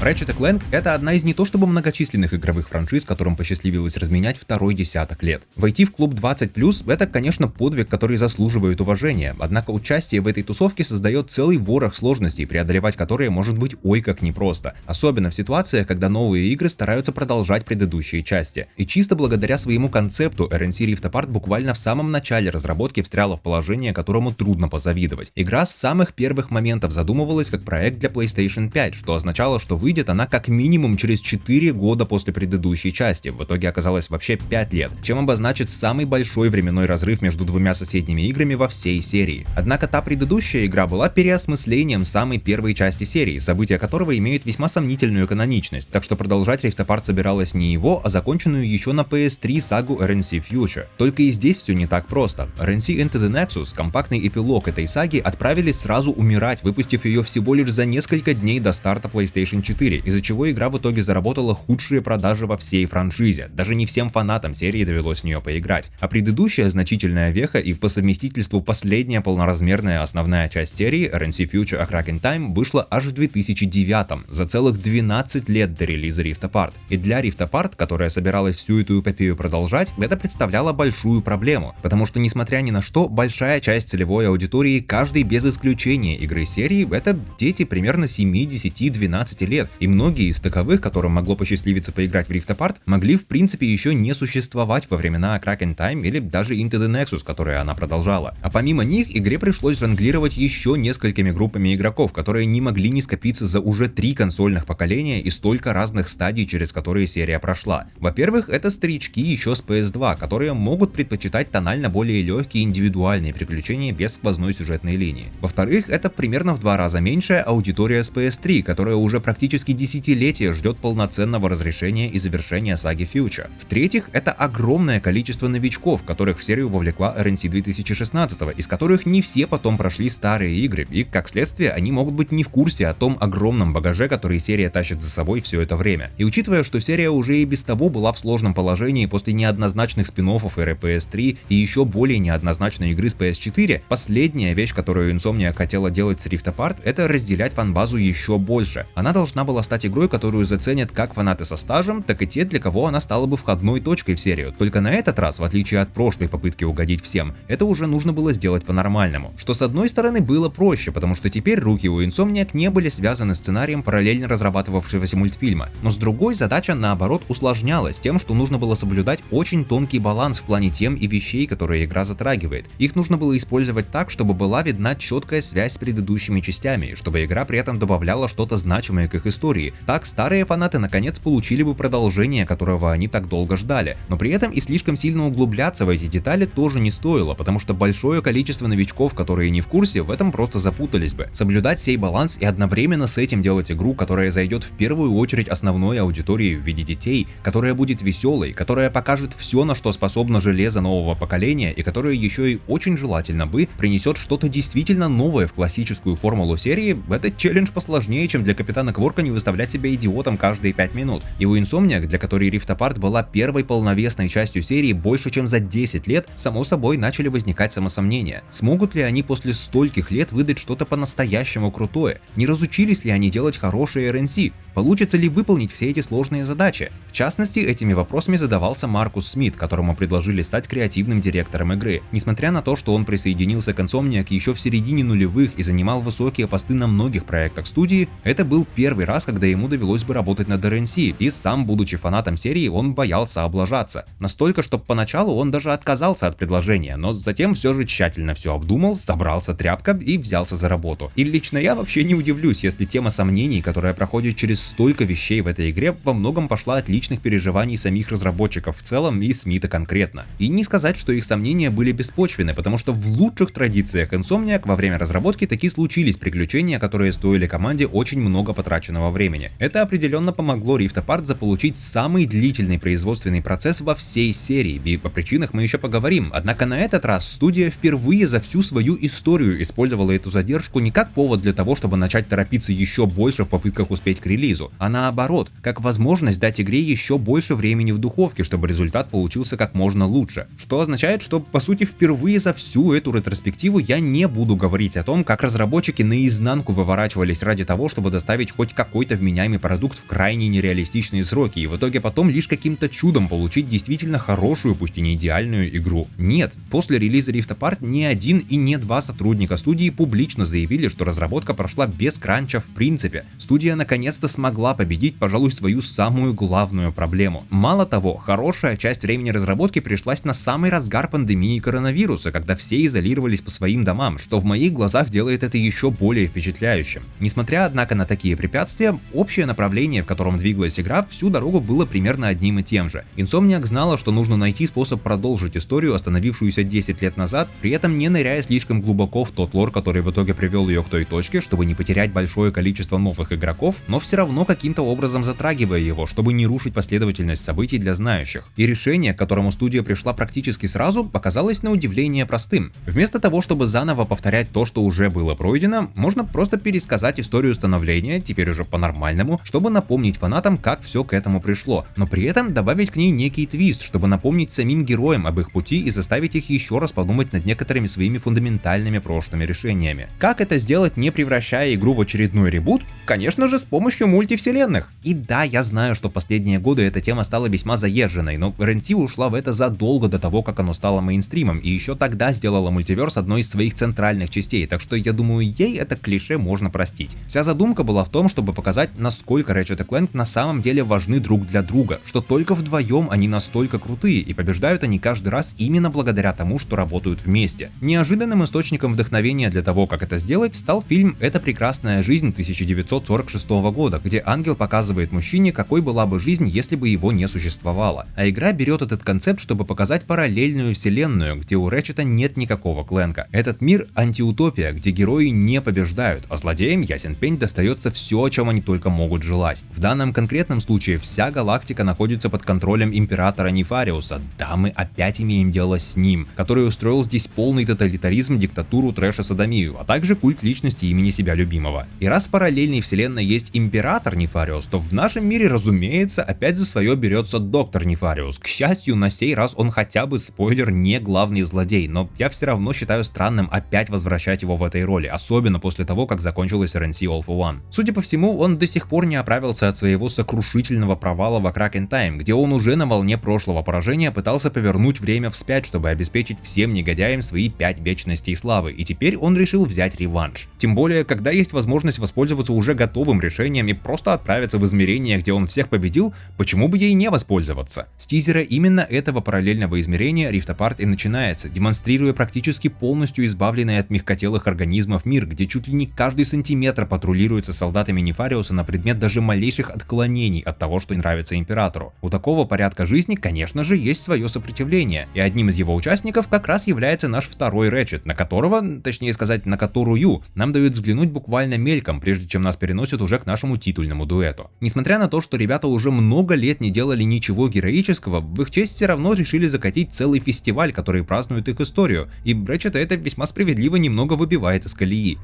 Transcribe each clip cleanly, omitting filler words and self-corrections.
Ratchet & Clank — это одна из не то чтобы многочисленных игровых франшиз, которым посчастливилось разменять второй десяток лет. Войти в клуб 20+, это, конечно, подвиг, который заслуживает уважения, однако участие в этой тусовке создает целый ворох сложностей, преодолевать которые может быть ой как непросто, особенно в ситуациях, когда новые игры стараются продолжать предыдущие части. И чисто благодаря своему концепту RNC Rift Apart буквально в самом начале разработки встряла в положение, которому трудно позавидовать. Игра с самых первых моментов задумывалась как проект для PlayStation 5, что означало, что выйдет она как минимум через 4 года после предыдущей части, в итоге оказалось вообще 5 лет, чем обозначит самый большой временной разрыв между двумя соседними играми во всей серии. Однако та предыдущая игра была переосмыслением самой первой части серии, события которого имеют весьма сомнительную каноничность, так что продолжать Rift Apart собиралась не его, а законченную еще на PS3 сагу RNC Future. Только и здесь все не так просто. RNC Into the Nexus, компактный эпилог этой саги, отправились сразу умирать, выпустив ее всего лишь за несколько дней до старта PlayStation 4, из-за чего игра в итоге заработала худшие продажи во всей франшизе. Даже не всем фанатам серии довелось в нее поиграть. А предыдущая значительная веха и по совместительству последняя полноразмерная основная часть серии RNC Future A Crack in Time вышла аж в 2009, за целых 12 лет до релиза Rift Apart. И для Rift Apart, которая собиралась всю эту эпопею продолжать, это представляло большую проблему, потому что, несмотря ни на что, большая часть целевой аудитории каждой без исключения игры серии — это дети примерно 7-10-12 лет, и многие из таковых, которым могло посчастливиться поиграть в Rift Apart, могли в принципе еще не существовать во времена A Crack in Time или даже Into the Nexus, которые она продолжала. А помимо них, игре пришлось жонглировать еще несколькими группами игроков, которые не могли не скопиться за уже 3 консольных поколения и столько разных стадий, через которые серия прошла. Во-первых, это старички еще с PS2, которые могут предпочитать тонально более легкие индивидуальные приключения без сквозной сюжетной линии. Во-вторых, это примерно в 2 раза меньшая аудитория с PS3, которая уже практически десятилетия ждет полноценного разрешения и завершения саги Future. В-третьих, это огромное количество новичков, которых в серию вовлекла RNC 2016, из которых не все потом прошли старые игры, и как следствие они могут быть не в курсе о том огромном багаже, который серия тащит за собой все это время. И учитывая, что серия уже и без того была в сложном положении после неоднозначных спин-оффов эры PS3 и еще более неоднозначной игры с PS4, последняя вещь, которую Insomniac хотела делать с Rift Apart, это разделять фан-базу еще больше. Она должна была стать игрой, которую заценят как фанаты со стажем, так и те, для кого она стала бы входной точкой в серию. Только на этот раз, в отличие от прошлой попытки угодить всем, это уже нужно было сделать по-нормальному. Что с одной стороны было проще, потому что теперь руки у Insomniac не были связаны сценарием параллельно разрабатывавшегося мультфильма. Но с другой, задача наоборот усложнялась тем, что нужно было соблюдать очень тонкий баланс в плане тем и вещей, которые игра затрагивает. Их нужно было использовать так, чтобы была видна четкая связь с предыдущими частями, чтобы игра при этом добавляла что-то значимое к их истории. Так старые фанаты наконец получили бы продолжение, которого они так долго ждали. Но при этом и слишком сильно углубляться в эти детали тоже не стоило, потому что большое количество новичков, которые не в курсе, в этом просто запутались бы. Соблюдать сей баланс и одновременно с этим делать игру, которая зайдет в первую очередь основной аудитории в виде детей, которая будет веселой, которая покажет все, на что способно железо нового поколения, и которая еще и очень желательно бы принесет что-то действительно новое в классическую формулу серии, это челлендж посложнее, чем для Капитана Кворка не выставлять себя идиотом каждые 5 минут. И у Insomniac, для которой Rift Apart была первой полновесной частью серии больше чем за 10 лет, само собой начали возникать самосомнения. Смогут ли они после стольких лет выдать что-то по-настоящему крутое? Не разучились ли они делать хорошие RNC? Получится ли выполнить все эти сложные задачи? В частности, этими вопросами задавался Маркус Смит, которому предложили стать креативным директором игры. Несмотря на то, что он присоединился к Insomniac еще в середине нулевых и занимал высокие посты на многих проектах студии, это был первый раз, когда ему довелось бы работать над RNC, и сам, будучи фанатом серии, он боялся облажаться. Настолько, что поначалу он даже отказался от предложения, но затем все же тщательно все обдумал, собрался тряпка и взялся за работу. И лично я вообще не удивлюсь, если тема сомнений, которая проходит через столько вещей в этой игре, во многом пошла от личных переживаний самих разработчиков в целом и Смита конкретно. И не сказать, что их сомнения были беспочвены, потому что в лучших традициях Insomniac во время разработки таки случились приключения, которые стоили команде очень много потраченного времени. Это определенно помогло Rift Apart заполучить самый длительный производственный процесс во всей серии, и по причинах мы еще поговорим. Однако на этот раз студия впервые за всю свою историю использовала эту задержку не как повод для того, чтобы начать торопиться еще больше в попытках успеть к релизу, а наоборот, как возможность дать игре еще больше времени в духовке, чтобы результат получился как можно лучше. Что означает, что по сути впервые за всю эту ретроспективу я не буду говорить о том, как разработчики наизнанку выворачивались ради того, чтобы доставить хоть какой какой-то вменяемый продукт в крайне нереалистичные сроки и в итоге потом лишь каким-то чудом получить действительно хорошую, пусть и не идеальную игру. Нет, после релиза Rift Apart ни один и не два сотрудника студии публично заявили, что разработка прошла без кранча в принципе. Студия наконец-то смогла победить, пожалуй, свою самую главную проблему. Мало того, хорошая часть времени разработки пришлась на самый разгар пандемии коронавируса, когда все изолировались по своим домам, что в моих глазах делает это еще более впечатляющим. Несмотря, однако, на такие препятствия, общее направление, в котором двигалась игра, всю дорогу было примерно одним и тем же. Insomniac знала, что нужно найти способ продолжить историю, остановившуюся 10 лет назад, при этом не ныряя слишком глубоко в тот лор, который в итоге привел ее к той точке, чтобы не потерять большое количество новых игроков, но все равно каким-то образом затрагивая его, чтобы не рушить последовательность событий для знающих. И решение, к которому студия пришла практически сразу, показалось на удивление простым. Вместо того, чтобы заново повторять то, что уже было пройдено, можно просто пересказать историю становления, теперь уже по-нормальному, чтобы напомнить фанатам, как все к этому пришло, но при этом добавить к ней некий твист, чтобы напомнить самим героям об их пути и заставить их еще раз подумать над некоторыми своими фундаментальными прошлыми решениями. Как это сделать, не превращая игру в очередной ребут? Конечно же, с помощью мультивселенных. И да, я знаю, что в последние годы эта тема стала весьма заезженной, но RNT ушла в это задолго до того, как оно стало мейнстримом, и еще тогда сделала мультиверс одной из своих центральных частей, так что я думаю, ей это клише можно простить. Вся задумка была в том, чтобы показать, насколько Ratchet и Clank на самом деле важны друг для друга, что только вдвоем они настолько крутые, и побеждают они каждый раз именно благодаря тому, что работают вместе. Неожиданным источником вдохновения для того, как это сделать, стал фильм «Это прекрасная жизнь» 1946 года, где ангел показывает мужчине, какой была бы жизнь, если бы его не существовало. А игра берет этот концепт, чтобы показать параллельную вселенную, где у Рэчета нет никакого Клэнка. Этот мир — антиутопия, где герои не побеждают, а злодеям, ясен пень, достается все, о чем они только могут желать. В данном конкретном случае вся галактика находится под контролем императора Нефариуса. Да, мы опять имеем дело с ним, который устроил здесь полный тоталитаризм, диктатуру, трэш и садомию, а также культ личности имени себя любимого. И раз в параллельной вселенной есть император Нефариус, то в нашем мире, разумеется, опять за свое берется доктор Нефариус. К счастью, на сей раз он хотя бы, спойлер, не главный злодей, но я все равно считаю странным опять возвращать его в этой роли, особенно после того, как закончилась RNC All for One. Судя по всему, он до сих пор не оправился от своего сокрушительного провала в A Crack in Time, где он уже на волне прошлого поражения пытался повернуть время вспять, чтобы обеспечить всем негодяям свои 5 вечностей славы, и теперь он решил взять реванш. Тем более, когда есть возможность воспользоваться уже готовым решением и просто отправиться в измерение, где он всех победил, почему бы ей не воспользоваться? С тизера именно этого параллельного измерения Rift Apart и начинается, демонстрируя практически полностью избавленный от мягкотелых организмов мир, где чуть ли не каждый сантиметр патрулируется солдатами Нефариуса на предмет даже малейших отклонений от того, что нравится императору. У такого порядка жизни, конечно же, есть свое сопротивление, и одним из его участников как раз является наш второй Ratchet, на которого, точнее сказать, на которую, нам дают взглянуть буквально мельком, прежде чем нас переносят уже к нашему титульному дуэту. Несмотря на то, что ребята уже много лет не делали ничего героического, в их честь все равно решили закатить целый фестиваль, который празднует их историю, и Ratchet это весьма справедливо немного выбивает из колеи.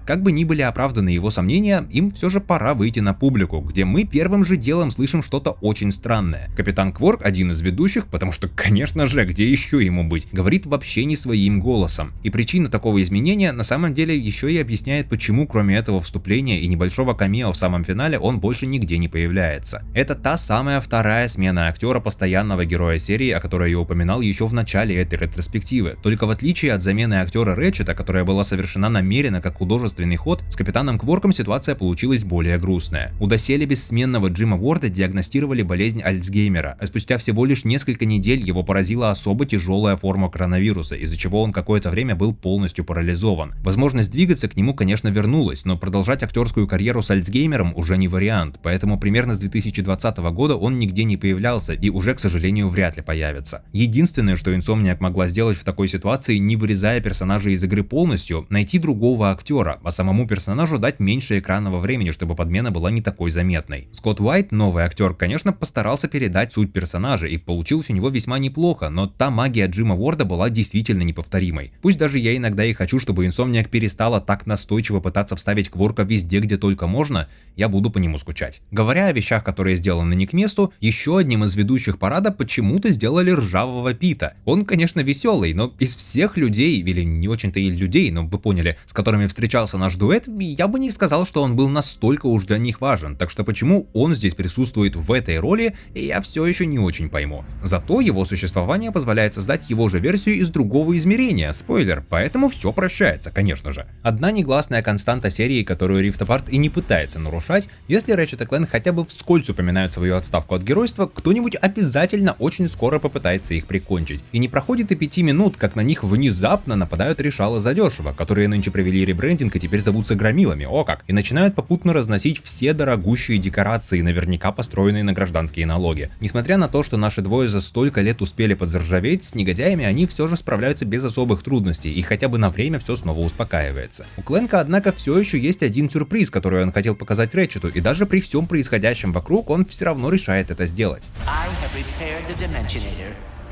Как бы ни были оправданы его сомнения, им все же пора выйти на публику, где мы первым же делом слышим что-то очень странное. Капитан Кворк, один из ведущих, потому что, конечно же, где еще ему быть, говорит вообще не своим голосом. И причина такого изменения на самом деле еще и объясняет, почему кроме этого вступления и небольшого камео в самом финале он больше нигде не появляется. Это та самая вторая смена актера, постоянного героя серии, о которой я упоминал еще в начале этой ретроспективы. Только в отличие от замены актера Рэчета, которая была совершена намеренно как художественный ход, с Капитаном Кворком ситуация получилась более грустная. У доселе бессменного Джима Уорда диагностировали болезнь Альцгеймера, а спустя всего лишь несколько недель его поразила особо тяжелая форма коронавируса, из-за чего он какое-то время был полностью парализован. Возможность двигаться к нему, конечно, вернулась, но продолжать актерскую карьеру с Альцгеймером уже не вариант, поэтому примерно с 2020 года он нигде не появлялся и уже, к сожалению, вряд ли появится. Единственное, что Insomniac могла сделать в такой ситуации, не вырезая персонажа из игры полностью, найти другого актера, а самому персонажу дать меньше экранного времени, чтобы подмена была не такой заметной. Скотт Уайт, новый актер, конечно, постарался передать суть персонажа, и получилось у него весьма неплохо, но та магия Джима Уорда была действительно неповторимой. Пусть даже я иногда и хочу, чтобы Insomniac перестала так настойчиво пытаться вставить Кворка везде, где только можно, я буду по нему скучать. Говоря о вещах, которые сделаны не к месту, еще одним из ведущих парада почему-то сделали ржавого Пита. Он, конечно, веселый, но из всех людей, или не очень-то и людей, людей, но вы поняли, с которыми встречался наш дуэт, я бы не сказал, что он был настолько уж для них важен, так что почему он здесь присутствует в этой роли, я все еще не очень пойму. Зато его существование позволяет создать его же версию из другого измерения, спойлер, поэтому все прощается, конечно же. Одна негласная константа серии, которую Rift Apart и не пытается нарушать, если Ratchet и Clank хотя бы вскользь упоминают свою отставку от геройства, кто-нибудь обязательно очень скоро попытается их прикончить. И не проходит и 5 минут, как на них внезапно нападают решала задешево, которые нынче провели ребрендинг и теперь зовутся громилами, о как, и начинают попутно разносить все дорогущие декорации, наверняка построенные на гражданские налоги. Несмотря на то, что наши двое за столько лет успели подзаржаветь, с негодяями они все же справляются без особых трудностей, и хотя бы на время все снова успокаивается. У Кленка, однако, все еще есть один сюрприз, который он хотел показать Рэтчету, и даже при всем происходящем вокруг он все равно решает это сделать.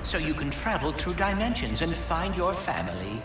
So you can travel through dimensions and find your family.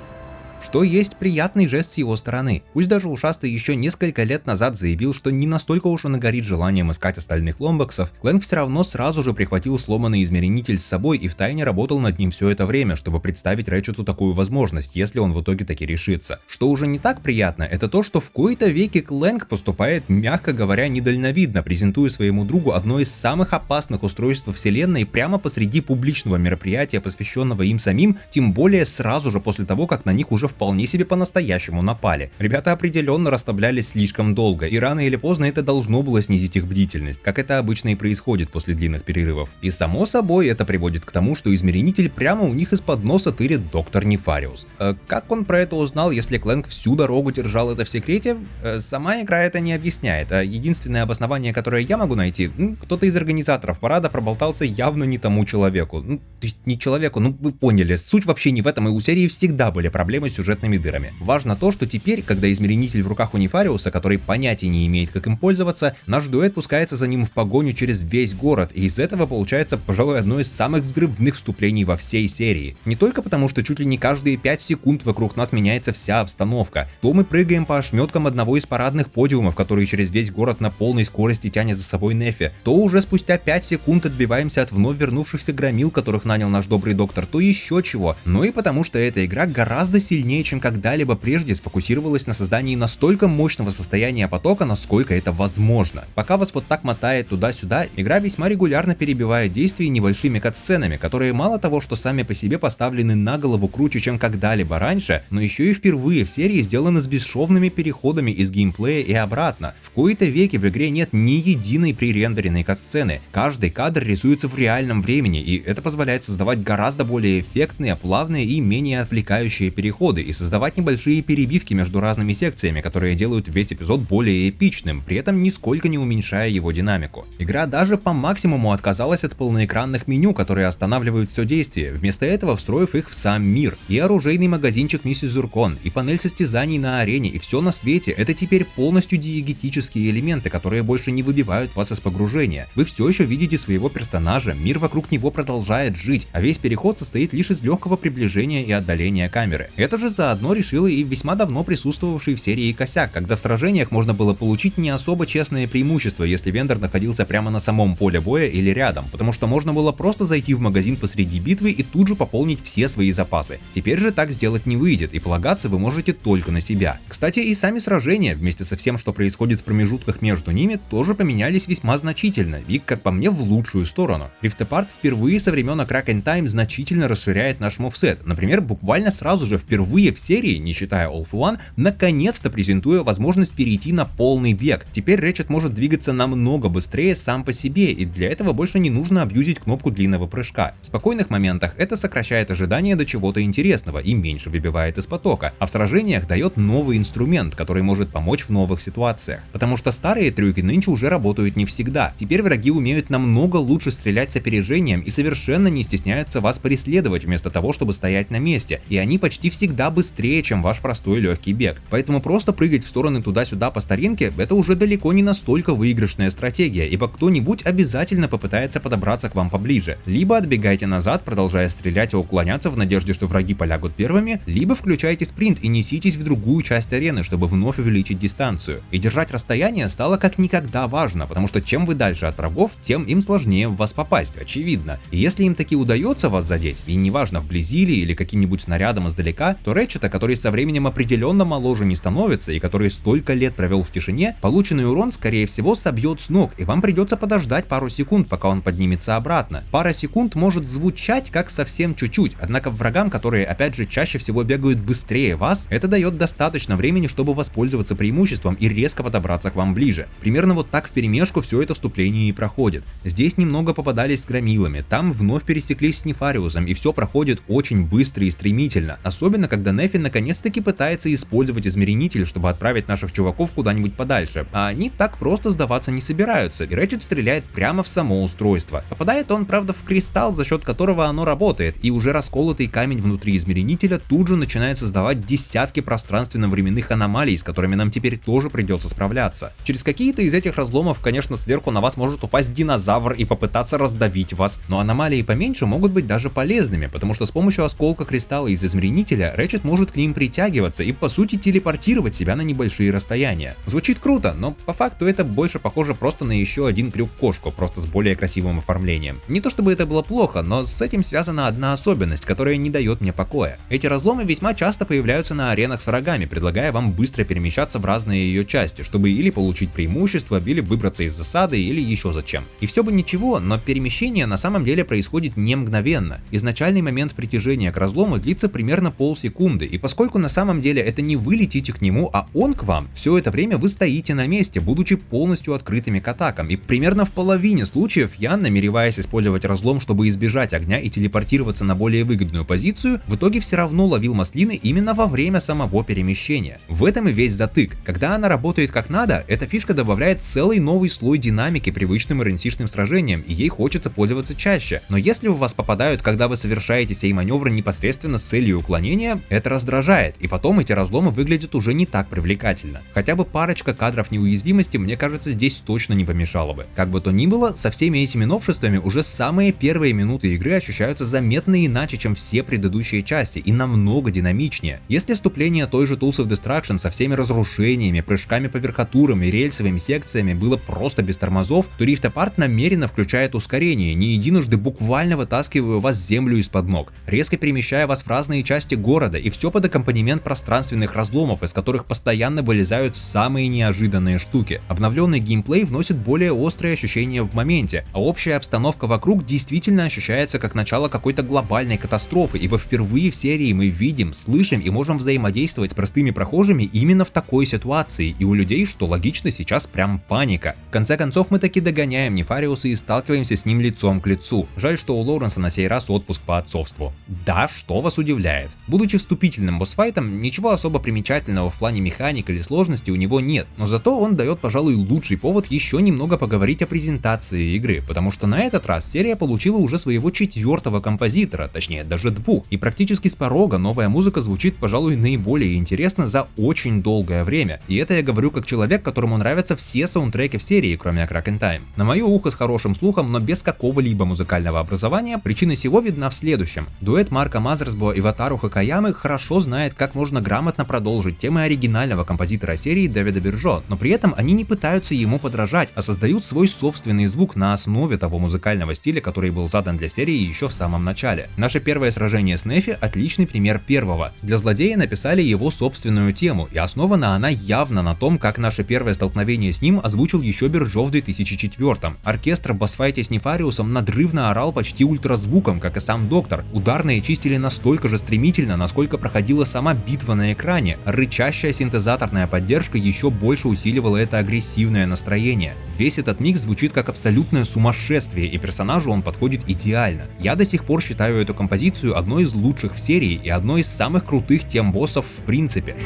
Что есть приятный жест с его стороны. Пусть даже ушастый еще несколько лет назад заявил, что не настолько уж он и горит желанием искать остальных ломбоксов, Clank все равно сразу же прихватил сломанный измеренитель с собой и втайне работал над ним все это время, чтобы представить Рэтчету такую возможность, если он в итоге таки решится. Что уже не так приятно, это то, что в кои-то веки Clank поступает, мягко говоря, недальновидно, презентуя своему другу одно из самых опасных устройств вселенной прямо посреди публичного мероприятия, посвященного им самим, тем более сразу же после того, как на них уже вполне себе по-настоящему напали. Ребята определенно расслаблялись слишком долго, и рано или поздно это должно было снизить их бдительность, как это обычно и происходит после длинных перерывов. И само собой это приводит к тому, что измеренитель прямо у них из-под носа тырит доктор Нефариус. Как он про это узнал, если Clank всю дорогу держал это в секрете? Сама игра это не объясняет, а единственное обоснование, которое я могу найти, кто-то из организаторов парада проболтался явно не тому человеку. То есть не человеку, вы поняли, суть вообще не в этом, и у серии всегда были проблемы с сюжетными дырами. Важно то, что теперь, когда измеренитель в руках у Нефариуса, который понятия не имеет, как им пользоваться, наш дуэт пускается за ним в погоню через весь город, и из этого получается, пожалуй, одно из самых взрывных вступлений во всей серии. Не только потому, что чуть ли не каждые 5 секунд вокруг нас меняется вся обстановка, то мы прыгаем по ошметкам одного из парадных подиумов, который через весь город на полной скорости тянет за собой Нефи, то уже спустя 5 секунд отбиваемся от вновь вернувшихся громил, которых нанял наш добрый доктор, то еще чего. Ну и потому, что эта игра гораздо сильнее, чем когда-либо прежде сфокусировалась на создании настолько мощного состояния потока, насколько это возможно. Пока вас вот так мотает туда-сюда, игра весьма регулярно перебивает действия небольшими катсценами, которые мало того, что сами по себе поставлены на голову круче, чем когда-либо раньше, но еще и впервые в серии сделаны с бесшовными переходами из геймплея и обратно. В кои-то веки в игре нет ни единой пререндеренной катсцены. Каждый кадр рисуется в реальном времени, и это позволяет создавать гораздо более эффектные, плавные и менее отвлекающие переходы, и создавать небольшие перебивки между разными секциями, которые делают весь эпизод более эпичным, при этом нисколько не уменьшая его динамику. Игра даже по максимуму отказалась от полноэкранных меню, которые останавливают все действие, вместо этого встроив их в сам мир. И оружейный магазинчик Миссис Зуркон, и панель состязаний на арене, и все на свете — это теперь полностью диегетические элементы, которые больше не выбивают вас из погружения. Вы все еще видите своего персонажа, мир вокруг него продолжает жить, а весь переход состоит лишь из легкого приближения и отдаления камеры. Это же заодно решила и весьма давно присутствовавший в серии косяк, когда в сражениях можно было получить не особо честное преимущество, если вендор находился прямо на самом поле боя или рядом, потому что можно было просто зайти в магазин посреди битвы и тут же пополнить все свои запасы. Теперь же так сделать не выйдет, и полагаться вы можете только на себя. Кстати, и сами сражения, вместе со всем, что происходит в промежутках между ними, тоже поменялись весьма значительно, и, как по мне, в лучшую сторону. Rift Apart впервые со времен Crack in Time значительно расширяет наш мувсет. Например, буквально сразу же впервые в серии, не считая All for One, наконец-то презентуя возможность перейти на полный бег. Теперь Ratchet может двигаться намного быстрее сам по себе, и для этого больше не нужно абьюзить кнопку длинного прыжка. В спокойных моментах это сокращает ожидание до чего-то интересного и меньше выбивает из потока, а в сражениях дает новый инструмент, который может помочь в новых ситуациях. Потому что старые трюки нынче уже работают не всегда. Теперь враги умеют намного лучше стрелять с опережением и совершенно не стесняются вас преследовать вместо того, чтобы стоять на месте, и они почти всегда быстрее, чем ваш простой легкий бег. Поэтому просто прыгать в стороны туда-сюда по старинке — это уже далеко не настолько выигрышная стратегия, ибо кто-нибудь обязательно попытается подобраться к вам поближе. Либо отбегайте назад, продолжая стрелять и уклоняться в надежде, что враги полягут первыми, либо включайте спринт и неситесь в другую часть арены, чтобы вновь увеличить дистанцию. И держать расстояние стало как никогда важно, потому что чем вы дальше от врагов, тем им сложнее в вас попасть, очевидно. И если им таки удается вас задеть, и неважно вблизи или каким-нибудь снарядом издалека, то что Рэтчета, который со временем определенно моложе не становится и который столько лет провел в тишине, полученный урон скорее всего собьет с ног, и вам придется подождать пару секунд, пока он поднимется обратно. Пара секунд может звучать как совсем чуть-чуть, однако врагам, которые опять же чаще всего бегают быстрее вас, это дает достаточно времени, чтобы воспользоваться преимуществом и резко подобраться к вам ближе. Примерно вот так вперемешку все это вступление и проходит. Здесь немного попадались с громилами, там вновь пересеклись с Нефариусом, и все проходит очень быстро и стремительно, особенно когда Нефи наконец-таки пытается использовать измеренитель, чтобы отправить наших чуваков куда-нибудь подальше, а они так просто сдаваться не собираются, и Рэтчет стреляет прямо в само устройство. Попадает он, правда, в кристалл, за счет которого оно работает, и уже расколотый камень внутри измеренителя тут же начинает создавать десятки пространственно-временных аномалий, с которыми нам теперь тоже придется справляться. Через какие-то из этих разломов, конечно, сверху на вас может упасть динозавр и попытаться раздавить вас, но аномалии поменьше могут быть даже полезными, потому что с помощью осколка кристалла из измеренителя Рэтчет может к ним притягиваться и по сути телепортировать себя на небольшие расстояния. Звучит круто, но по факту это больше похоже просто на еще один крюк-кошку, просто с более красивым оформлением. Не то чтобы это было плохо, но с этим связана одна особенность, которая не дает мне покоя. Эти разломы весьма часто появляются на аренах с врагами, предлагая вам быстро перемещаться в разные ее части, чтобы или получить преимущество, или выбраться из засады, или еще зачем. И все бы ничего, но перемещение на самом деле происходит не мгновенно. Изначальный момент притяжения к разлому длится примерно полсекунды, и поскольку на самом деле это не вы летите к нему, а он к вам, все это время вы стоите на месте, будучи полностью открытыми к атакам, и примерно в половине случаев я, намереваясь использовать разлом, чтобы избежать огня и телепортироваться на более выгодную позицию, в итоге все равно ловил маслины именно во время самого перемещения. В этом и весь затык. Когда она работает как надо, эта фишка добавляет целый новый слой динамики привычным РНС-шным сражениям, и ей хочется пользоваться чаще. Но если в вас попадают, когда вы совершаете сей маневр непосредственно с целью уклонения, это раздражает, и потом эти разломы выглядят уже не так привлекательно. Хотя бы парочка кадров неуязвимости, мне кажется, здесь точно не помешало бы. Как бы то ни было, со всеми этими новшествами уже самые первые минуты игры ощущаются заметно иначе, чем все предыдущие части, и намного динамичнее. Если вступление той же Tools of Destruction со всеми разрушениями, прыжками по верхотурам и рельсовыми секциями было просто без тормозов, то Rift Apart намеренно включает ускорение, не единожды буквально вытаскивая вас землю из-под ног, резко перемещая вас в разные части города, и все под аккомпанемент пространственных разломов, из которых постоянно вылезают самые неожиданные штуки. Обновленный геймплей вносит более острые ощущения в моменте, а общая обстановка вокруг действительно ощущается как начало какой-то глобальной катастрофы, ибо впервые в серии мы видим, слышим и можем взаимодействовать с простыми прохожими именно в такой ситуации, и у людей, что логично, сейчас прям паника. В конце концов мы таки догоняем Нефариуса и сталкиваемся с ним лицом к лицу. Жаль, что у Лоуренса на сей раз отпуск по отцовству. Да, что вас удивляет? Будучи вступительным босс-файтом, ничего особо примечательного в плане механик или сложности у него нет, но зато он дает, пожалуй, лучший повод еще немного поговорить о презентации игры, потому что на этот раз серия получила уже своего 4-го композитора, точнее даже 2, и практически с порога новая музыка звучит, пожалуй, наиболее интересно за очень долгое время, и это я говорю как человек, которому нравятся все саундтреки в серии, кроме A Crack in Time. На мое ухо с хорошим слухом, но без какого-либо музыкального образования, причина сего видна в следующем. Дуэт Марка Мазерсбо и Ватару Хакаямы хорошо знает, как можно грамотно продолжить темы оригинального композитора серии Дэвида Биржо, но при этом они не пытаются ему подражать, а создают свой собственный звук на основе того музыкального стиля, который был задан для серии еще в самом начале. Наше первое сражение с Нефи — отличный пример первого. Для злодея написали его собственную тему, и основана она явно на том, как наше первое столкновение с ним озвучил еще Биржо в 2004-м. Оркестр в босс-файте с Нефариусом надрывно орал почти ультразвуком, как и сам Доктор. Ударные чистили настолько же стремительно, насколько проходила сама битва на экране. Рычащая синтезаторная поддержка еще больше усиливала это агрессивное настроение. Весь этот микс звучит как абсолютное сумасшествие, и персонажу он подходит идеально. Я до сих пор считаю эту композицию одной из лучших в серии и одной из самых крутых тем боссов в принципе.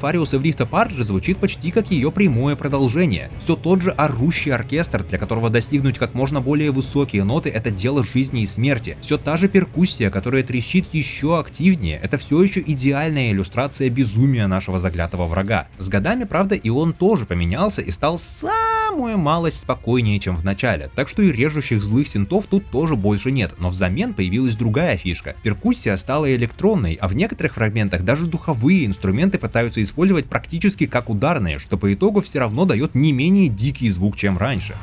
Nefarious of Rift Apart же звучит почти как ее прямое продолжение. Все тот же орущий оркестр, для которого достигнуть как можно более высокие ноты — это дело жизни и смерти. Все та же перкуссия, которая трещит еще активнее, это все еще идеальная иллюстрация безумия нашего заклятого врага. С годами, правда, и он тоже поменялся и стал самую малость спокойнее, чем в начале, так что и режущих злых синтов тут тоже больше нет, но взамен появилась другая фишка. Перкуссия стала электронной, а в некоторых фрагментах даже духовые инструменты пытаются использовать практически как ударные, что по итогу все равно дает не менее дикий звук, чем раньше.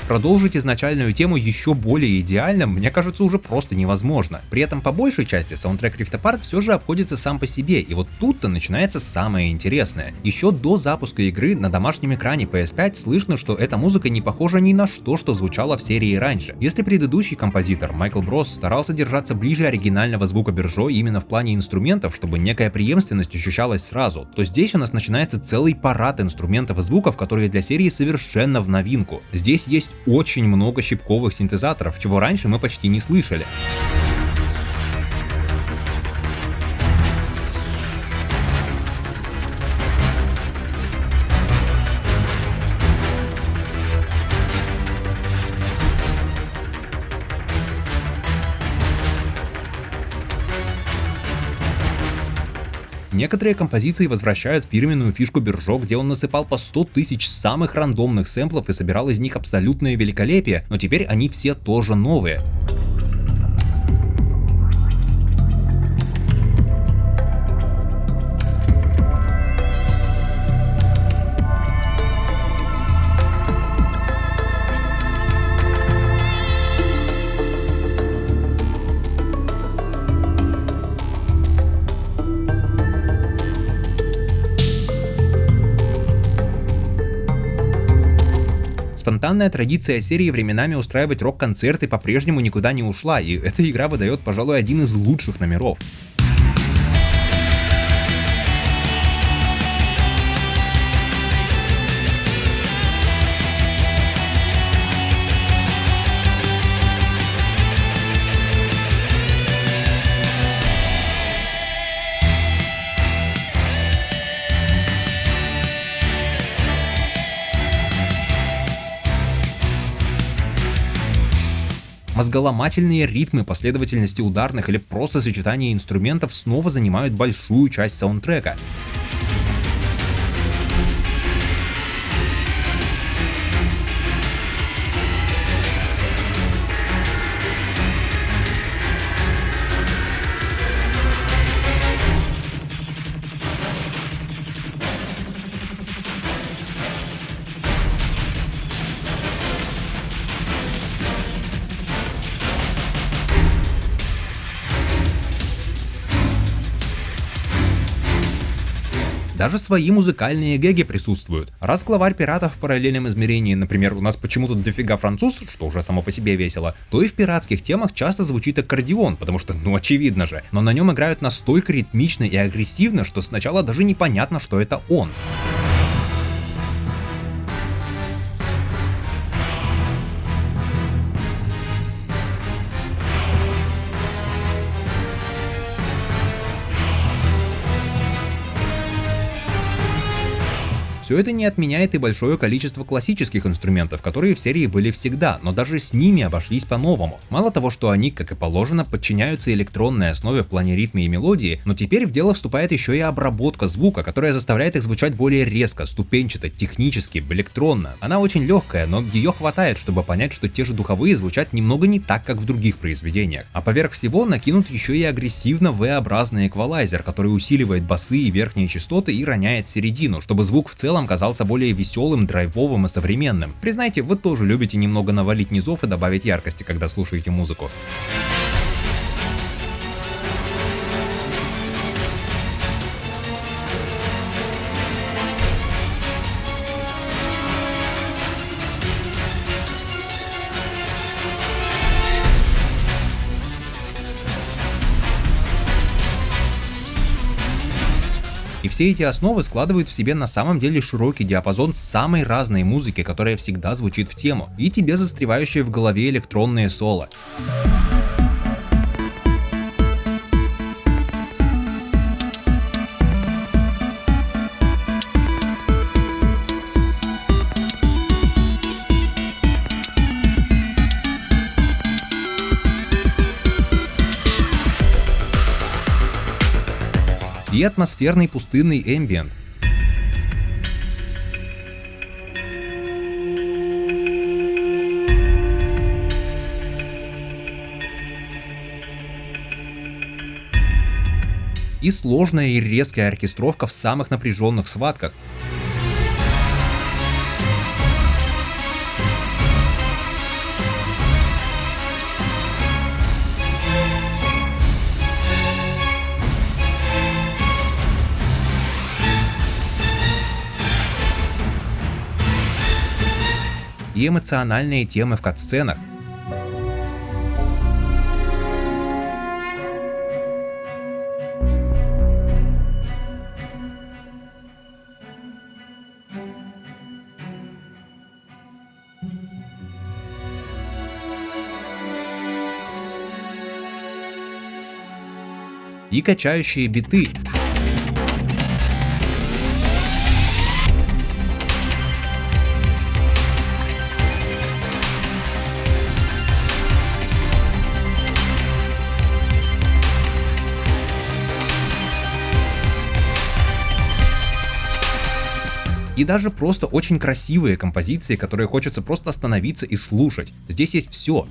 Продолжить изначальную тему еще более идеально, мне кажется, уже просто невозможно. При этом по большей части саундтрек Rift Apart все же обходится сам по себе, и вот тут-то начинается самое интересное. Еще до запуска игры на домашнем экране PS5 слышно, что эта музыка не похожа ни на что, что звучало в серии раньше. Если предыдущий композитор Майкл Брос старался держаться ближе оригинального звука Биржо именно в плане инструментов, чтобы некая преемственность ощущалась сразу, то здесь у нас начинается целый парад инструментов и звуков, которые для серии совершенно в новинку. Здесь есть очень много щипковых синтезаторов, чего раньше мы почти не слышали. Некоторые композиции возвращают фирменную фишку Биржо, где он насыпал по 100 тысяч самых рандомных сэмплов и собирал из них абсолютное великолепие, но теперь они все тоже новые. Спонтанная традиция серии временами устраивать рок-концерты по-прежнему никуда не ушла, и эта игра выдает, пожалуй, один из лучших номеров. Мозголомательные ритмы, последовательности ударных или просто сочетание инструментов снова занимают большую часть саундтрека. Даже свои музыкальные гэги присутствуют. Раз главарь пиратов в параллельном измерении, например, у нас почему-то дофига француз, что уже само по себе весело, то и в пиратских темах часто звучит аккордеон, потому что, ну очевидно же, но на нем играют настолько ритмично и агрессивно, что сначала даже непонятно, что это он. Все это не отменяет и большое количество классических инструментов, которые в серии были всегда, но даже с ними обошлись по-новому. Мало того, что они, как и положено, подчиняются электронной основе в плане ритма и мелодии, но теперь в дело вступает еще и обработка звука, которая заставляет их звучать более резко, ступенчато, технически, электронно. Она очень легкая, но ее хватает, чтобы понять, что те же духовые звучат немного не так, как в других произведениях. А поверх всего накинут еще и агрессивно V-образный эквалайзер, который усиливает басы и верхние частоты и роняет середину, чтобы звук в целом казался более веселым, драйвовым и современным. Признайте, вы тоже любите немного навалить низов и добавить яркости, когда слушаете музыку. все эти основы складывают в себе на самом деле широкий диапазон самой разной музыки, которая всегда звучит в тему, и тебе застревающие в голове электронные соло. И атмосферный пустынный эмбиент. И сложная и резкая оркестровка в самых напряженных схватках. И эмоциональные темы в кат-сценах. И качающие биты. И даже просто очень красивые композиции, которые хочется просто остановиться и слушать. Здесь есть все.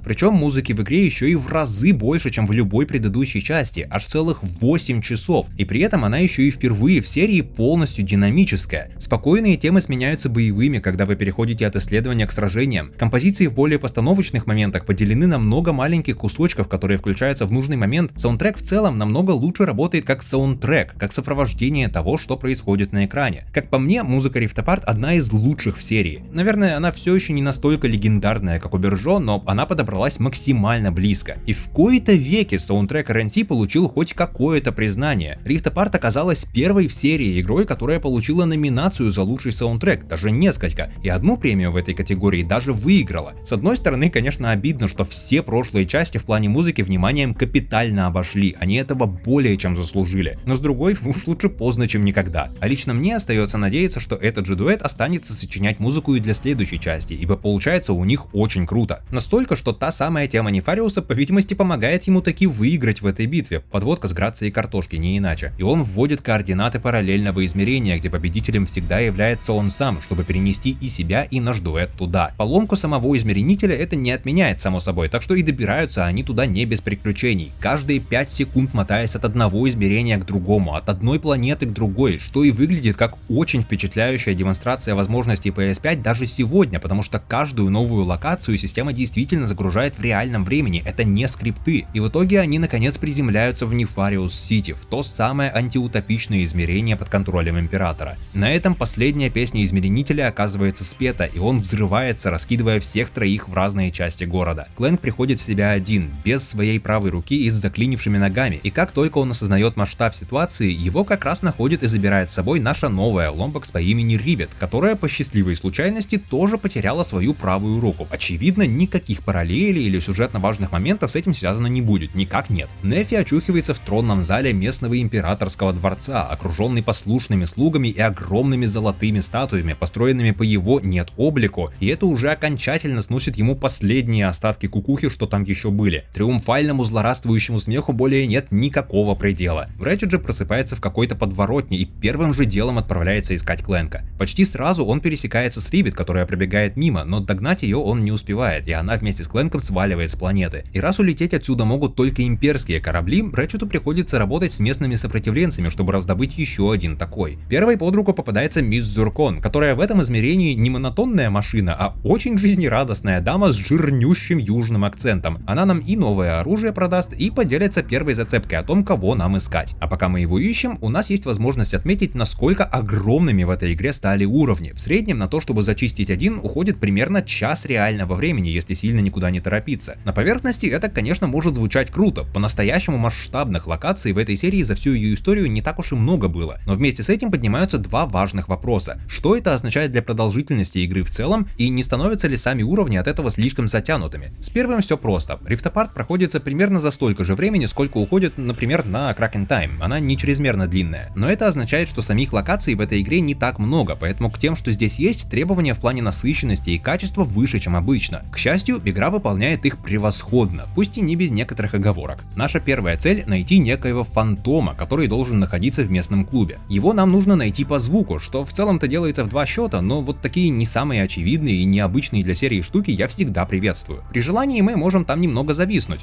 Причем музыки в игре еще и в разы больше, чем в любой предыдущей части, аж целых 8 часов, и при этом она еще и впервые в серии полностью динамическая. Спокойные темы сменяются боевыми, когда вы переходите от исследования к сражениям. Композиции в более постановочных моментах поделены на много маленьких кусочков, которые включаются в нужный момент. Саундтрек в целом намного лучше работает как саундтрек, как сопровождение того, что происходит на экране. Как по мне, музыка Rift Apart одна из лучших в серии. Наверное, она все еще не настолько легендарная, как у Бержо, но она подобралась максимально близко. И в кои-то веки саундтрек RNC получил хоть какое-то признание. Rift Apart оказалась первой в серии игрой, которая получила номинацию за лучший саундтрек, даже несколько, и одну премию в этой категории даже выиграла. С одной стороны, конечно, обидно, что все прошлые части в плане музыки вниманием капитально обошли, они этого более чем заслужили. Но с другой, уж лучше поздно, чем никогда. А лично мне остается надеяться, что этот же дуэт останется сочинять музыку и для следующей части, ибо получается у них очень круто. Настолько, что та самая тема Нефариуса, по видимости, помогает ему таки выиграть в этой битве. Подводка с грацией картошки, не иначе. И он вводит координаты параллельного измерения, где победителем всегда является он сам, чтобы перенести и себя, и наш дуэт туда. Поломку самого измеренителя это не отменяет, само собой, так что и добираются они туда не без приключений. Каждые 5 секунд мотаясь от одного измерения к другому, от одной планеты к другой, что и выглядит как очень впечатляющая демонстрация возможностей PS5 даже сегодня, потому что каждую новую локацию система действительно загружает в реальном времени, это не скрипты. И в итоге они наконец приземляются в Нефариус-Сити, в то самое антиутопичное измерение под контролем Императора. На этом последняя песня измеренителя оказывается спета, и он взрывается, раскидывая всех троих в разные части города. Клэнк приходит в себя один, без своей правой руки и с заклинившими ногами, и как только он осознает масштаб ситуации, его как раз находит и забирает с собой наша новая Ломбакс по имени Ривет, которая по счастливой случайности тоже потеряла свою правую руку. Очевидно, никаких параллелей или сюжетно важных моментов с этим связано не будет, никак нет. Нефи очухивается в тронном зале местного императорского дворца, окруженный послушными слугами и огромными золотыми статуями, построенными по его нет-облику, и это уже окончательно сносит ему последние остатки кукухи, что там еще были. Триумфальному злорадствующему смеху более нет никакого предела. Рэчет же просыпается в какой-то подворотне и первым же делом отправляется искать Клэнка. Почти сразу он пересекается с Ривет, которая пробегает мимо, но догнать ее он не успевает, и она вместе с Клэнком ребенком сваливает с планеты. И раз улететь отсюда могут только имперские корабли, Рэтчету приходится работать с местными сопротивленцами, чтобы раздобыть еще один такой. Первой под руку попадается мисс Зуркон, которая в этом измерении не монотонная машина, а очень жизнерадостная дама с жирнющим южным акцентом. Она нам и новое оружие продаст, и поделится первой зацепкой о том, кого нам искать. А пока мы его ищем, у нас есть возможность отметить, насколько огромными в этой игре стали уровни. В среднем на то, чтобы зачистить один, уходит примерно час реального времени, если сильно никуда не торопиться. На поверхности это, конечно, может звучать круто. По-настоящему масштабных локаций в этой серии за всю ее историю не так уж и много было. Но вместе с этим поднимаются два важных вопроса. Что это означает для продолжительности игры в целом, и не становятся ли сами уровни от этого слишком затянутыми? С первым все просто. Rift Apart проходится примерно за столько же времени, сколько уходит, например, на Crack in Time. Она не чрезмерно длинная. Но это означает, что самих локаций в этой игре не так много, поэтому к тем, что здесь есть, требования в плане насыщенности и качества выше, чем обычно. К счастью, игра выполняет их превосходно, пусть и не без некоторых оговорок. Наша первая цель — найти некоего фантома, который должен находиться в местном клубе. Его нам нужно найти по звуку, что в целом-то делается в два счета, но вот такие не самые очевидные и необычные для серии штуки я всегда приветствую. При желании мы можем там немного зависнуть.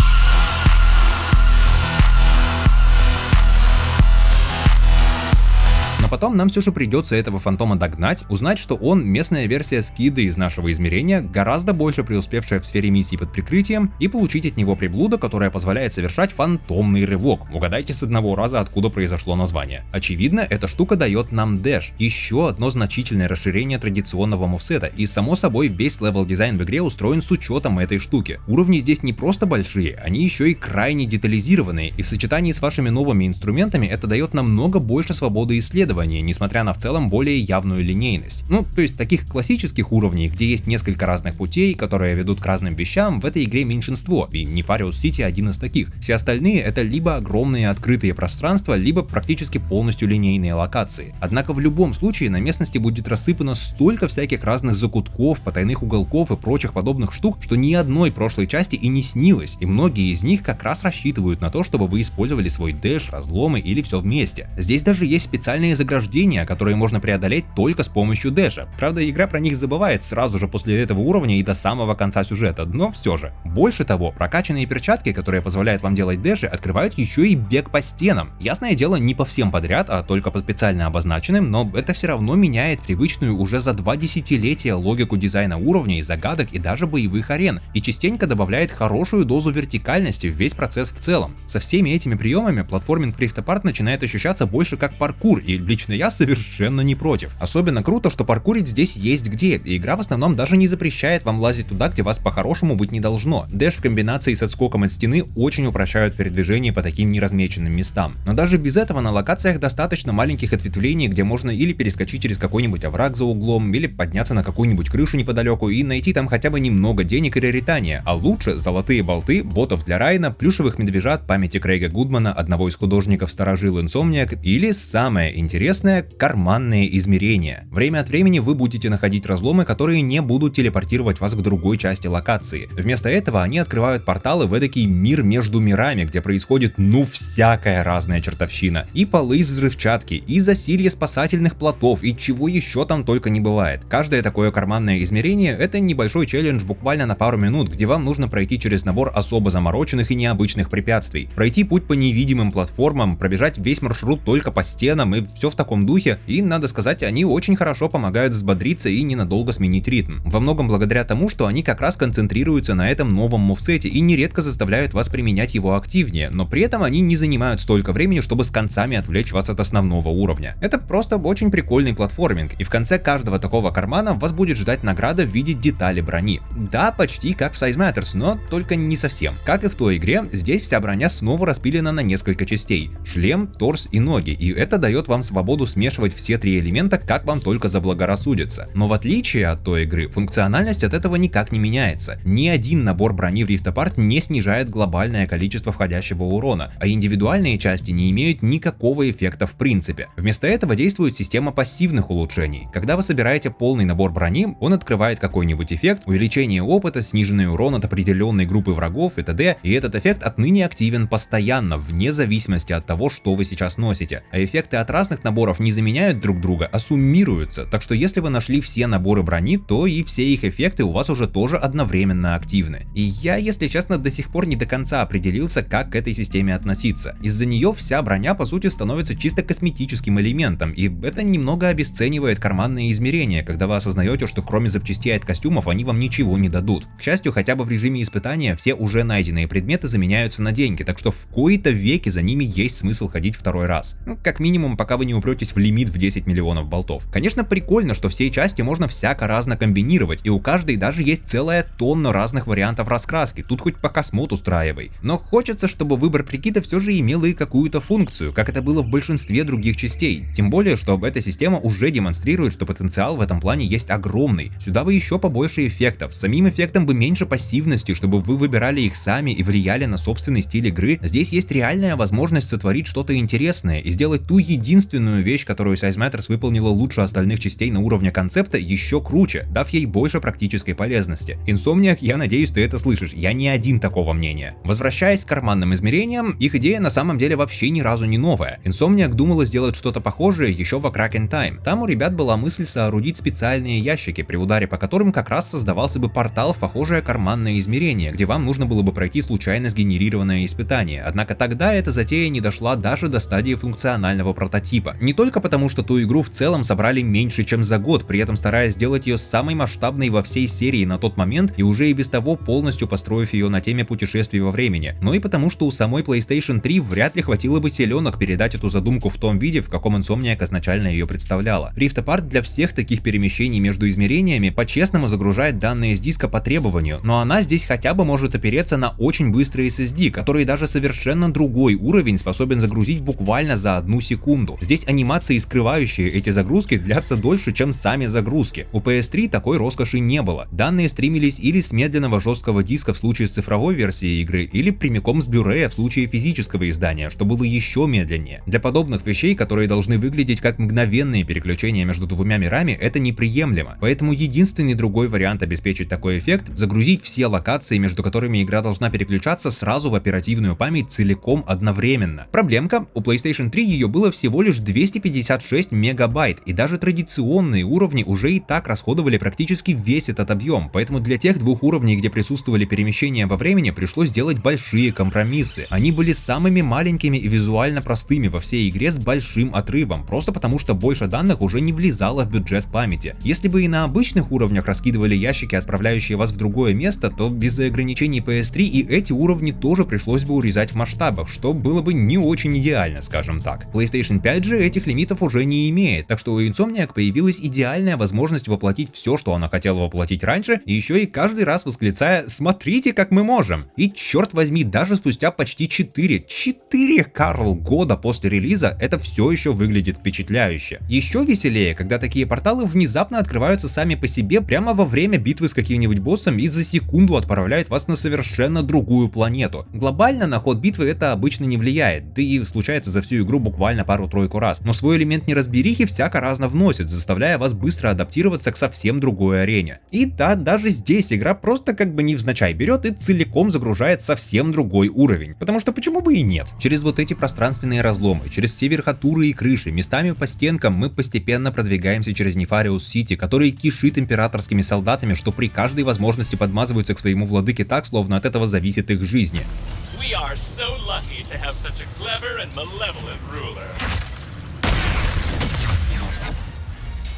Потом нам все же придется этого фантома догнать, узнать, что он местная версия Скида из нашего измерения, гораздо больше преуспевшая в сфере миссий под прикрытием, и получить от него приблуду, которая позволяет совершать фантомный рывок. Угадайте с одного раза, откуда произошло название. Очевидно, эта штука дает нам дэш, еще одно значительное расширение традиционного мувсета, и само собой весь левел-дизайн в игре устроен с учетом этой штуки. Уровни здесь не просто большие, они еще и крайне детализированные, и в сочетании с вашими новыми инструментами это дает намного больше свободы исследования, несмотря на в целом более явную линейность. Ну, то есть таких классических уровней, где есть несколько разных путей, которые ведут к разным вещам, в этой игре меньшинство, и Nefarious City один из таких. Все остальные это либо огромные открытые пространства, либо практически полностью линейные локации. Однако в любом случае на местности будет рассыпано столько всяких разных закутков, потайных уголков и прочих подобных штук, что ни одной прошлой части и не снилось, и многие из них как раз рассчитывают на то, чтобы вы использовали свой дэш, разломы или все вместе. Здесь даже есть специальные заграждения, которые можно преодолеть только с помощью дэша. Правда, игра про них забывает сразу же после этого уровня и до самого конца сюжета, но все же. Больше того, прокачанные перчатки, которые позволяют вам делать дэши, открывают еще и бег по стенам. Ясное дело, не по всем подряд, а только по специально обозначенным, но это все равно меняет привычную уже за 2 десятилетия логику дизайна уровней, загадок и даже боевых арен, и частенько добавляет хорошую дозу вертикальности в весь процесс в целом. Со всеми этими приемами платформинг Rift Apart начинает ощущаться больше как паркур, и лично я совершенно не против. Особенно круто, что паркурить здесь есть где, и игра в основном даже не запрещает вам лазить туда, где вас по-хорошему быть не должно. Дэш в комбинации с отскоком от стены очень упрощают передвижение по таким неразмеченным местам. Но даже без этого на локациях достаточно маленьких ответвлений, где можно или перескочить через какой-нибудь овраг за углом, или подняться на какую-нибудь крышу неподалеку и найти там хотя бы немного денег и раритания, а лучше золотые болты, ботов для Райна, плюшевых медвежат памяти Крейга Гудмана, одного из художников Старожил Инсомниак, или самое интересное — карманные измерения. Время от времени вы будете находить разломы, которые не будут телепортировать вас к другой части локации. Вместо этого они открывают порталы в эдакий мир между мирами, где происходит всякая разная чертовщина. И полы из взрывчатки, и засилье спасательных плотов, и чего еще там только не бывает. Каждое такое карманное измерение — это небольшой челлендж буквально на пару минут, где вам нужно пройти через набор особо замороченных и необычных препятствий, пройти путь по невидимым платформам, пробежать весь маршрут только по стенам и все в таком духе, и, надо сказать, они очень хорошо помогают взбодриться и ненадолго сменить ритм. Во многом благодаря тому, что они как раз концентрируются на этом новом мувсете и нередко заставляют вас применять его активнее, но при этом они не занимают столько времени, чтобы с концами отвлечь вас от основного уровня. Это просто очень прикольный платформинг, и в конце каждого такого кармана вас будет ждать награда в виде детали брони. Да, почти как в Size Matters, но только не совсем. Как и в той игре, здесь вся броня снова распилена на несколько частей: шлем, торс и ноги, и это дает вам свободу смешивать все три элемента, как вам только заблагорассудится. Но в отличие от той игры, функциональность от этого никак не меняется. Ни один набор брони в Rift Apart не снижает глобальное количество входящего урона, а индивидуальные части не имеют никакого эффекта в принципе. Вместо этого действует система пассивных улучшений. Когда вы собираете полный набор брони, он открывает какой-нибудь эффект, увеличение опыта, сниженный урон от определенной группы врагов и т.д., и этот эффект отныне активен постоянно, вне зависимости от того, что вы сейчас носите. А эффекты от разных наборов не заменяют друг друга, а суммируются, так что если вы нашли все наборы брони, то и все их эффекты у вас уже тоже одновременно активны. И я, если честно, до сих пор не до конца определился, как к этой системе относиться. Из-за нее вся броня по сути становится чисто косметическим элементом, и это немного обесценивает карманные измерения, когда вы осознаете, что кроме запчастей от костюмов они вам ничего не дадут. К счастью, хотя бы в режиме испытания все уже найденные предметы заменяются на деньги, так что в кои-то веки за ними есть смысл ходить второй раз. Ну, как минимум, пока вы не упретесь в лимит в 10 миллионов болтов. Конечно, прикольно, что все части можно всяко разно комбинировать, и у каждой даже есть целая тонна разных вариантов раскраски, тут хоть по космот устраивай. Но хочется, чтобы выбор прикида все же имел и какую-то функцию, как это было в большинстве других частей. Тем более, что эта система уже демонстрирует, что потенциал в этом плане есть огромный. Сюда бы еще побольше эффектов, самим эффектом бы меньше пассивности, чтобы вы выбирали их сами и влияли на собственный стиль игры. Здесь есть реальная возможность сотворить что-то интересное и сделать ту единственную вещь, которую Size Matters выполнила лучше остальных частей на уровне концепта, еще круче, дав ей больше практической полезности. Insomniac, я надеюсь, ты это слышишь, я не один такого мнения. Возвращаясь к карманным измерениям, их идея на самом деле вообще ни разу не новая. Insomniac думала сделать что-то похожее еще в A Crack in Time. Там у ребят была мысль соорудить специальные ящики, при ударе по которым как раз создавался бы портал в похожее карманное измерение, где вам нужно было бы пройти случайно сгенерированное испытание. Однако тогда эта затея не дошла даже до стадии функционального прототипа. Не только потому, что ту игру в целом собрали меньше, чем за год, при этом стараясь сделать ее самой масштабной во всей серии на тот момент и уже и без того полностью построив ее на теме путешествий во времени, но и потому, что у самой PlayStation 3 вряд ли хватило бы силенок передать эту задумку в том виде, в каком Insomniac изначально ее представляла. Rift Apart для всех таких перемещений между измерениями по-честному загружает данные с диска по требованию, но она здесь хотя бы может опереться на очень быстрый SSD, который даже совершенно другой уровень способен загрузить буквально за 1 секунду. Здесь анимации, скрывающие эти загрузки, длятся дольше, чем сами загрузки. У PS3 такой роскоши не было. Данные стримились или с медленного жесткого диска в случае с цифровой версией игры, или прямиком с Blu-ray в случае физического издания, что было еще медленнее. Для подобных вещей, которые должны выглядеть как мгновенные переключения между двумя мирами, это неприемлемо. Поэтому единственный другой вариант обеспечить такой эффект — загрузить все локации, между которыми игра должна переключаться сразу в оперативную память целиком одновременно. Проблемка: у PlayStation 3 ее было всего лишь 256 мегабайт, и даже традиционные уровни уже и так расходовали практически весь этот объем, поэтому для тех двух уровней, где присутствовали перемещения во времени, пришлось делать большие компромиссы. Они были самыми маленькими и визуально простыми во всей игре с большим отрывом, просто потому что больше данных уже не влезало в бюджет памяти. Если бы и на обычных уровнях раскидывали ящики, отправляющие вас в другое место, то из-за ограничений PS3 и эти уровни тоже пришлось бы урезать в масштабах, что было бы не очень идеально, скажем так. PlayStation 5 же этих лимитов уже не имеет, так что у Insomniac появилась идеальная возможность воплотить все, что она хотела воплотить раньше, и еще и каждый раз восклицая: «Смотрите, как мы можем!» И черт возьми, даже спустя почти 4 года после релиза это все еще выглядит впечатляюще. Еще веселее, когда такие порталы внезапно открываются сами по себе прямо во время битвы с каким-нибудь боссом и за секунду отправляют вас на совершенно другую планету. Глобально на ход битвы это обычно не влияет, да и случается за всю игру буквально пару-тройку раз, но свой элемент неразберихи всяко разно вносит, заставляя вас быстро адаптироваться к совсем другой арене. И да, даже здесь игра просто как бы невзначай берет и целиком загружает совсем другой уровень, потому что почему бы и нет. Через вот эти пространственные разломы, через все верхотуры и крыши, местами по стенкам мы постепенно продвигаемся через Нефариус Сити, который кишит императорскими солдатами, что при каждой возможности подмазываются к своему владыке так, словно от этого зависит их жизни. We are so lucky to have such a clever and malevolent ruler.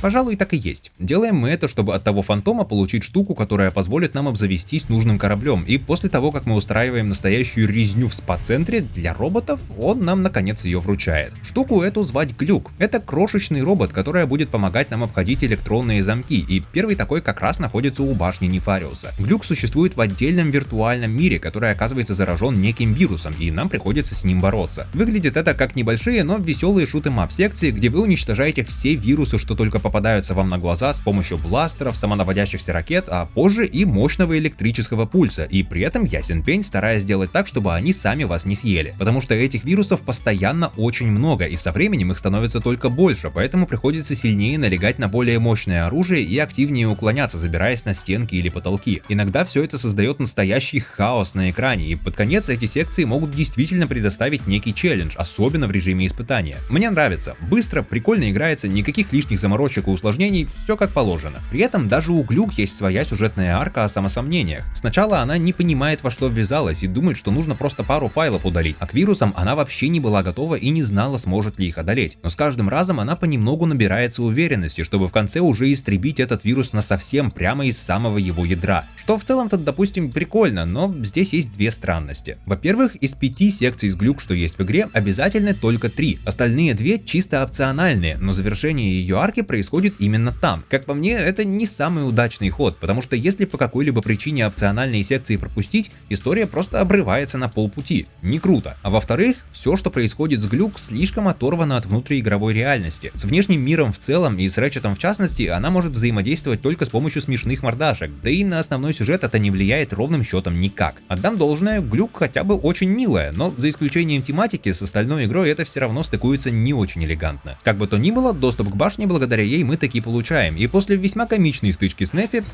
Пожалуй, так и есть. Делаем мы это, чтобы от того фантома получить штуку, которая позволит нам обзавестись нужным кораблем, и после того, как мы устраиваем настоящую резню в спа-центре для роботов, он нам наконец ее вручает. Штуку эту звать Глюк. Это крошечный робот, который будет помогать нам обходить электронные замки, и первый такой как раз находится у башни Нефариуса. Глюк существует в отдельном виртуальном мире, который оказывается заражен неким вирусом, и нам приходится с ним бороться. Выглядит это как небольшие, но веселые шут-эм-ап секции, где вы уничтожаете все вирусы, что только попадаются попадаются вам на глаза с помощью бластеров, самонаводящихся ракет, а позже и мощного электрического пульса, и при этом ясен пень, стараясь сделать так, чтобы они сами вас не съели. Потому что этих вирусов постоянно очень много, и со временем их становится только больше, поэтому приходится сильнее налегать на более мощное оружие и активнее уклоняться, забираясь на стенки или потолки. Иногда все это создает настоящий хаос на экране, и под конец эти секции могут действительно предоставить некий челлендж, особенно в режиме испытания. Мне нравится, быстро, прикольно играется, никаких лишних заморочек и усложнений, все как положено. При этом даже у Глюк есть своя сюжетная арка о самосомнениях. Сначала она не понимает, во что ввязалась, и думает, что нужно просто пару файлов удалить, а к вирусам она вообще не была готова и не знала, сможет ли их одолеть. Но с каждым разом она понемногу набирается уверенности, чтобы в конце уже истребить этот вирус насовсем прямо из самого его ядра. Что в целом-то, допустим, прикольно, но здесь есть две странности. Во-первых, из 5 секций с Глюк, что есть в игре, обязательны только 3. Остальные 2 чисто опциональные, но завершение ее арки происходит именно там. Как по мне, это не самый удачный ход, потому что если по какой-либо причине опциональные секции пропустить, история просто обрывается на полпути. Не круто. А во-вторых, все, что происходит с Глюк, слишком оторвано от внутриигровой реальности. С внешним миром в целом и с Рэчетом в частности, она может взаимодействовать только с помощью смешных мордашек, да и на основной сюжет это не влияет ровным счетом никак. Отдам должное, Глюк хотя бы очень милая, но за исключением тематики, с остальной игрой это все равно стыкуется не очень элегантно. Как бы то ни было, доступ к башне благодаря ей мы таки получаем, и после весьма комичной стычки с Нефи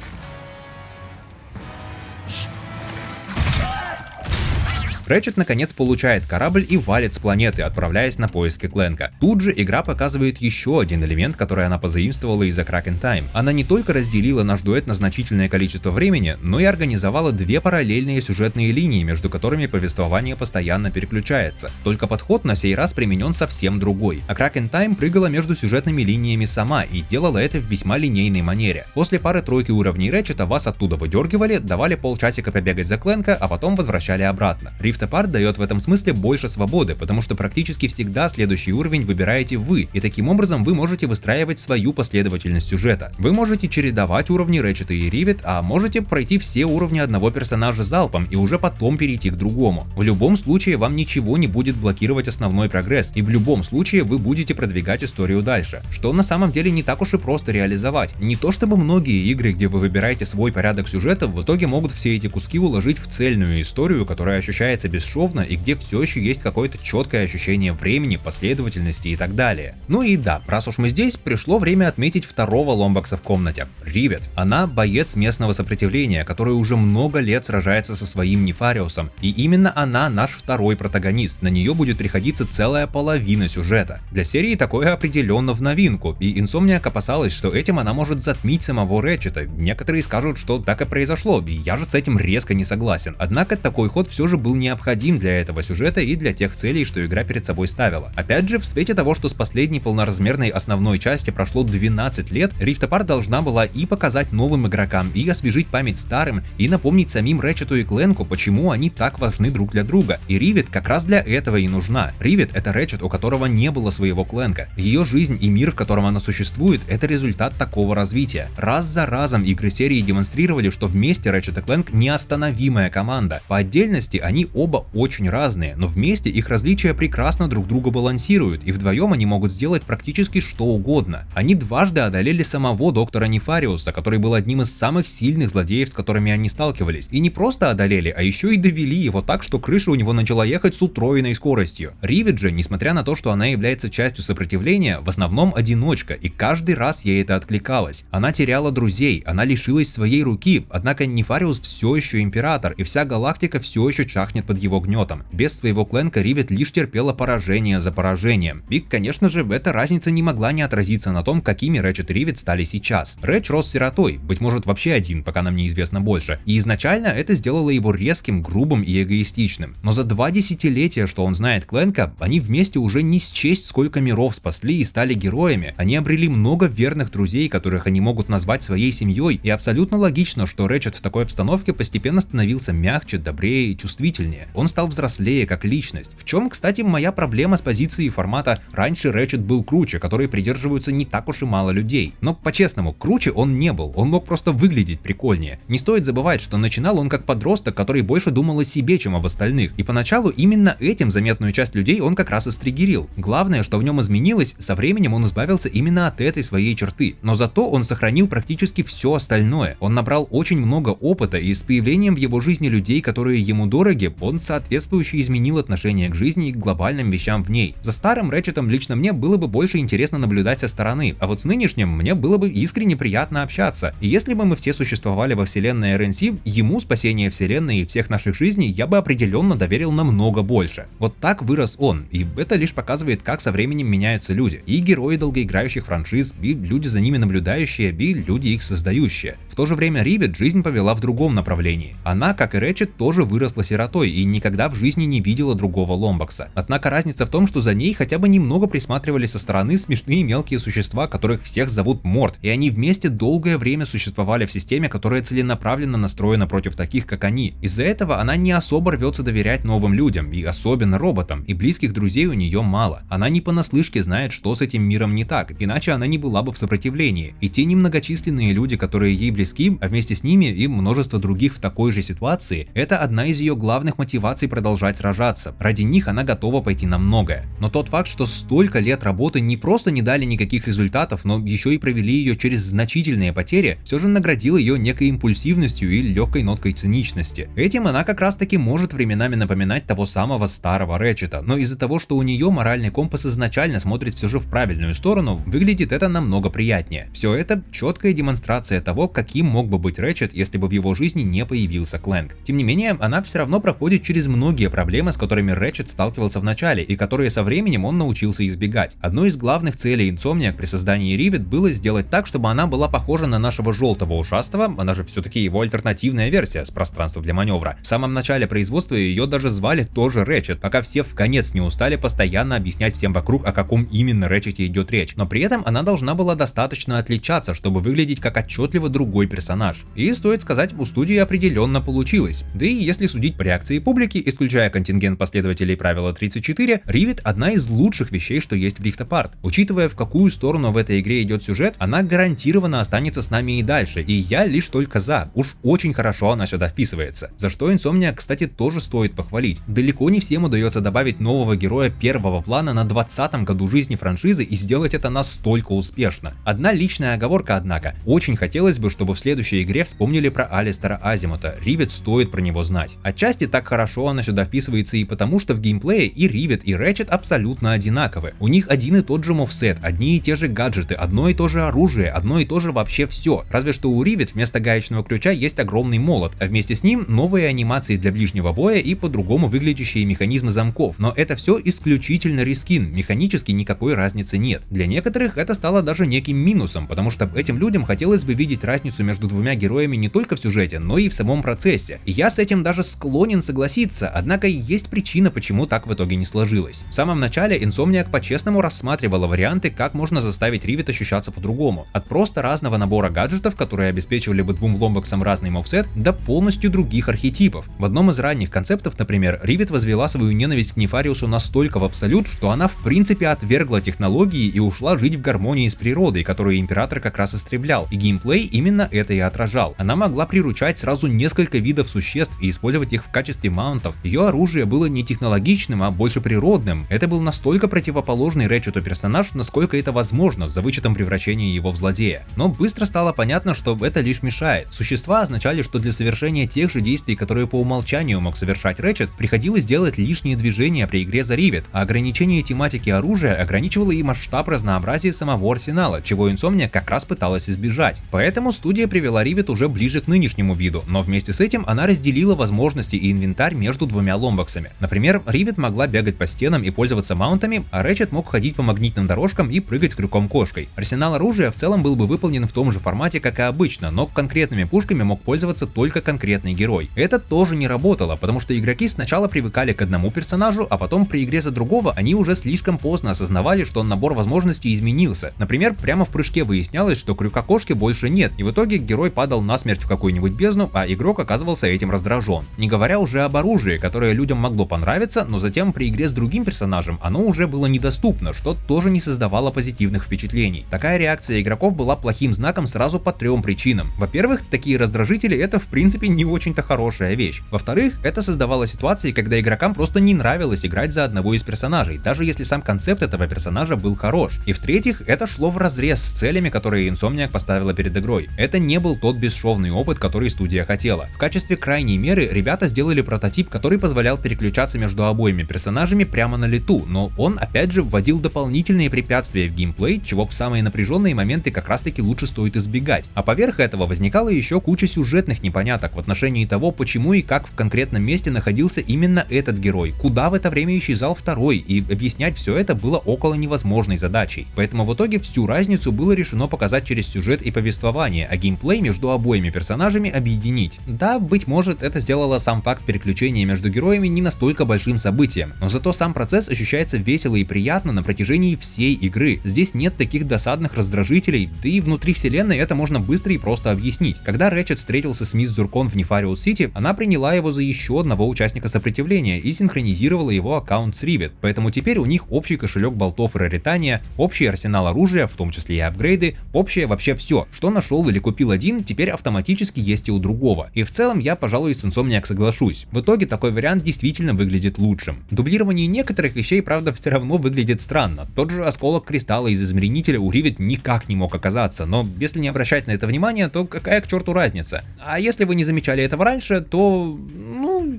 Рэчет наконец получает корабль и валит с планеты, отправляясь на поиски Клэнка. Тут же игра показывает еще один элемент, который она позаимствовала из A Crack in Time. Она не только разделила наш дуэт на значительное количество времени, но и организовала 2 параллельные сюжетные линии, между которыми повествование постоянно переключается. Только подход на сей раз применен совсем другой. A Crack in Time прыгала между сюжетными линиями сама и делала это в весьма линейной манере. После пары-тройки уровней Рэчета вас оттуда выдергивали, давали полчасика побегать за Клэнка, а потом возвращали обратно. Rift Apart дает в этом смысле больше свободы, потому что практически всегда следующий уровень выбираете вы, и таким образом вы можете выстраивать свою последовательность сюжета. Вы можете чередовать уровни Рэчета и Ривет, а можете пройти все уровни одного персонажа залпом и уже потом перейти к другому. В любом случае вам ничего не будет блокировать основной прогресс, и в любом случае вы будете продвигать историю дальше, что на самом деле не так уж и просто реализовать. Не то чтобы многие игры, где вы выбираете свой порядок сюжета, в итоге могут все эти куски уложить в цельную историю, которая ощущается бесшовно и где все еще есть какое-то четкое ощущение времени, последовательности и так далее. Ну и да, раз уж мы здесь, пришло время отметить второго ломбакса в комнате — Ривет. Она боец местного сопротивления, который уже много лет сражается со своим Нефариусом, и именно она наш второй протагонист, на нее будет приходиться целая половина сюжета. Для серии такое определенно в новинку, и Insomniac опасалась, что этим она может затмить самого Рэчета. Некоторые скажут, что так и произошло, и я же с этим резко не согласен. Однако такой ход все же был необходим для этого сюжета и для тех целей, что игра перед собой ставила. Опять же, в свете того, что с последней полноразмерной основной части прошло 12 лет, Rift Apart должна была и показать новым игрокам, и освежить память старым, и напомнить самим Рэчету и Клэнку, почему они так важны друг для друга. И Ривет как раз для этого и нужна. Ривет — это Рэчет, у которого не было своего Клэнка. Ее жизнь и мир, в котором она существует, это результат такого развития. Раз за разом игры серии демонстрировали, что вместе Рэчет и Клэнк неостановимая команда. По отдельности они оба очень разные, но вместе их различия прекрасно друг друга балансируют, и вдвоем они могут сделать практически что угодно. Они дважды одолели самого доктора Нефариуса, который был одним из самых сильных злодеев, с которыми они сталкивались. И не просто одолели, а еще и довели его так, что крыша у него начала ехать с утроенной скоростью. Ривет же, несмотря на то, что она является частью сопротивления, в основном одиночка, и каждый раз ей это откликалось. Она теряла друзей, она лишилась своей руки, однако Нефариус все еще император, и вся галактика все еще чахнет под его гнетом. Без своего Клэнка Ривет лишь терпела поражение за поражением. И, конечно же, эта разница не могла не отразиться на том, какими Рэчет и Ривет стали сейчас. Рэч рос сиротой, быть может вообще один, пока нам неизвестно больше, и изначально это сделало его резким, грубым и эгоистичным. Но за 2 десятилетия, что он знает Клэнка, они вместе уже не счесть, сколько миров спасли и стали героями. Они обрели много верных друзей, которых они могут назвать своей семьей, и абсолютно логично, что Рэчет в такой обстановке постепенно становился мягче, добрее и чувствительнее. сознания. Он стал взрослее как личность. В чем, кстати, моя проблема с позиции формата «раньше Рэчет был круче», которые придерживаются не так уж и мало людей. Но по-честному, круче он не был, он мог просто выглядеть прикольнее. Не стоит забывать, что начинал он как подросток, который больше думал о себе, чем об остальных. И поначалу именно этим заметную часть людей он как раз и стригерил. Главное, что в нем изменилось, со временем он избавился именно от этой своей черты. Но зато он сохранил практически все остальное. Он набрал очень много опыта, и с появлением в его жизни людей, которые ему дороги, он соответствующе изменил отношение к жизни и к глобальным вещам в ней. За старым Рэчетом лично мне было бы больше интересно наблюдать со стороны, а вот с нынешним мне было бы искренне приятно общаться. И если бы мы все существовали во вселенной RNC, ему спасение вселенной и всех наших жизней я бы определенно доверил намного больше. Вот так вырос он, и это лишь показывает, как со временем меняются люди. И герои долгоиграющих франшиз, и люди за ними наблюдающие, и люди их создающие. В то же время Ривет жизнь повела в другом направлении. Она, как и Рэчет, тоже выросла сиротой и никогда в жизни не видела другого Ломбокса. Однако разница в том, что за ней хотя бы немного присматривали со стороны смешные мелкие существа, которых всех зовут Морт, и они вместе долгое время существовали в системе, которая целенаправленно настроена против таких, как они. Из-за этого она не особо рвется доверять новым людям, и особенно роботам, и близких друзей у нее мало. Она не понаслышке знает, что с этим миром не так, иначе она не была бы в сопротивлении. И те немногочисленные люди, которые ей близки, а вместе с ними и множество других в такой же ситуации, это одна из ее главных мотиваций продолжать сражаться. Ради них она готова пойти на многое. Но тот факт, что столько лет работы не просто не дали никаких результатов, но еще и провели ее через значительные потери, все же наградил ее некой импульсивностью и легкой ноткой циничности. Этим она как раз таки может временами напоминать того самого старого Рэчета, но из-за того, что у нее моральный компас изначально смотрит все же в правильную сторону, выглядит это намного приятнее. Все это четкая демонстрация того, каким мог бы быть Рэчет, если бы в его жизни не появился Клэнк. Тем не менее, она все равно проходит через многие проблемы, с которыми Рэчет сталкивался в начале, и которые со временем он научился избегать. Одной из главных целей Insomniac при создании Ривет было сделать так, чтобы она была похожа на нашего желтого ушастого, она же все-таки его альтернативная версия с пространством для маневра. В самом начале производства ее даже звали тоже Рэчет, пока все вконец не устали постоянно объяснять всем вокруг, о каком именно Рэчете идет речь. Но при этом она должна была достаточно отличаться, чтобы выглядеть как отчетливо другой персонаж. И стоит сказать, у студии определенно получилось. Да и если судить по реакции публики, исключая контингент последователей правила 34, Ривет одна из лучших вещей, что есть в Rift Apart. Учитывая, в какую сторону в этой игре идет сюжет, она гарантированно останется с нами и дальше, и я лишь только за. Уж очень хорошо она сюда вписывается. За что Insomniac, кстати, тоже стоит похвалить. Далеко не всем удается добавить нового героя первого плана на 20-м году жизни франшизы и сделать это настолько успешно. Одна личная оговорка, однако. Очень хотелось бы, чтобы в следующей игре вспомнили про Алистера Азимута. Ривет стоит про него знать. Отчасти так хорошо она сюда вписывается и потому, что в геймплее и Ривет, и Рэчет абсолютно одинаковы. У них один и тот же мувсет, одни и те же гаджеты, одно и то же оружие, одно и то же вообще все. Разве что у Ривет вместо гаечного ключа есть огромный молот, а вместе с ним новые анимации для ближнего боя и по-другому выглядящие механизмы замков. Но это все исключительно рескин, механически никакой разницы нет. Для некоторых это стало даже неким минусом, потому что этим людям хотелось бы видеть разницу между двумя героями не только в сюжете, но и в самом процессе. И я с этим даже склонен согласиться, однако есть причина, почему так в итоге не сложилось. В самом начале Insomniac по-честному рассматривала варианты, как можно заставить Ривет ощущаться по-другому. От просто разного набора гаджетов, которые обеспечивали бы двум ломбоксам разный мувсет, до полностью других архетипов. В одном из ранних концептов, например, Ривет возвела свою ненависть к Нефариусу настолько в абсолют, что она в принципе отвергла технологии и ушла жить в гармонии с природой, которую Император как раз истреблял, и геймплей именно это и отражал. Она могла приручать сразу несколько видов существ и использовать их в качестве маунтов. Ее оружие было не технологичным, а больше природным. Это был настолько противоположный Рэчету персонаж, насколько это возможно, за вычетом превращения его в злодея. Но быстро стало понятно, что это лишь мешает. Существа означали, что для совершения тех же действий, которые по умолчанию мог совершать Рэчет, приходилось делать лишние движения при игре за Ривет, а ограничение тематики оружия ограничивало и масштаб разнообразия самого арсенала, чего Insomniac как раз пыталась избежать. Поэтому студия привела Ривет уже ближе к нынешнему виду, но вместе с этим она разделила возможности и инвентарь между двумя ломбоксами. Например, Ривет могла бегать по стенам и пользоваться маунтами, а Рэчет мог ходить по магнитным дорожкам и прыгать крюком-кошкой. Арсенал оружия в целом был бы выполнен в том же формате, как и обычно, но конкретными пушками мог пользоваться только конкретный герой. Это тоже не работало, потому что игроки сначала привыкали к одному персонажу, а потом при игре за другого они уже слишком поздно осознавали, что набор возможностей изменился. Например, прямо в прыжке выяснялось, что крюка-кошки больше нет, и в итоге герой падал насмерть в какую-нибудь бездну, а игрок оказывался этим раздражен. Не говоря уже об оружии, которое людям могло понравиться, но затем при игре с другим персонажем оно уже было недоступно, что тоже не создавало позитивных впечатлений. Такая реакция игроков была плохим знаком сразу по 3 причинам. Во-первых, такие раздражители — это в принципе не очень-то хорошая вещь. Во-вторых, это создавало ситуации, когда игрокам просто не нравилось играть за одного из персонажей, даже если сам концепт этого персонажа был хорош. И в-третьих, это шло вразрез с целями, которые Insomniac поставила перед игрой. Это не был тот бесшовный опыт, который студия хотела. В качестве крайней меры ребята сделали прототип, который позволял переключаться между обоими персонажами прямо на лету, но он опять же вводил дополнительные препятствия в геймплей, чего в самые напряженные моменты как раз таки лучше стоит избегать. А поверх этого возникала еще куча сюжетных непоняток в отношении того, почему и как в конкретном месте находился именно этот герой, куда в это время исчезал второй, и объяснять все это было около невозможной задачей. Поэтому в итоге всю разницу было решено показать через сюжет и повествование, а геймплей между обоими персонажами объединить. Да, быть может, это сделало сам факт переключения между героями не настолько большим событием, но зато сам процесс ощущается весело и приятно на протяжении всей игры. Здесь нет таких досадных раздражителей, да и внутри вселенной это можно быстро и просто объяснить. Когда Рэчет встретился с мисс Зуркон в Нефариус Сити, она приняла его за еще одного участника сопротивления и синхронизировала его аккаунт с Ривет, поэтому теперь у них общий кошелек болтов и раритания, общий арсенал оружия, в том числе и апгрейды, общее вообще все, что нашел или купил один, теперь автоматически есть и у другого. И в целом я, пожалуй, с Insomniac соглашусь. В итоге такой вариант действительно выглядит лучшим. Дублирование некоторых вещей, правда, все равно выглядит странно. Тот же осколок кристалла из измерителя у Ривет никак не мог оказаться, но если не обращать на это внимание, то какая к черту разница? А если вы не замечали этого раньше, то,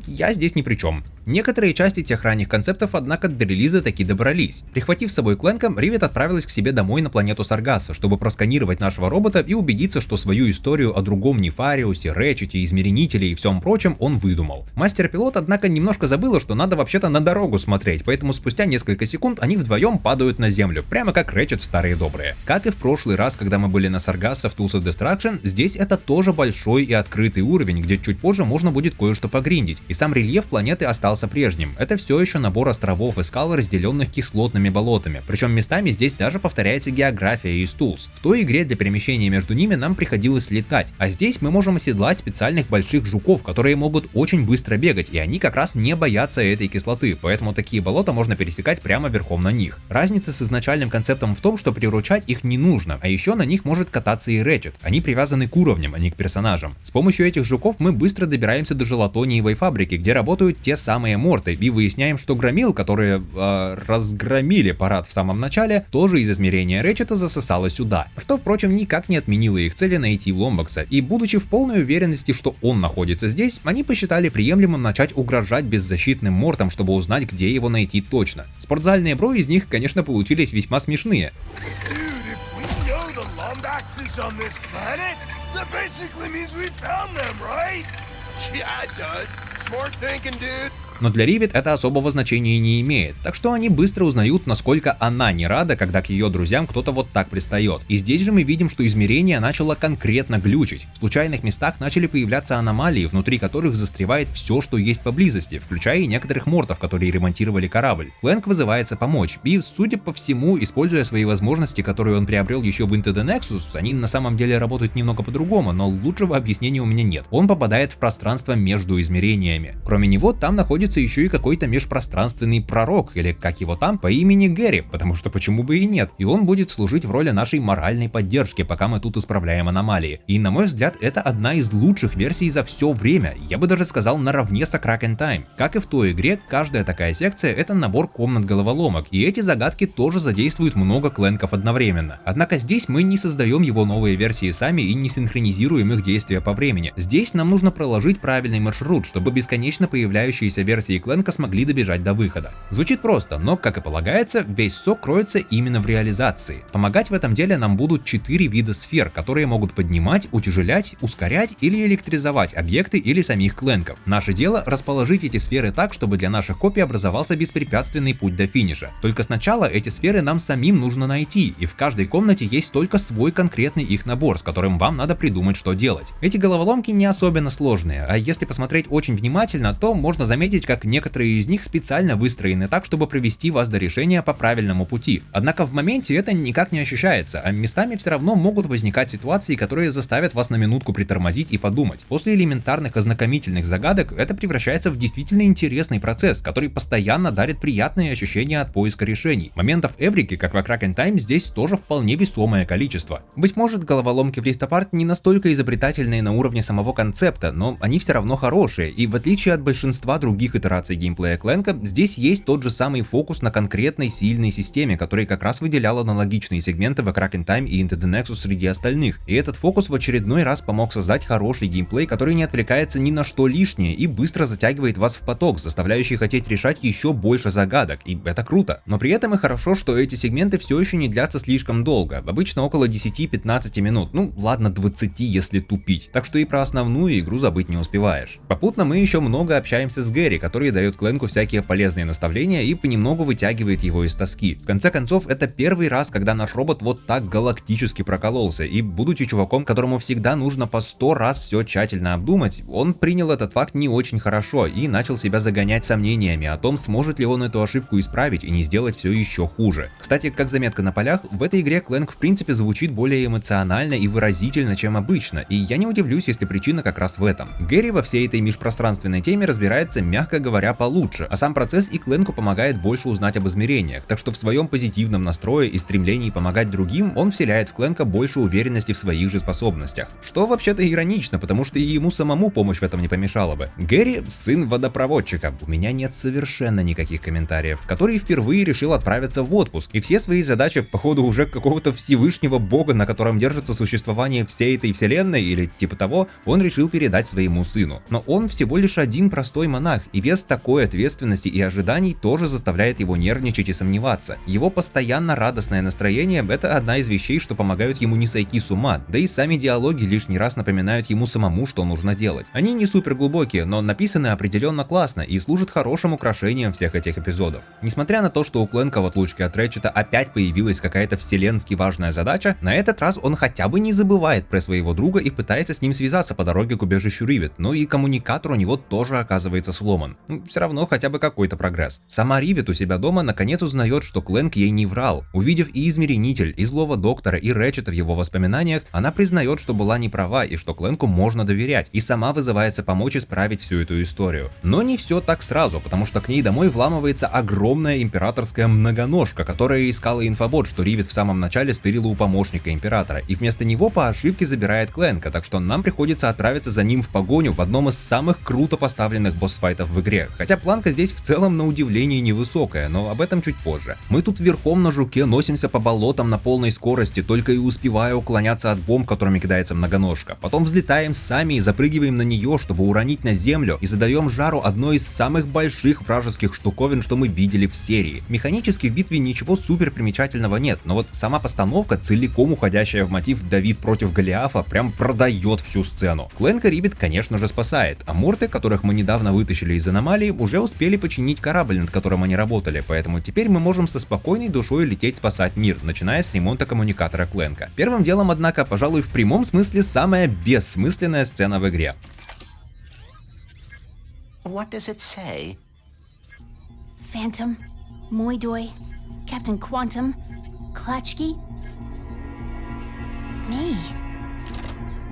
я здесь ни при чем. Некоторые части тех ранних концептов, однако, до релиза таки добрались. Прихватив с собой Клэнка, Ривет отправилась к себе домой на планету Саргаса, чтобы просканировать нашего робота и убедиться, что свою историю о другом Нефариусе, Рэчете, измерителе и всем прочем он выдумал. Мастер-пилот, однако, немножко забыла, что надо вообще-то на дорогу смотреть, поэтому спустя несколько секунд они вдвоем падают на землю, прямо как Рэчет в старые добрые. Как и в прошлый раз, когда мы были на Саргаса в Tools of Destruction, здесь это тоже большой и открытый уровень, где чуть позже можно будет кое-что погриндить, и сам рельеф планеты остался прежним. Это все еще набор островов и скал, разделенных кислотными болотами, причем местами здесь даже повторяется география из Tools. В той игре для перемещения между ними нам приходилось летать, а здесь мы можем оседлать специальных больших жуков, которые могут очень быстро бегать, и они как раз не боятся этой кислоты, поэтому такие болота можно пересекать прямо верхом на них. Разница с изначальным концептом в том, что приручать их не нужно, а еще на них может кататься и Рэчет. Они привязаны к уровням, а не к персонажам. С помощью этих жуков мы быстро добираемся до желатониевой фабрики, где работают те самые морты, и выясняем, что громил, которые разгромили парад в самом начале, тоже из измерения Рэчета засосало сюда, что, впрочем, никак не отменило их цели найти Ломбакса, и будучи в полной уверенности, что он находится здесь, они посчитали приемлемым начать угрожать беззащитным мортам, чтобы узнать, где его найти точно. Спортзальные бро из них, конечно, получились весьма смешные. Но для Ривет это особого значения не имеет, так что они быстро узнают, насколько она не рада, когда к ее друзьям кто-то вот так пристает. И здесь же мы видим, что измерение начало конкретно глючить. В случайных местах начали появляться аномалии, внутри которых застревает все, что есть поблизости, включая и некоторых мортов, которые ремонтировали корабль. Клэнк вызывается помочь, и, судя по всему, используя свои возможности, которые он приобрел еще в Into the Nexus, они на самом деле работают немного по-другому, но лучшего объяснения у меня нет. Он попадает в пространство между измерениями. Кроме него, там находится еще и какой-то межпространственный пророк, или как его там, по имени Гэри, потому что почему бы и нет, и он будет служить в роли нашей моральной поддержки, пока мы тут исправляем аномалии. И на мой взгляд, это одна из лучших версий за все время, я бы даже сказал наравне с A Crack in Time. Как и в той игре, каждая такая секция — это набор комнат-головоломок, и эти загадки тоже задействуют много Клэнков одновременно. Однако здесь мы не создаем его новые версии сами и не синхронизируем их действия по времени. Здесь нам нужно проложить правильный маршрут, чтобы бесконечно появляющиеся версии Клэнка смогли добежать до выхода. Звучит просто, но, как и полагается, весь сок кроется именно в реализации. Помогать в этом деле нам будут 4 вида сфер, которые могут поднимать, утяжелять, ускорять или электризовать объекты или самих Клэнков. Наше дело — расположить эти сферы так, чтобы для наших копий образовался беспрепятственный путь до финиша. Только сначала эти сферы нам самим нужно найти, и в каждой комнате есть только свой конкретный их набор, с которым вам надо придумать, что делать. Эти головоломки не особенно сложные, а если посмотреть очень внимательно, то можно заметить, как некоторые из них специально выстроены так, чтобы провести вас до решения по правильному пути. Однако в моменте это никак не ощущается, а местами все равно могут возникать ситуации, которые заставят вас на минутку притормозить и подумать. После элементарных ознакомительных загадок это превращается в действительно интересный процесс, который постоянно дарит приятные ощущения от поиска решений. Моментов эврики, как в A Crack in Time, здесь тоже вполне весомое количество. Быть может, головоломки в Rift Apart не настолько изобретательные на уровне самого концепта, но они все равно хорошие, и в отличие от большинства других итераций геймплея Clank, здесь есть тот же самый фокус на конкретной сильной системе, который как раз выделял аналогичные сегменты в A Crack in Time и Into the Nexus среди остальных. И этот фокус в очередной раз помог создать хороший геймплей, который не отвлекается ни на что лишнее и быстро затягивает вас в поток, заставляющий хотеть решать еще больше загадок, и это круто. Но при этом и хорошо, что эти сегменты все еще не длятся слишком долго, обычно около 10-15 минут, ну ладно 20, если тупить, так что и про основную игру забыть не успеваешь. Попутно мы еще много общаемся с Гэри, который дает Клэнку всякие полезные наставления и понемногу вытягивает его из тоски. В конце концов, это первый раз, когда наш робот вот так галактически прокололся, и будучи чуваком, которому всегда нужно по 100 раз все тщательно обдумать, он принял этот факт не очень хорошо и начал себя загонять сомнениями о том, сможет ли он эту ошибку исправить и не сделать все еще хуже. Кстати, как заметка на полях, в этой игре Clank в принципе звучит более эмоционально и выразительно, чем обычно, и я не удивлюсь, если причина как раз в этом. Гэри во всей этой межпространственной теме разбирается, мягко говоря, получше, а сам процесс и Clank помогает больше узнать об измерениях, так что в своем позитивном настрое и стремлении помогать другим он вселяет в Clank больше уверенности в своих же способностях. Что вообще-то иронично, потому что и ему самому помощь в этом не помешала бы. Гэри — сын водопроводчика, у меня нет совершенно никаких комментариев, который впервые решил отправиться в отпуск, и все свои задачи, походу, уже какого-то всевышнего бога, на котором держится существование всей этой вселенной или типа того, он решил передать своему сыну. Но он всего лишь один простой монах, и вес такой ответственности и ожиданий тоже заставляет его нервничать и сомневаться. Его постоянно радостное настроение — это одна из вещей, что помогают ему не сойти с ума, да и сами диалоги лишний раз напоминают ему самому, что нужно делать. Они не супер глубокие, но написаны определенно классно и служат хорошим украшением всех этих эпизодов. Несмотря на то, что у Clank в отлучке от Рэтчета опять появилась какая-то вселенски важная задача, на этот раз он хотя бы не забывает про своего друга и пытается с ним связаться по дороге к убежищу Ривет, но и коммуникатор у него тоже оказывается сломан. Все равно хотя бы какой-то прогресс. Сама Ривет у себя дома наконец узнает, что Clank ей не врал. Увидев и измеренитель, и злого доктора, и Рэтчета в его воспоминаниях, она признает, что была не права и что Clank можно доверять, и сама вызывается помочь исправить всю эту историю. Но не все так сразу, потому что к ней домой вламывается огромная императорская многоножка, которая искала инфобот, что Ривет в самом начале стырила у помощника императора, и вместо него по ошибке забирает Clank, так что нам приходится отправиться за ним в погоню в одном из самых круто поставленных босс-файтов в игре, хотя планка здесь в целом на удивление невысокая, но об этом чуть позже. Мы тут верхом на жуке носимся по болотам на полной скорости, только и успевая уклоняться от бомб, которыми кидается многоножка. Потом взлетаем сами и запрыгиваем на нее, чтобы уронить на землю, и задаем жару одной из самых больших вражеских штуковин, что мы видели в серии. Механически в битве ничего супер примечательного нет, но вот сама постановка, целиком уходящая в мотив Давид против Голиафа, прям продает всю сцену. Clank Ривет, конечно же, спасает, а морты, которых мы недавно вытащили из аномалии, уже успели починить корабль, над которым они работали, поэтому теперь мы можем со спокойной душой лететь спасать мир, начиная с ремонта коммуникатора Clank. Первым делом, однако, пожалуй, в прямом смысле самая бессмысленная сцена в игре. What does it say? Phantom, Moidoi, Captain Quantum, Klatchki? Me.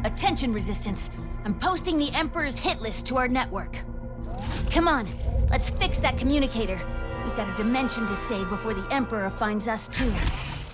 Attention, Resistance. I'm posting the Emperor's hit list to our network. Come on, let's fix that communicator. We've got a dimension to save before the Emperor finds us too.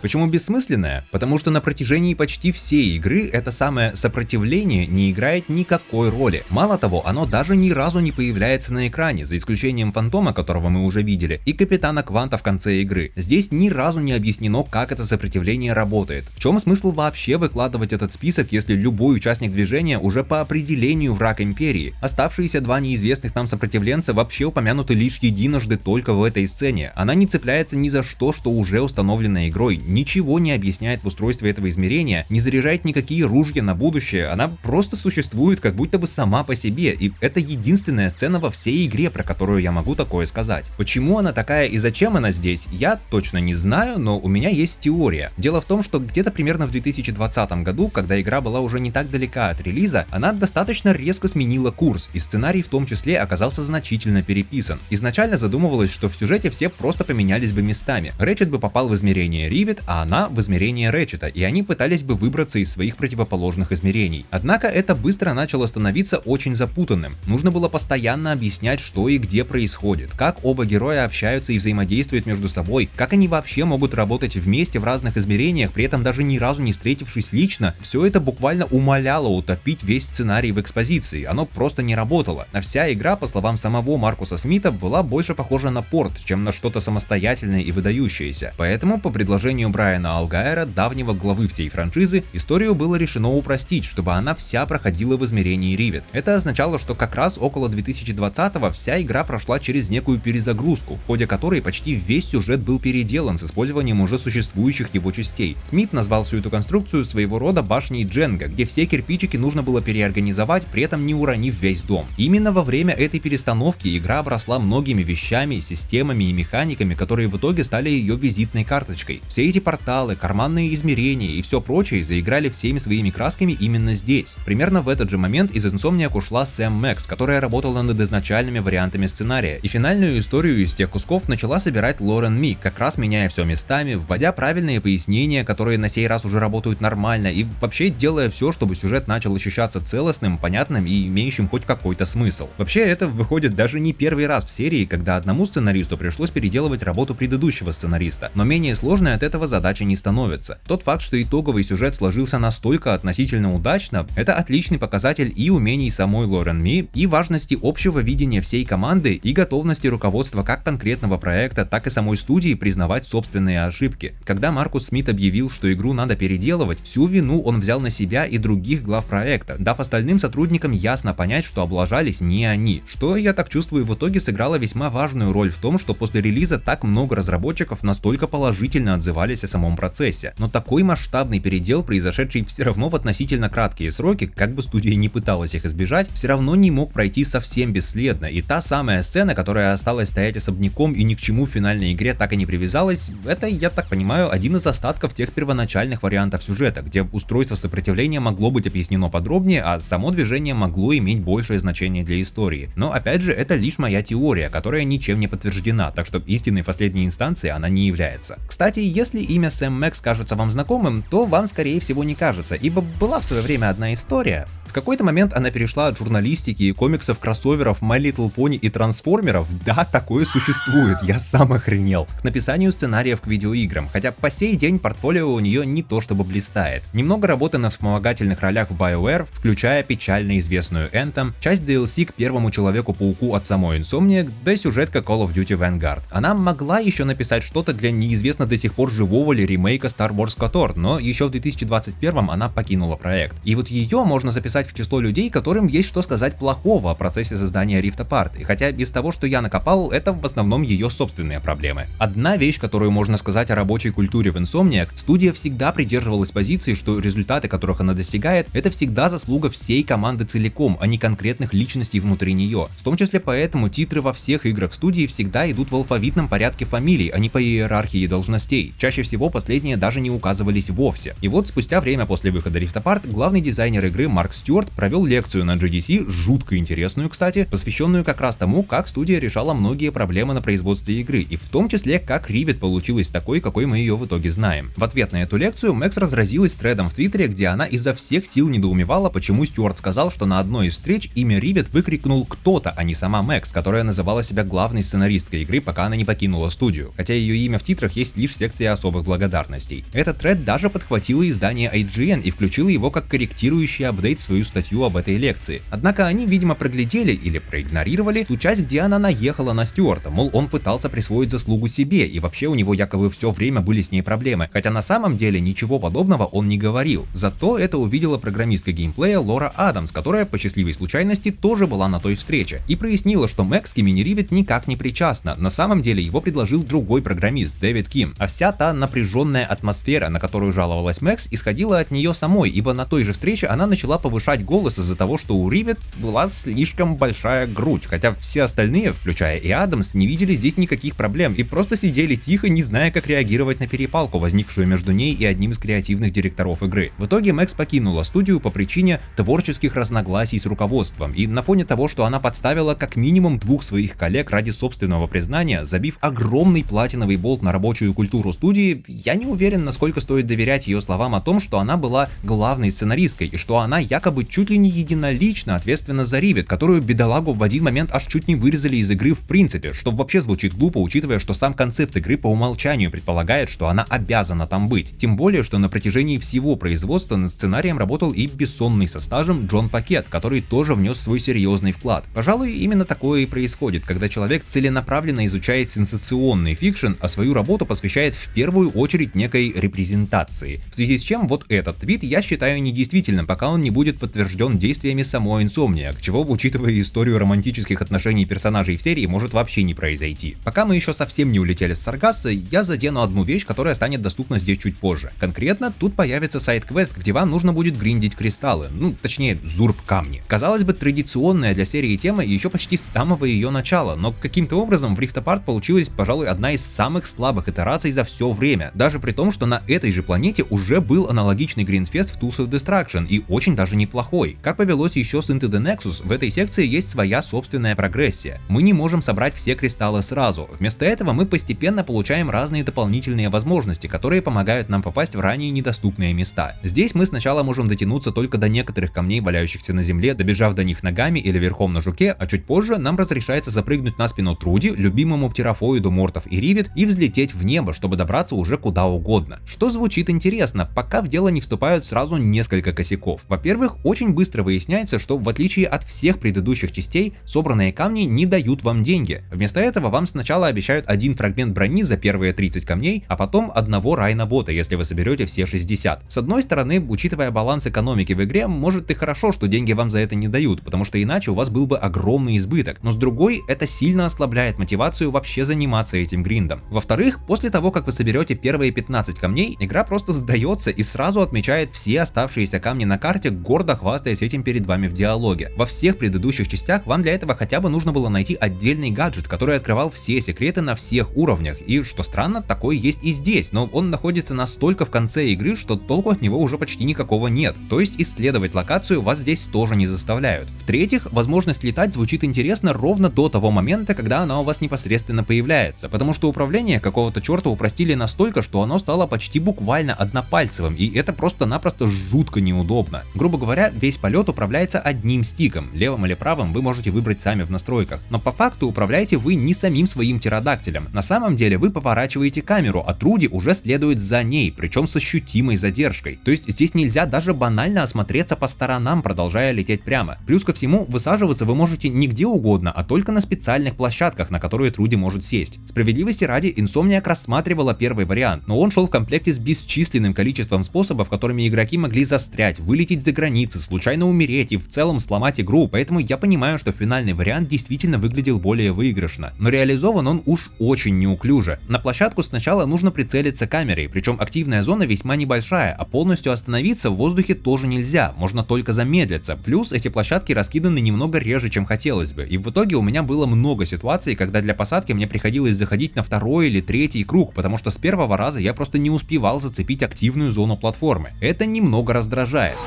Почему бессмысленная? Потому что на протяжении почти всей игры это самое сопротивление не играет никакой роли. Мало того, оно даже ни разу не появляется на экране, за исключением Фантома, которого мы уже видели, и Капитана Кванта в конце игры. Здесь ни разу не объяснено, как это сопротивление работает. В чем смысл вообще выкладывать этот список, если любой участник движения уже по определению враг Империи? Оставшиеся два неизвестных нам сопротивленца вообще упомянуты лишь единожды только в этой сцене. Она не цепляется ни за что, что уже установлено игрой, ничего не объясняет в устройстве этого измерения, не заряжает никакие ружья на будущее, она просто существует как будто бы сама по себе, и это единственная сцена во всей игре, про которую я могу такое сказать. Почему она такая и зачем она здесь, я точно не знаю, но у меня есть теория. Дело в том, что где-то примерно в 2020 году, когда игра была уже не так далека от релиза, она достаточно резко сменила курс, и сценарий в том числе оказался значительно переписан. Изначально задумывалось, что в сюжете все просто поменялись бы местами. Рэтчет бы попал в измерение Ривет, а она в измерение Рэтчета, и они пытались бы выбраться из своих противоположных измерений. Однако это быстро начало становиться очень запутанным. Нужно было постоянно объяснять, что и где происходит, как оба героя общаются и взаимодействуют между собой, как они вообще могут работать вместе в разных измерениях, при этом даже ни разу не встретившись лично. Все это буквально умоляло утопить весь сценарий в экспозиции, оно просто не работало. А вся игра, по словам самого Маркуса Смита, была больше похожа на порт, чем на что-то самостоятельное и выдающееся. Поэтому, по предложению Брайана Алгайера, давнего главы всей франшизы, историю было решено упростить, чтобы она вся проходила в измерении Ривет. Это означало, что как раз около 2020-го вся игра прошла через некую перезагрузку, в ходе которой почти весь сюжет был переделан с использованием уже существующих его частей. Смит назвал всю эту конструкцию своего рода башней Дженга, где все кирпичики нужно было переорганизовать, при этом не уронив весь дом. Именно во время этой перестановки игра обросла многими вещами, системами и механиками, которые в итоге стали ее визитной карточкой. Все эти порталы, карманные измерения и все прочее заиграли всеми своими красками именно здесь. Примерно в этот же момент из Insomniac ушла Сэм Мэкс, которая работала над изначальными вариантами сценария, и финальную историю из тех кусков начала собирать Лорен Ми, как раз меняя все местами, вводя правильные пояснения, которые на сей раз уже работают нормально, и вообще делая все, чтобы сюжет начал ощущаться целостным, понятным и имеющим хоть какой-то смысл. Вообще это выходит даже не первый раз в серии, когда одному сценаристу пришлось переделывать работу предыдущего сценариста, но менее сложной от этого задача не становится. Тот факт, что итоговый сюжет сложился настолько относительно удачно, это отличный показатель и умений самой Лорен Ми, и важности общего видения всей команды и готовности руководства как конкретного проекта, так и самой студии признавать собственные ошибки. Когда Маркус Смит объявил, что игру надо переделывать, всю вину он взял на себя и других глав проекта, дав остальным сотрудникам ясно понять, что облажались не они. Что, я так чувствую, в итоге сыграло весьма важную роль в том, что после релиза так много разработчиков настолько положительно отзывались о самом процессе. Но такой масштабный передел, произошедший все равно в относительно краткие сроки, как бы студия не пыталась их избежать, все равно не мог пройти совсем бесследно, и та самая сцена, которая осталась стоять особняком и ни к чему в финальной игре так и не привязалась, это, я так понимаю, один из остатков тех первоначальных вариантов сюжета, где устройство сопротивления могло быть объяснено подробнее, а само движение могло иметь большее значение для истории. Но опять же, это лишь моя теория, которая ничем не подтверждена, так что истинной в последней инстанции она не является. Кстати, если имя Сэм Мэкс кажется вам знакомым, то вам скорее всего не кажется, ибо была в свое время одна история. В какой-то момент она перешла от журналистики и комиксов, кроссоверов, My Little Pony и трансформеров, да, такое существует, я сам охренел, к написанию сценариев к видеоиграм, хотя по сей день портфолио у нее не то чтобы блистает. Немного работы на вспомогательных ролях в BioWare, включая печально известную Anthem, часть DLC к первому Человеку-пауку от самой Insomniac, да и сюжетка Call of Duty Vanguard. Она могла еще написать что-то для неизвестно до сих пор живого ли ремейка Star Wars KOTOR, но еще в 2021 она покинула проект. И вот ее можно записать в число людей, которым есть что сказать плохого о процессе создания Rift Apart, и хотя из того, что я накопал, это в основном ее собственные проблемы. Одна вещь, которую можно сказать о рабочей культуре в Insomniac, студия всегда придерживалась позиции, что результаты, которых она достигает, это всегда заслуга всей команды целиком, а не конкретных личностей внутри нее. В том числе поэтому титры во всех играх студии всегда идут в алфавитном порядке фамилий, а не по иерархии должностей. Чаще всего последние даже не указывались вовсе. И вот спустя время после выхода Rift Apart, главный дизайнер игры Марк Стюарт провел лекцию на GDC, жутко интересную, кстати, посвященную как раз тому, как студия решала многие проблемы на производстве игры, и в том числе, как Ривет получилась такой, какой мы ее в итоге знаем. В ответ на эту лекцию Мэкс разразилась тредом в Твиттере, где она изо всех сил недоумевала, почему Стюарт сказал, что на одной из встреч имя Ривет выкрикнул кто-то, а не сама Мэкс, которая называла себя главной сценаристкой игры, пока она не покинула студию, хотя ее имя в титрах есть лишь в секции особых благодарностей. Этот тред даже подхватило издание IGN и включило его как корректирующий апдейт в свою статью об этой лекции. Однако они, видимо, проглядели или проигнорировали ту часть, где она наехала на Стюарта, мол, он пытался присвоить заслугу себе, и вообще у него якобы все время были с ней проблемы, хотя на самом деле ничего подобного он не говорил. Зато это увидела программистка геймплея Лора Адамс, которая по счастливой случайности тоже была на той встрече, и прояснила, что Мэкс к имени Ривет никак не причастна. На самом деле его предложил другой программист, Дэвид Ким, а вся та напряженная атмосфера, на которую жаловалась Мэкс, исходила от нее самой, ибо на той же встрече она начала повышать голос из-за того, что у Ривет была слишком большая грудь, хотя все остальные, включая и Адамс, не видели здесь никаких проблем и просто сидели тихо, не зная, как реагировать на перепалку, возникшую между ней и одним из креативных директоров игры. В итоге Мэкс покинула студию по причине творческих разногласий с руководством, и на фоне того, что она подставила как минимум двух своих коллег ради собственного признания, забив огромный платиновый болт на рабочую культуру студии, я не уверен, насколько стоит доверять ее словам о том, что она была главной сценаристкой и что она якобы чуть ли не единолично ответственна за Ривет, которую бедолагу в один момент аж чуть не вырезали из игры в принципе, что вообще звучит глупо, учитывая, что сам концепт игры по умолчанию предполагает, что она обязана там быть. Тем более, что на протяжении всего производства над сценарием работал и бессонный со стажем Джон Пакет, который тоже внес свой серьезный вклад. Пожалуй, именно такое и происходит, когда человек целенаправленно изучает сенсационный фикшн, а свою работу посвящает в первую очередь некой репрезентации. В связи с чем вот этот твит я считаю недействительным, пока он не будет подтвержден действиями самой Insomniac, чего, учитывая историю романтических отношений персонажей в серии, может вообще не произойти. Пока мы еще совсем не улетели с Саргасса, я задену одну вещь, которая станет доступна здесь чуть позже. Конкретно, тут появится сайд-квест, где вам нужно будет гриндить кристаллы, точнее, зурб-камни. Казалось бы, традиционная для серии тема еще почти с самого ее начала, но каким-то образом в Rift Apart получилась, пожалуй, одна из самых слабых итераций за все время, даже при том, что на этой же планете уже был аналогичный гриндфест в Tools of Destruction, и очень даже неплохой. Как повелось еще с Into the Nexus, в этой секции есть своя собственная прогрессия. Мы не можем собрать все кристаллы сразу, вместо этого мы постепенно получаем разные дополнительные возможности, которые помогают нам попасть в ранее недоступные места. Здесь мы сначала можем дотянуться только до некоторых камней, валяющихся на земле, добежав до них ногами или верхом на жуке, а чуть позже нам разрешается запрыгнуть на спину Труди, любимому птерофоиду Мортов и Ривет, и взлететь в небо, чтобы добраться уже куда угодно. Что звучит интересно, пока в дело не вступают сразу несколько косяков. Во-первых, очень быстро выясняется, что в отличие от всех предыдущих частей, собранные камни не дают вам деньги. Вместо этого вам сначала обещают один фрагмент брони за первые 30 камней, а потом одного райна-бота, если вы соберете все 60. С одной стороны, учитывая баланс экономики в игре, может и хорошо, что деньги вам за это не дают, потому что иначе у вас был бы огромный избыток, но с другой, это сильно ослабляет мотивацию вообще заниматься этим гриндом. Во-вторых, после того, как вы соберете первые 15 камней, игра просто сдается и сразу отмечает все оставшиеся камни на карте, гордо хвастаясь этим перед вами в диалоге. Во всех предыдущих частях вам для этого хотя бы нужно было найти отдельный гаджет, который открывал все секреты на всех уровнях, и, что странно, такой есть и здесь, но он находится настолько в конце игры, что толку от него уже почти никакого нет, то есть исследовать локацию вас здесь тоже не заставляют. В-третьих, возможность летать звучит интересно ровно до того момента, когда она у вас непосредственно появляется, потому что управление какого-то черта упростили настолько, что оно стало почти буквально однопальцевым, и это просто-напросто жутко неудобно. Грубо говоря, весь полет управляется одним стиком, левым или правым вы можете выбрать сами в настройках, но по факту управляете вы не самим своим птеродактилем. На самом деле вы поворачиваете камеру, а Труди уже следует за ней, причем с ощутимой задержкой. То есть здесь нельзя даже банально осмотреться по сторонам, продолжая лететь прямо. Плюс ко всему, высаживаться вы можете не где угодно, а только на специальных площадках, на которые Труди может сесть. Справедливости ради, Insomniac рассматривала первый вариант, но он шел в комплекте с бесчисленным количеством способов, которыми игроки могли застрять, вылететь за границы, случайно умереть и в целом сломать игру, поэтому я понимаю, что финальный вариант действительно выглядел более выигрышно, но реализован он уж очень неуклюже. На площадку сначала нужно прицелиться камерой, причем активная зона весьма небольшая, а полностью остановиться в воздухе тоже нельзя, можно только замедлиться, плюс эти площадки раскиданы немного реже, чем хотелось бы, и в итоге у меня было много ситуаций, когда для посадки мне приходилось заходить на второй или третий круг, потому что с первого раза я просто не успевал зацепить активную зону платформы. Это немного раздражает.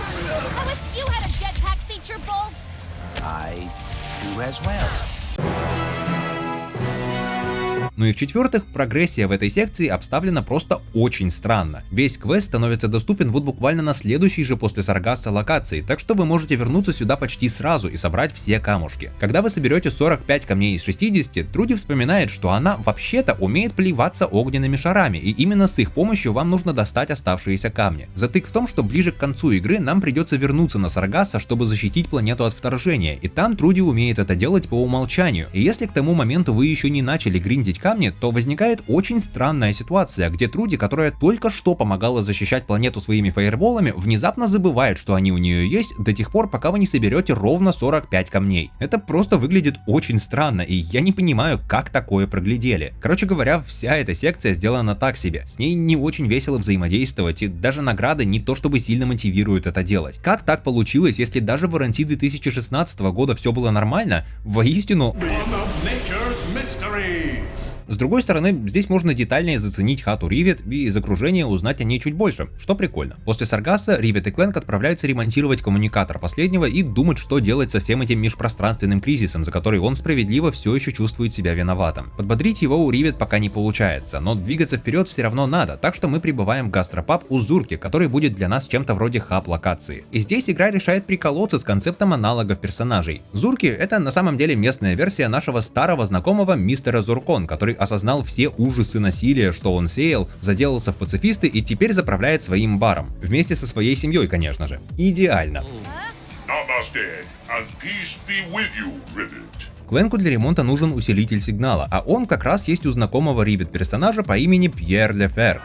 I do as well. Ну и в-четвертых, прогрессия в этой секции обставлена просто очень странно. Весь квест становится доступен вот буквально на следующей же после Саргасса локации, так что вы можете вернуться сюда почти сразу и собрать все камушки. Когда вы соберете 45 камней из 60, Труди вспоминает, что она вообще-то умеет плеваться огненными шарами, и именно с их помощью вам нужно достать оставшиеся камни. Затык в том, что ближе к концу игры нам придется вернуться на Саргасса, чтобы защитить планету от вторжения, и там Труди умеет это делать по умолчанию. И если к тому моменту вы еще не начали гриндить камни, то возникает очень странная ситуация, где Труди, которая только что помогала защищать планету своими фаерболами, внезапно забывает, что они у нее есть до тех пор, пока вы не соберете ровно 45 камней. Это просто выглядит очень странно, и я не понимаю, как такое проглядели. Короче говоря, вся эта секция сделана так себе. С ней не очень весело взаимодействовать, и даже награды не то чтобы сильно мотивируют это делать. Как так получилось, если даже в RNC 2016 года все было нормально? Воистину... С другой стороны, здесь можно детальнее заценить хату Ривет и из окружения узнать о ней чуть больше, что прикольно. После Саргасса Ривет и Кленк отправляются ремонтировать коммуникатор последнего и думать, что делать со всем этим межпространственным кризисом, за который он справедливо все еще чувствует себя виноватым. Подбодрить его у Ривет пока не получается, но двигаться вперед все равно надо, так что мы прибываем в гастропаб у Зурки, который будет для нас чем-то вроде хаб-локации. И здесь игра решает приколоться с концептом аналогов персонажей. Зурки — это на самом деле местная версия нашего старого знакомого мистера Зуркон, который осознал все ужасы насилия, что он сеял, заделался в пацифисты и теперь заправляет своим баром. Вместе со своей семьей, конечно же. Идеально. Кленку для ремонта нужен усилитель сигнала, а он как раз есть у знакомого Ривет персонажа по имени Пьер Лефер.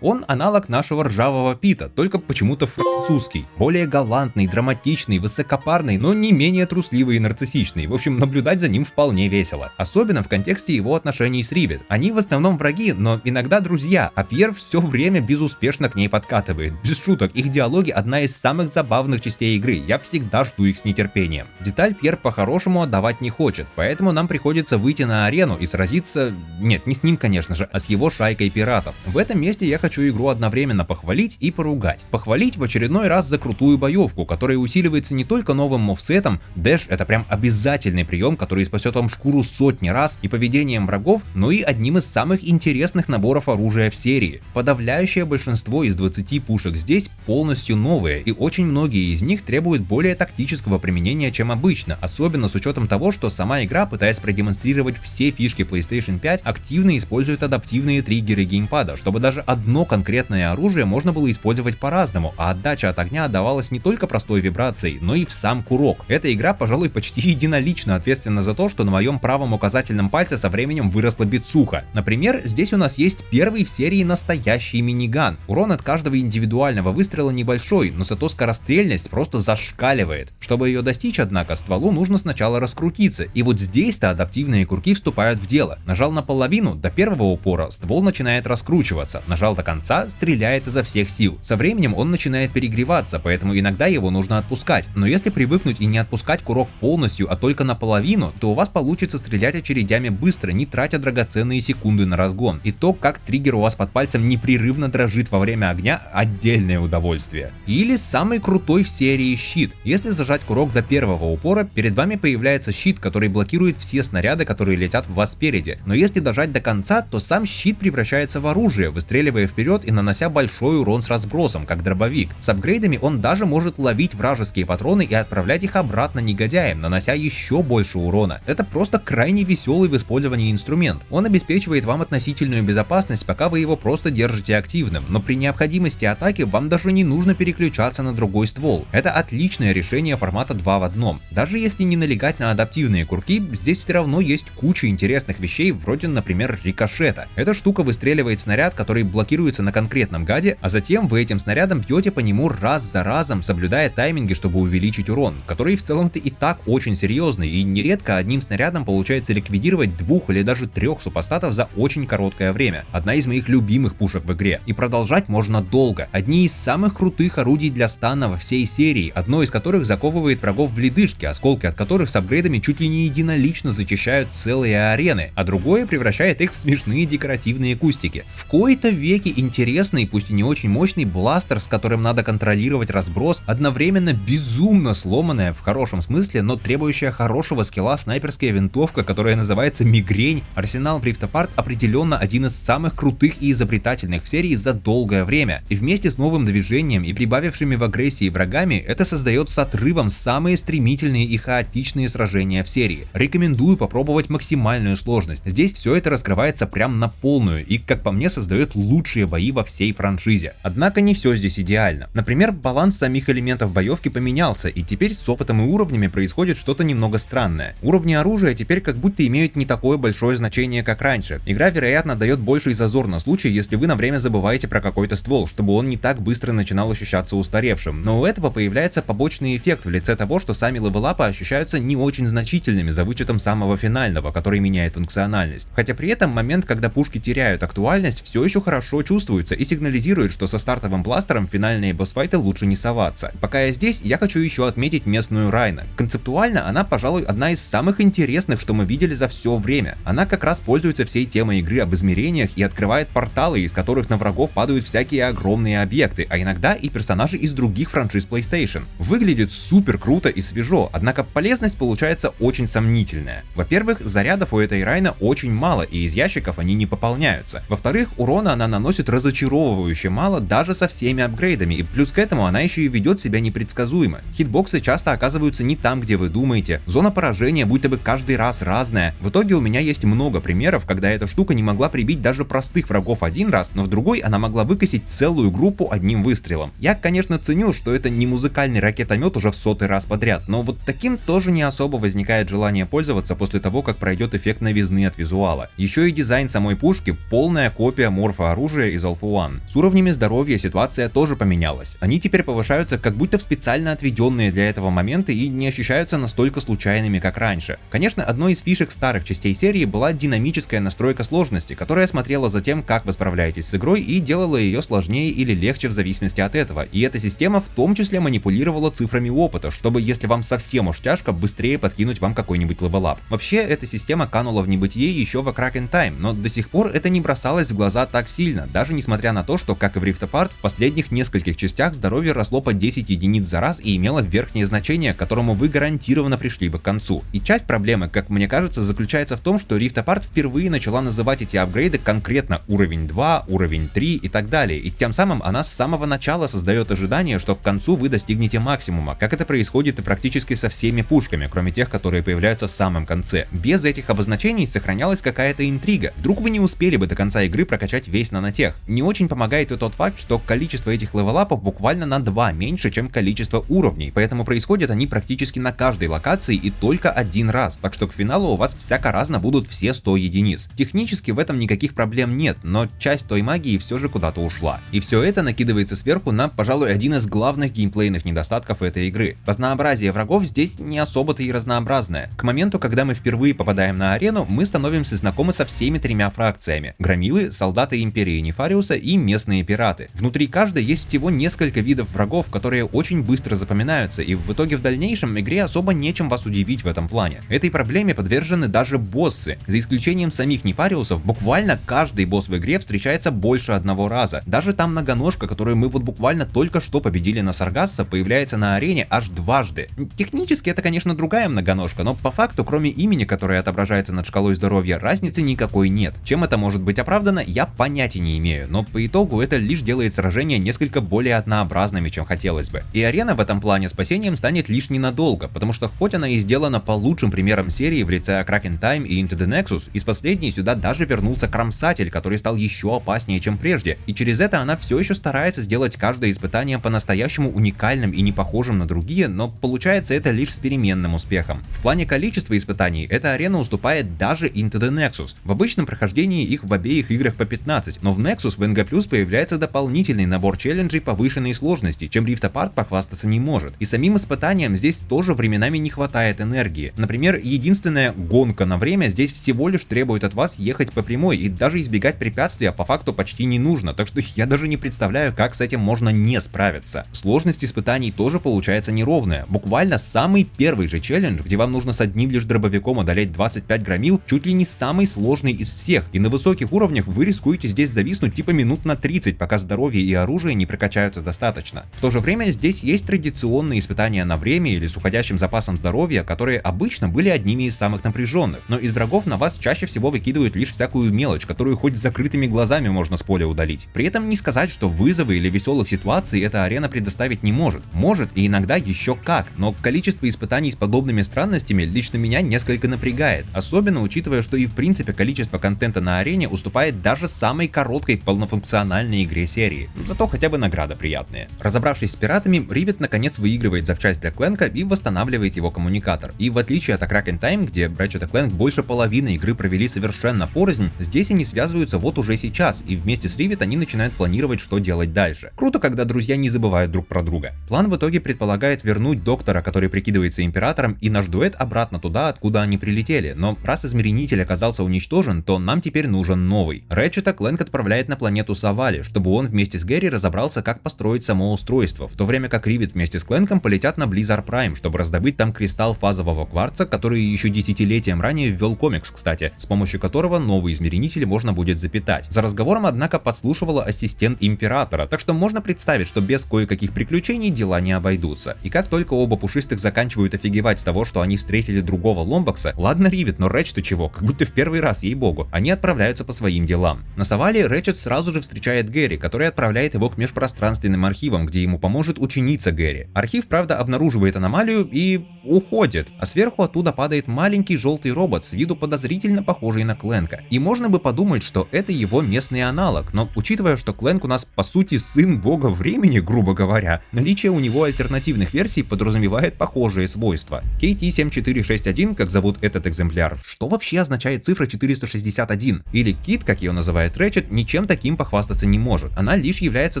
Он аналог нашего ржавого Пита, только почему-то французский. Более галантный, драматичный, высокопарный, но не менее трусливый и нарциссичный. В общем, наблюдать за ним вполне весело. Особенно в контексте его отношений с Ривет. Они в основном враги, но иногда друзья, а Пьер все время безуспешно к ней подкатывает. Без шуток, их диалоги одна из самых забавных частей игры, я всегда жду их с нетерпением. Деталь Пьер по-хорошему отдавать не хочет, поэтому нам приходится выйти на арену и сразиться... Нет, не с ним, конечно же, а с его шайкой пиратов. В этом месте я хочу игру одновременно похвалить и поругать. Похвалить в очередной раз за крутую боевку, которая усиливается не только новым мовсетом, дэш — это прям обязательный прием, который спасет вам шкуру сотни раз, и поведением врагов, но и одним из самых интересных наборов оружия в серии. Подавляющее большинство из 20 пушек здесь полностью новые, и очень многие из них требуют более тактического применения, чем обычно, особенно с учетом того, что сама игра, пытаясь продемонстрировать все фишки PlayStation 5, активно использует адаптивные триггеры геймпада, чтобы даже одно конкретное оружие можно было использовать по-разному, а отдача от огня отдавалась не только простой вибрацией, но и в сам курок. Эта игра, пожалуй, почти единолично ответственна за то, что на моем правом указательном пальце со временем выросла бицуха. Например, здесь у нас есть первый в серии настоящий миниган. Урон от каждого индивидуального выстрела небольшой, но зато скорострельность просто зашкаливает. Чтобы ее достичь, однако, стволу нужно сначала раскрутиться, и вот здесь-то адаптивные курки вступают в дело. Нажал наполовину, до первого упора, ствол начинает раскручиваться, нажал до конца, стреляет изо всех сил. Со временем он начинает перегреваться, поэтому иногда его нужно отпускать. Но если привыкнуть и не отпускать курок полностью, а только наполовину, то у вас получится стрелять очередями быстро, не тратя драгоценные секунды на разгон. И то, как триггер у вас под пальцем непрерывно дрожит во время огня, отдельное удовольствие. Или самый крутой в серии щит. Если зажать курок до первого упора, перед вами появляется щит, который блокирует все снаряды, которые летят в вас спереди. Но если дожать до конца, то сам щит превращается в оружие, выстреливая вперед и нанося большой урон с разбросом, как дробовик. С апгрейдами он даже может ловить вражеские патроны и отправлять их обратно негодяям, нанося еще больше урона. Это просто крайне веселый в использовании инструмент. Он обеспечивает вам относительную безопасность, пока вы его просто держите активным, но при необходимости атаки вам даже не нужно переключаться на другой ствол. Это отличное решение формата 2 в 1. Даже если не налегать на адаптивные курки, здесь все равно есть куча интересных вещей, вроде, например, рикошета. Эта штука выстреливает снаряд, который блокируется на конкретном гаде, а затем вы этим снарядом бьете по нему раз за разом, соблюдая тайминги, чтобы увеличить урон, который в целом-то и так очень серьезный, и нередко одним снарядом получается ликвидировать 2 или даже 3 супостатов за очень короткое время. Одна из моих любимых пушек в игре, и продолжать можно долго. Одни из самых крутых орудий для стана во всей серии, одно из которых заковывает врагов в ледышки, осколки от которых с апгрейдами чуть ли не единолично зачищают целые арены, а другое превращает их в смешные декоративные кустики. В кои-то веки интересный, пусть и не очень мощный бластер, с которым надо контролировать разброс, одновременно безумно сломанная в хорошем смысле, но требующая хорошего скилла снайперская винтовка, которая называется Мигрень. Арсенал Rift Apart определенно один из самых крутых и изобретательных в серии за долгое время, и вместе с новым движением и прибавившими в агрессии врагами, это создает с отрывом самые стремительные и хаотичные сражения в серии. Рекомендую попробовать максимальную сложность, здесь все это раскрывается прям на полную и, как по мне, создает лучшие бои во всей франшизе. Однако не все здесь идеально. Например, баланс самих элементов боевки поменялся, и теперь с опытом и уровнями происходит что-то немного странное. Уровни оружия теперь как будто имеют не такое большое значение, как раньше. Игра, вероятно, дает больший зазор на случай, если вы на время забываете про какой-то ствол, чтобы он не так быстро начинал ощущаться устаревшим. Но у этого появляется побочный эффект в лице того, что сами левелапы ощущаются не очень значительными за вычетом самого финального, который меняет функциональность. Хотя при этом момент, когда пушки теряют актуальность, все еще хорошо чувствуется и сигнализирует, что со стартовым бластером в финальные босс-файты лучше не соваться. Пока я здесь, я хочу еще отметить местную Райна. Концептуально она, пожалуй, одна из самых интересных, что мы видели за все время. Она как раз пользуется всей темой игры об измерениях и открывает порталы, из которых на врагов падают всякие огромные объекты, а иногда и персонажи из других франшиз PlayStation. Выглядит супер круто и свежо, однако полезность получается очень сомнительная. Во-первых, зарядов у этой Райна очень мало, и из ящиков они не пополняются. Во-вторых, урона она наносит разочаровывающе мало даже со всеми апгрейдами, и плюс к этому она еще и ведет себя непредсказуемо. Хитбоксы часто оказываются не там, где вы думаете, зона поражения будто бы каждый раз разная. В итоге у меня есть много примеров, когда эта штука не могла прибить даже простых врагов один раз, но в другой она могла выкосить целую группу одним выстрелом. Я, конечно, ценю, что это не музыкальный ракетомет уже в 100-й раз подряд, но вот таким тоже не особо возникает желание пользоваться после того, как пройдет эффект новизны от визуала. Еще и дизайн самой пушки — полная копия морфа оружия из Alpha One. С уровнями здоровья ситуация тоже поменялась. Они теперь повышаются как будто в специально отведенные для этого моменты и не ощущаются настолько случайными, как раньше. Конечно, одной из фишек старых частей серии была динамическая настройка сложности, которая смотрела за тем, как вы справляетесь с игрой, и делала ее сложнее или легче в зависимости от этого. И эта система в том числе манипулировала цифрами опыта, чтобы, если вам совсем уж тяжко, быстрее подкинуть вам какой-нибудь левелап. Вообще, эта система канула в небытие еще в A Crack in Time, но до сих пор это не бросалось в глаза так сильно, даже несмотря на то, что, как и в Rift Apart, в последних нескольких частях здоровье росло по 10 единиц за раз и имело верхнее значение, к которому вы гарантированно пришли бы к концу. И часть проблемы, как мне кажется, заключается в том, что Rift Apart впервые начала называть эти апгрейды конкретно уровень 2, уровень 3 и так далее, и тем самым она с самого начала создает ожидание, что к концу вы достигнете максимума, как это происходит и практически со всеми пушками, кроме тех, которые появляются в самом конце. Без этих обозначений сохранялась какая-то интрига. Вдруг вы не успели бы до конца игры прокачать весь нанотех. Не очень помогает и тот факт, что количество этих левелапов буквально на 2 меньше, чем количество уровней, поэтому происходят они практически на каждой локации и только один раз, так что к финалу у вас всяко-разно будут все 100 единиц. Технически в этом никаких проблем нет, но часть той магии все же куда-то ушла. И все это накидывается сверху на, пожалуй, один из главных геймплейных недостатков этой игры. Разнообразие врагов здесь не особо-то и разнообразное. К моменту, когда мы впервые попадаем на арену, мы становимся знакомы со всеми 3 фракциями: громилы, солдаты Империи Нефариуса и местные пираты. Внутри каждой есть всего несколько видов врагов, которые очень быстро запоминаются, и в итоге в дальнейшем игре особо нечем вас удивить в этом плане. Этой проблеме подвержены даже боссы. За исключением самих Нефариусов, буквально каждый босс в игре встречается больше одного раза. Даже та многоножка, которую мы вот буквально только что победили на Саргасса, появляется на арене аж дважды. Технически это, конечно, другая многоножка, но по факту, кроме имени, которое отображается над шкалой здоровья, разницы никакой нет. Чем это может быть оправдано, я понятия не имею, но по итогу это лишь делает сражения несколько более однообразными, чем хотелось бы. И арена в этом плане спасением станет лишь ненадолго, потому что хоть она и сделана по лучшим примерам серии в лице A Crack in Time и Into the Nexus, из последней сюда даже вернулся Кромсатель, который стал еще опаснее, чем прежде, и через это она все еще старается сделать каждое испытание по-настоящему уникальным и не похожим на другие, но получается это лишь с переменным успехом. В плане количества испытаний эта арена уступает даже Into the Nexus. В обычном прохождении их в обеих играх по 15, но в Nexus в NG+ появляется дополнительный набор челленджей повышенной сложности, чем Rift Apart похвастаться не может. И самим испытаниям здесь тоже временами не хватает энергии. Например, единственная гонка на время здесь всего лишь требует от вас ехать по прямой, и даже избегать препятствия по факту почти не нужно, так что я даже не представляю, как с этим можно не справиться. Сложность испытаний тоже получается неровная. Буквально самый первый же челлендж, где вам нужно с одним лишь дробовиком одолеть 25 громил, чуть ли не самый сложный из всех, и на высоких уровнях вы рискуете здесь зависнуть зависнуть типа минут на 30, пока здоровье и оружие не прокачаются достаточно. В то же время здесь есть традиционные испытания на время или с уходящим запасом здоровья, которые обычно были одними из самых напряженных, но из врагов на вас чаще всего выкидывают лишь всякую мелочь, которую хоть с закрытыми глазами можно с поля удалить. При этом не сказать, что вызовы или веселых ситуаций эта арена предоставить не может. Может и иногда еще как, но количество испытаний с подобными странностями лично меня несколько напрягает, особенно учитывая, что и в принципе количество контента на арене уступает даже самой короткой полнофункциональной игре серии. Зато хотя бы награда приятная. Разобравшись с пиратами, Ривет наконец выигрывает запчасть для Клэнка и восстанавливает его коммуникатор. И в отличие от A Crack in Time, где Ratchet и Clank больше половины игры провели совершенно порознь, здесь они связываются вот уже сейчас, и вместе с Ривет они начинают планировать, что делать дальше. Круто, когда друзья не забывают друг про друга. План в итоге предполагает вернуть доктора, который прикидывается императором, и наш дуэт обратно туда, откуда они прилетели, но раз измеренитель оказался уничтожен, то нам теперь нужен новый. Рэтчета Клэнк отправляет на планету Савали, чтобы он вместе с Гэри разобрался, как построить само устройство, в то время как Ривет вместе с Клэнком полетят на Blizzard Prime, чтобы раздобыть там кристалл фазового кварца, который еще десятилетием ранее ввел комикс, кстати, с помощью которого новый измеренитель можно будет запитать. За разговором, однако, подслушивала ассистент императора, так что можно представить, что без кое-каких приключений дела не обойдутся. И как только оба пушистых заканчивают офигевать с того, что они встретили другого Ломбакса, ладно Ривет, но Рэтч-то чего, как будто в первый раз, ей-богу, они отправляются по своим делам. На Савале Рэтчет сразу же встречает Гэри, который отправляет его к межпространственным архивам, где ему поможет ученица Гэри. Архив, правда, обнаруживает аномалию и уходит, а сверху оттуда падает маленький желтый робот, с виду подозрительно похожий на Клэнка. И можно бы подумать, что это его местный аналог, но учитывая, что Клэнк у нас по сути сын бога времени, грубо говоря, наличие у него альтернативных версий подразумевает похожие свойства. KT-7461, как зовут этот экземпляр, что вообще означает цифра 461? Или Кит, как ее называет Рэтчет, ничем таким похвастаться не может. Она лишь является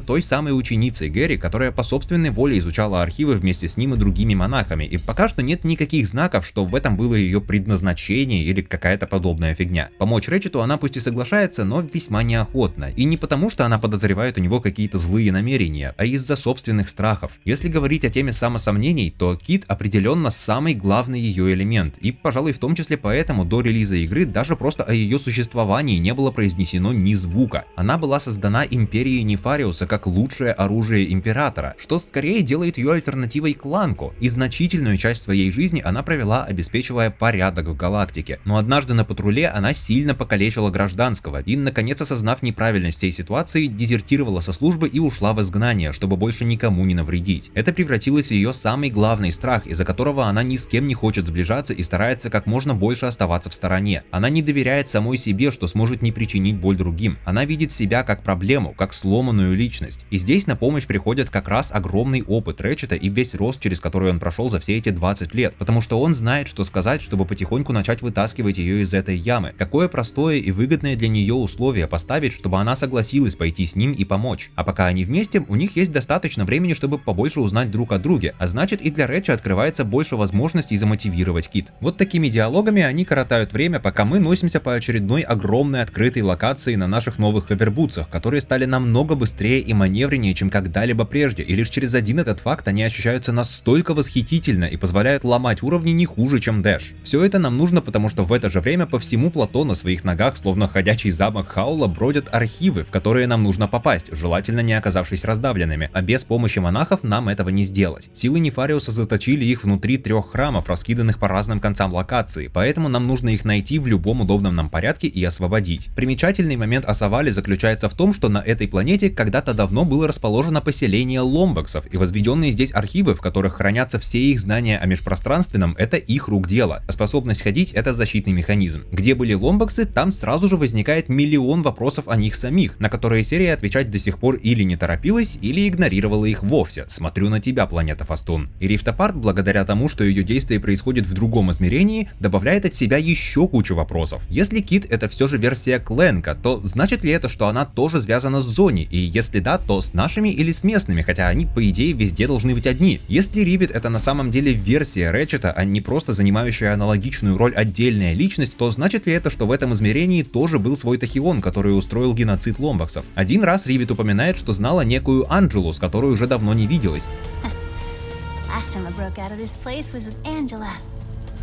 той самой ученицей Гэри, которая по собственной воле изучала архивы вместе с ним и другими монахами, и пока что нет никаких знаков, что в этом было ее предназначение или какая-то подобная фигня. Помочь Рэтчету она пусть и соглашается, но весьма неохотно. И не потому, что она подозревает у него какие-то злые намерения, а из-за собственных страхов. Если говорить о теме самосомнений, то Кит определенно самый главный ее элемент, и, пожалуй, в том числе поэтому до релиза игры даже просто о ее существовании не было произнесено ни звука. Она была создана Империей Нефариуса как лучшее оружие Императора, что скорее делает ее альтернативой Кланку, и значительную часть своей жизни она провела, обеспечивая порядок в галактике. Но однажды на патруле она сильно покалечила гражданского и, наконец осознав неправильность всей ситуации, дезертировала со службы и ушла в изгнание, чтобы больше никому не навредить. Это превратилось в ее самый главный страх, из-за которого она ни с кем не хочет сближаться и старается как можно больше оставаться в стороне. Она не доверяет самой себе, что сможет не причинить боль другим. Она видит себя как проблему, как сломанную личность. И здесь на помощь приходит как раз огромный опыт Рэтчета и весь рост, через который он прошел за все эти 20 лет, потому что он знает, что сказать, чтобы потихоньку начать вытаскивать ее из этой ямы. Какое простое и выгодное для нее условие поставить, чтобы она согласилась пойти с ним и помочь. А пока они вместе, у них есть достаточно времени, чтобы побольше узнать друг о друге, а значит и для Рэтча открывается больше возможностей замотивировать Кит. Вот такими диалогами они коротают время, пока мы носимся по очередной огромной открытой локации на наших новых ховербутсах, которые стали намного быстрее и маневреннее, чем когда-либо прежде, и лишь через один этот факт они ощущаются настолько восхитительно и позволяют ломать уровни не хуже, чем Дэш. Все это нам нужно, потому что в это же время по всему плато на своих ногах, словно ходячий замок Хаула, бродят архивы, в которые нам нужно попасть, желательно не оказавшись раздавленными, а без помощи монахов нам этого не сделать. Силы Нефариуса заточили их внутри 3 храмов, раскиданных по разным концам локации, поэтому нам нужно их найти в любом удобном нам порядке и освободить. Примечательный момент о Савале заключается в том, что на этой планете когда-то давно было расположено поселение ломбаксов, и возведенные здесь архивы, в которых хранятся все их знания о межпространственном, это их рук дело, а способность ходить — это защитный механизм. Где были ломбаксы, там сразу же возникает миллион вопросов о них самих, на которые серия отвечать до сих пор или не торопилась, или игнорировала их вовсе. Смотрю на тебя, планета Фастун. И Rift Apart, благодаря тому, что ее действие происходит в другом измерении, добавляет от себя еще кучу вопросов. Если Кит — это все же версия Клэнка, то значит ли это, что она тоже связана с Зони? И если да, то с нашими или с местными, хотя они, по идее, везде должны быть одни. Если Ривет — это на самом деле версия Рэтчета, а не просто занимающая аналогичную роль отдельная личность, то значит ли это, что в этом измерении тоже был свой Тахион, который устроил геноцид ломбаксов? Один раз Ривет упоминает, что знала некую Анджелу, с которой уже давно не виделась. Last time I broke out of this place was with Angela.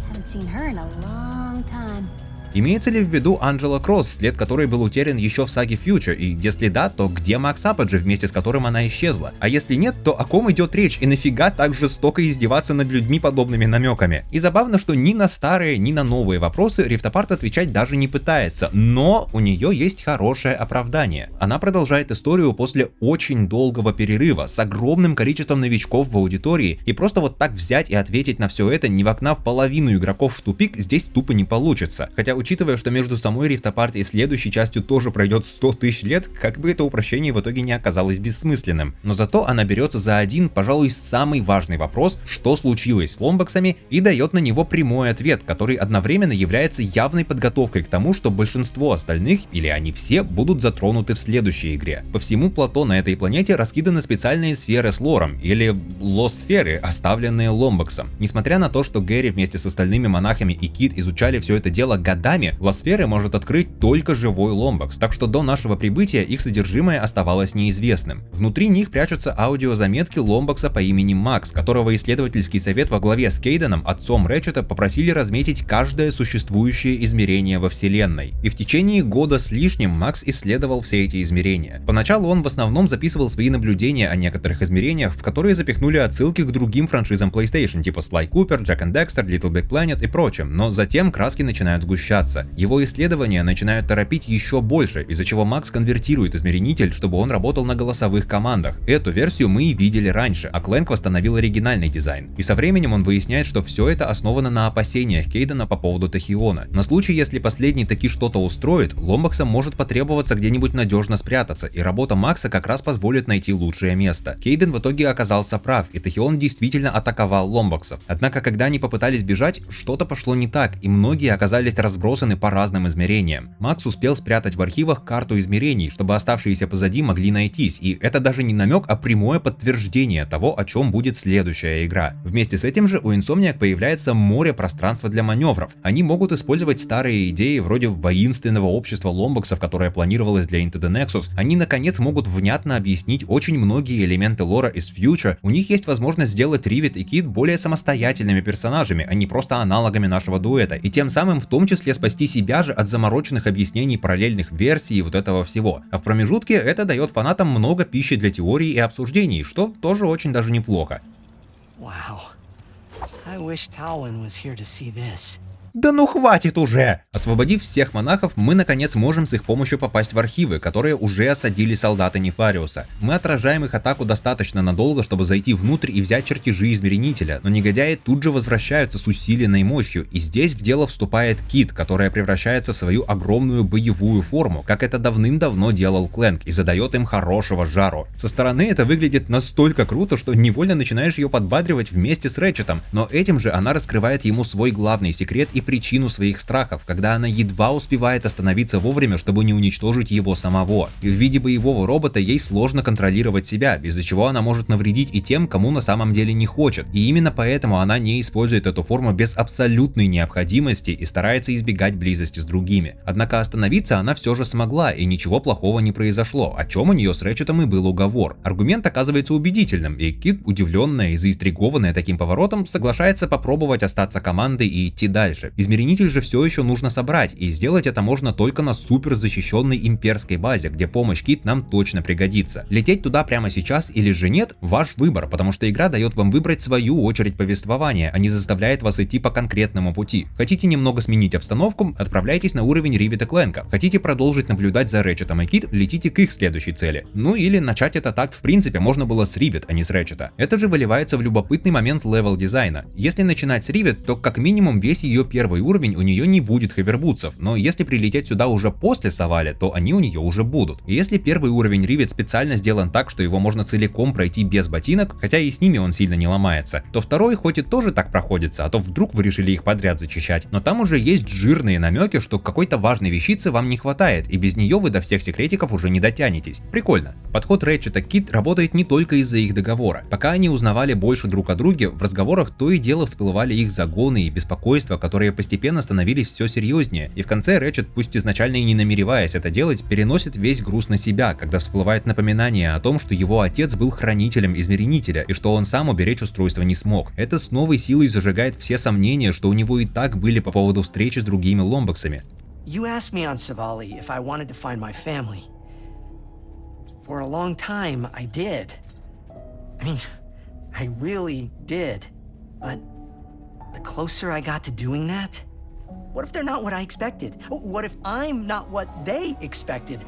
Haven't seen her in a long time. Имеется ли в виду Анджела Кросс, след которой был утерян еще в саге Future, и если да, то где Макс Аподжи, вместе с которым она исчезла? А если нет, то о ком идет речь и нафига так жестоко издеваться над людьми подобными намеками? И забавно, что ни на старые, ни на новые вопросы Rift Apart отвечать даже не пытается, но у нее есть хорошее оправдание. Она продолжает историю после очень долгого перерыва, с огромным количеством новичков в аудитории, и просто вот так взять и ответить на все это, не вогнав половину игроков в тупик, здесь тупо не получится. Хотя, учитывая, что между самой Rift Apart и следующей частью тоже пройдет 100 тысяч лет, как бы это упрощение в итоге не оказалось бессмысленным. Но зато она берется за один, пожалуй, самый важный вопрос, что случилось с ломбоксами, и дает на него прямой ответ, который одновременно является явной подготовкой к тому, что большинство остальных, или они все, будут затронуты в следующей игре. По всему плато на этой планете раскиданы специальные сферы с лором, или лос-сферы, оставленные ломбоксом. Несмотря на то, что Гэри вместе с остальными монахами и Кит изучали все это дело годами, лос-сферы может открыть только живой ломбокс, так что до нашего прибытия их содержимое оставалось неизвестным. Внутри них прячутся аудиозаметки ломбокса по имени Макс, которого исследовательский совет во главе с Кейденом, отцом Рэтчета, попросили разметить каждое существующее измерение во вселенной. И в течение года с лишним Макс исследовал все эти измерения. Поначалу он в основном записывал свои наблюдения о некоторых измерениях, в которые запихнули отсылки к другим франшизам PlayStation, типа Sly Cooper, Jak and Daxter, Little Big Planet и прочим, но затем краски начинают сгущаться. Его исследования начинают торопить еще больше, из-за чего Макс конвертирует измеренитель, чтобы он работал на голосовых командах. Эту версию мы и видели раньше, а Clank восстановил оригинальный дизайн. И со временем он выясняет, что все это основано на опасениях Кейдена по поводу Тахиона. На случай, если последний таки что-то устроит, ломбоксам может потребоваться где-нибудь надежно спрятаться, и работа Макса как раз позволит найти лучшее место. Кейден в итоге оказался прав, и Тахион действительно атаковал ломбоксов. Однако, когда они попытались бежать, что-то пошло не так, и многие оказались разбросаны по разным измерениям. Макс успел спрятать в архивах карту измерений, чтобы оставшиеся позади могли найтись, и это даже не намек, а прямое подтверждение того, о чем будет следующая игра. Вместе с этим же у Insomniac появляется море пространства для маневров. Они могут использовать старые идеи вроде воинственного общества ломбоксов, которое планировалось для Into the Nexus. Они наконец могут внятно объяснить очень многие элементы лора из Future. У них есть возможность сделать Ривет и Кит более самостоятельными персонажами, а не просто аналогами нашего дуэта, и тем самым в том числе спасти себя же от замороченных объяснений параллельных версий и вот этого всего. А в промежутке это дает фанатам много пищи для теорий и обсуждений, что тоже очень даже неплохо. Wow. I wish Talwyn was here to see this. Да ну хватит уже! Освободив всех монахов, мы наконец можем с их помощью попасть в архивы, которые уже осадили солдаты Нефариуса. Мы отражаем их атаку достаточно надолго, чтобы зайти внутрь и взять чертежи измеренителя, но негодяи тут же возвращаются с усиленной мощью, и здесь в дело вступает Кит, которая превращается в свою огромную боевую форму, как это давным-давно делал Clank, и задает им хорошего жару. Со стороны это выглядит настолько круто, что невольно начинаешь ее подбадривать вместе с Рэтчетом, но этим же она раскрывает ему свой главный секрет и причину своих страхов, когда она едва успевает остановиться вовремя, чтобы не уничтожить его самого. И в виде боевого робота ей сложно контролировать себя, из-за чего она может навредить и тем, кому на самом деле не хочет. И именно поэтому она не использует эту форму без абсолютной необходимости и старается избегать близости с другими. Однако остановиться она все же смогла, и ничего плохого не произошло, о чем у нее с Рэтчетом и был уговор. Аргумент оказывается убедительным, и Кит, удивленная и заинтригованная таким поворотом, соглашается попробовать остаться командой и идти дальше. Измеренитель же все еще нужно собрать, и сделать это можно только на супер защищенной имперской базе, где помощь Кит нам точно пригодится. Лететь туда прямо сейчас или же нет – ваш выбор, потому что игра дает вам выбрать свою очередь повествования, а не заставляет вас идти по конкретному пути. Хотите немного сменить обстановку – отправляйтесь на уровень Ривет и Clank. Хотите продолжить наблюдать за Рэтчетом и Кит – летите к их следующей цели. Ну или начать этот акт в принципе можно было с Ривет, а не с Рэтчета. Это же выливается в любопытный момент левел дизайна. Если начинать с Ривет, то как минимум весь ее первый уровень у нее не будет ховербутсов, но если прилететь сюда уже после Савали, то они у нее уже будут. И если первый уровень Ривет специально сделан так, что его можно целиком пройти без ботинок, хотя и с ними он сильно не ломается, то второй хоть и тоже так проходится, а то вдруг вы решили их подряд зачищать, но там уже есть жирные намеки, что какой-то важной вещицы вам не хватает, и без нее вы до всех секретиков уже не дотянетесь. Прикольно. Подход Рэтчета Кит работает не только из-за их договора. Пока они узнавали больше друг о друге, в разговорах то и дело всплывали их загоны и беспокойства, которые постепенно становились все серьезнее, и в конце Рэтчет, пусть изначально и не намереваясь это делать, переносит весь груз на себя, когда всплывает напоминание о том, что его отец был хранителем измеренителя, и что он сам уберечь устройство не смог. Это с новой силой зажигает все сомнения, что у него и так были по поводу встречи с другими ломбоксами. You asked me on Savali if I wanted to find my family. For a long time, I did. I mean, I really did. But the closer I got to doing that, what if they're not what I expected? What if I'm not what they expected?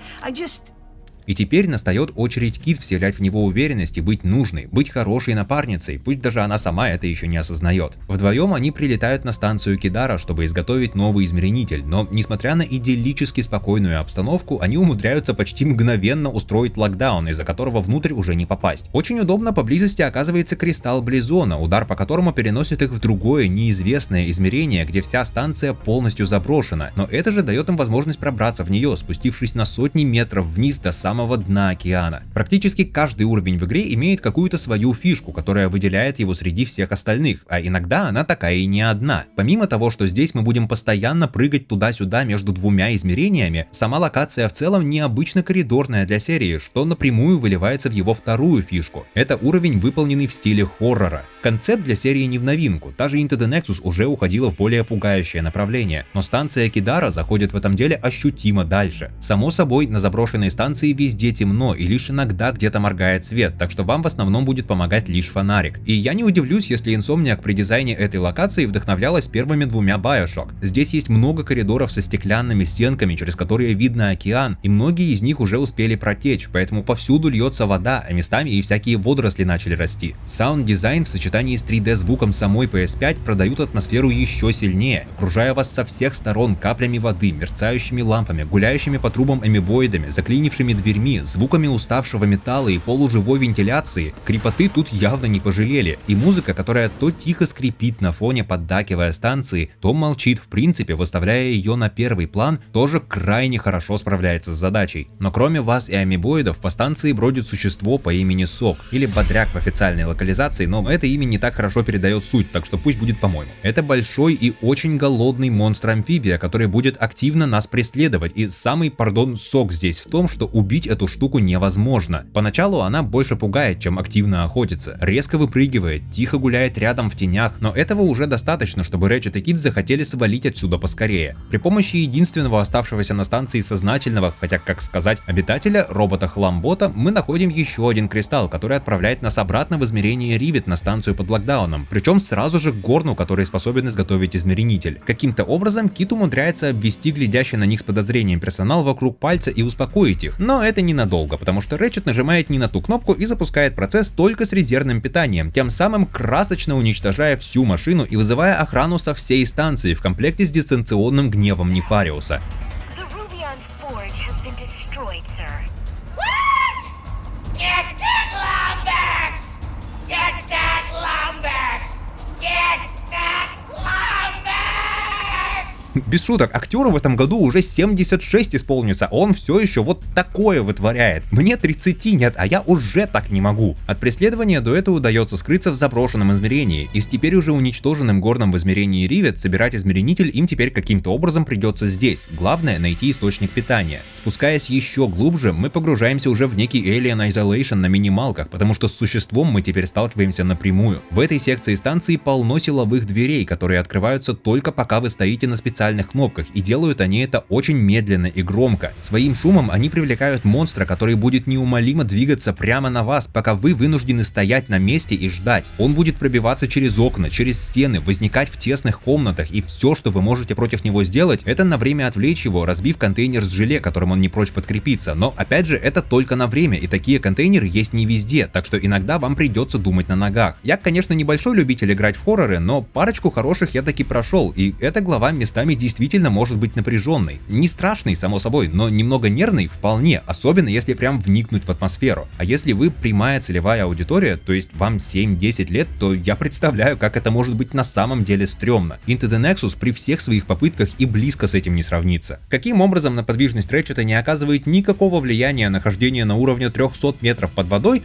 И теперь настает очередь Кит вселять в него уверенность и быть нужной, быть хорошей напарницей, пусть даже она сама это еще не осознает. Вдвоем они прилетают на станцию Кидара, чтобы изготовить новый измеритель, но несмотря на идиллически спокойную обстановку, они умудряются почти мгновенно устроить локдаун, из-за которого внутрь уже не попасть. Очень удобно поблизости оказывается кристалл Близона, удар по которому переносит их в другое, неизвестное измерение, где вся станция полностью заброшена, но это же дает им возможность пробраться в нее, спустившись на сотни метров вниз до самого дна океана. Практически каждый уровень в игре имеет какую-то свою фишку, которая выделяет его среди всех остальных, а иногда она такая и не одна. Помимо того, что здесь мы будем постоянно прыгать туда-сюда между двумя измерениями, сама локация в целом необычно коридорная для серии, что напрямую выливается в его вторую фишку. Это уровень, выполненный в стиле хоррора. Концепт для серии не в новинку, та же Into the Nexus уже уходила в более пугающее направление, но станция Кидара заходит в этом деле ощутимо дальше. Само собой, на заброшенной станции везде темно и лишь иногда где-то моргает свет, так что вам в основном будет помогать лишь фонарик. И я не удивлюсь, если Insomniac при дизайне этой локации вдохновлялась первыми двумя Bioshock. Здесь есть много коридоров со стеклянными стенками, через которые видно океан, и многие из них уже успели протечь, поэтому повсюду льется вода, а местами и всякие водоросли начали расти. Саунд-дизайн в сочетании с 3D звуком самой PS5 продают атмосферу еще сильнее, окружая вас со всех сторон каплями воды, мерцающими лампами, гуляющими по трубам амебоидами, заклинившими дверьми, звуками уставшего металла и полуживой вентиляции. Крепоты тут явно не пожалели, и музыка, которая то тихо скрипит на фоне, поддакивая станции, то молчит в принципе, выставляя ее на первый план, тоже крайне хорошо справляется с задачей. Но кроме вас и амебоидов, по станции бродит существо по имени Сок, или Бодряк в официальной локализации, но это имя не так хорошо передает суть, так что пусть будет по-моему. Это большой и очень голодный монстр-амфибия, который будет активно нас преследовать, и самый, сок здесь в том, что убить эту штуку невозможно. Поначалу она больше пугает, чем активно охотится, резко выпрыгивает, тихо гуляет рядом в тенях, но этого уже достаточно, чтобы Ratchet и Kid захотели свалить отсюда поскорее. При помощи единственного оставшегося на станции сознательного, хотя как сказать, обитателя, робота-хламбота, мы находим еще один кристалл, который отправляет нас обратно в измерение Ривет на станцию под локдауном, причем сразу же к Горну, который способен изготовить измеритель. Каким-то образом Кит умудряется обвести глядящий на них с подозрением персонал вокруг пальца и успокоить их, но это ненадолго, потому что Ratchet нажимает не на ту кнопку и запускает процесс только с резервным питанием, тем самым красочно уничтожая всю машину и вызывая охрану со всей станции в комплекте с дистанционным гневом Нефариуса. Без шуток, актеру в этом году уже 76 исполнится, а он все еще вот такое вытворяет. Мне 30 нет, а я уже так не могу. От преследования до этого удается скрыться в заброшенном измерении, и с теперь уже уничтоженным Горном в измерении Ривет собирать измеритель им теперь каким-то образом придется здесь. Главное найти источник питания. Спускаясь еще глубже, мы погружаемся уже в некий Alien Isolation на минималках, потому что с существом мы теперь сталкиваемся напрямую. В этой секции станции полно силовых дверей, которые открываются только пока вы стоите на специальных кнопках, и делают они это очень медленно и громко. Своим шумом они привлекают монстра, который будет неумолимо двигаться прямо на вас, пока вы вынуждены стоять на месте и ждать. Он будет пробиваться через окна, через стены, возникать в тесных комнатах, и все, что вы можете против него сделать, это на время отвлечь его, разбив контейнер с желе, которым он не прочь подкрепиться. Но опять же, это только на время, и такие контейнеры есть не везде, так что иногда вам придется думать на ногах. Я, конечно, небольшой любитель играть в хорроры, но парочку хороших я таки прошел, и эта глава местами действительно может быть напряженной. Не страшной, само собой, но немного нервной вполне, особенно если прям вникнуть в атмосферу. А если вы прямая целевая аудитория, то есть вам 7-10 лет, то я представляю, как это может быть на самом деле стрёмно. Into the Nexus при всех своих попытках и близко с этим не сравнится. Каким образом на подвижность Ratchet не оказывает никакого влияния нахождение на уровне 300 метров под водой?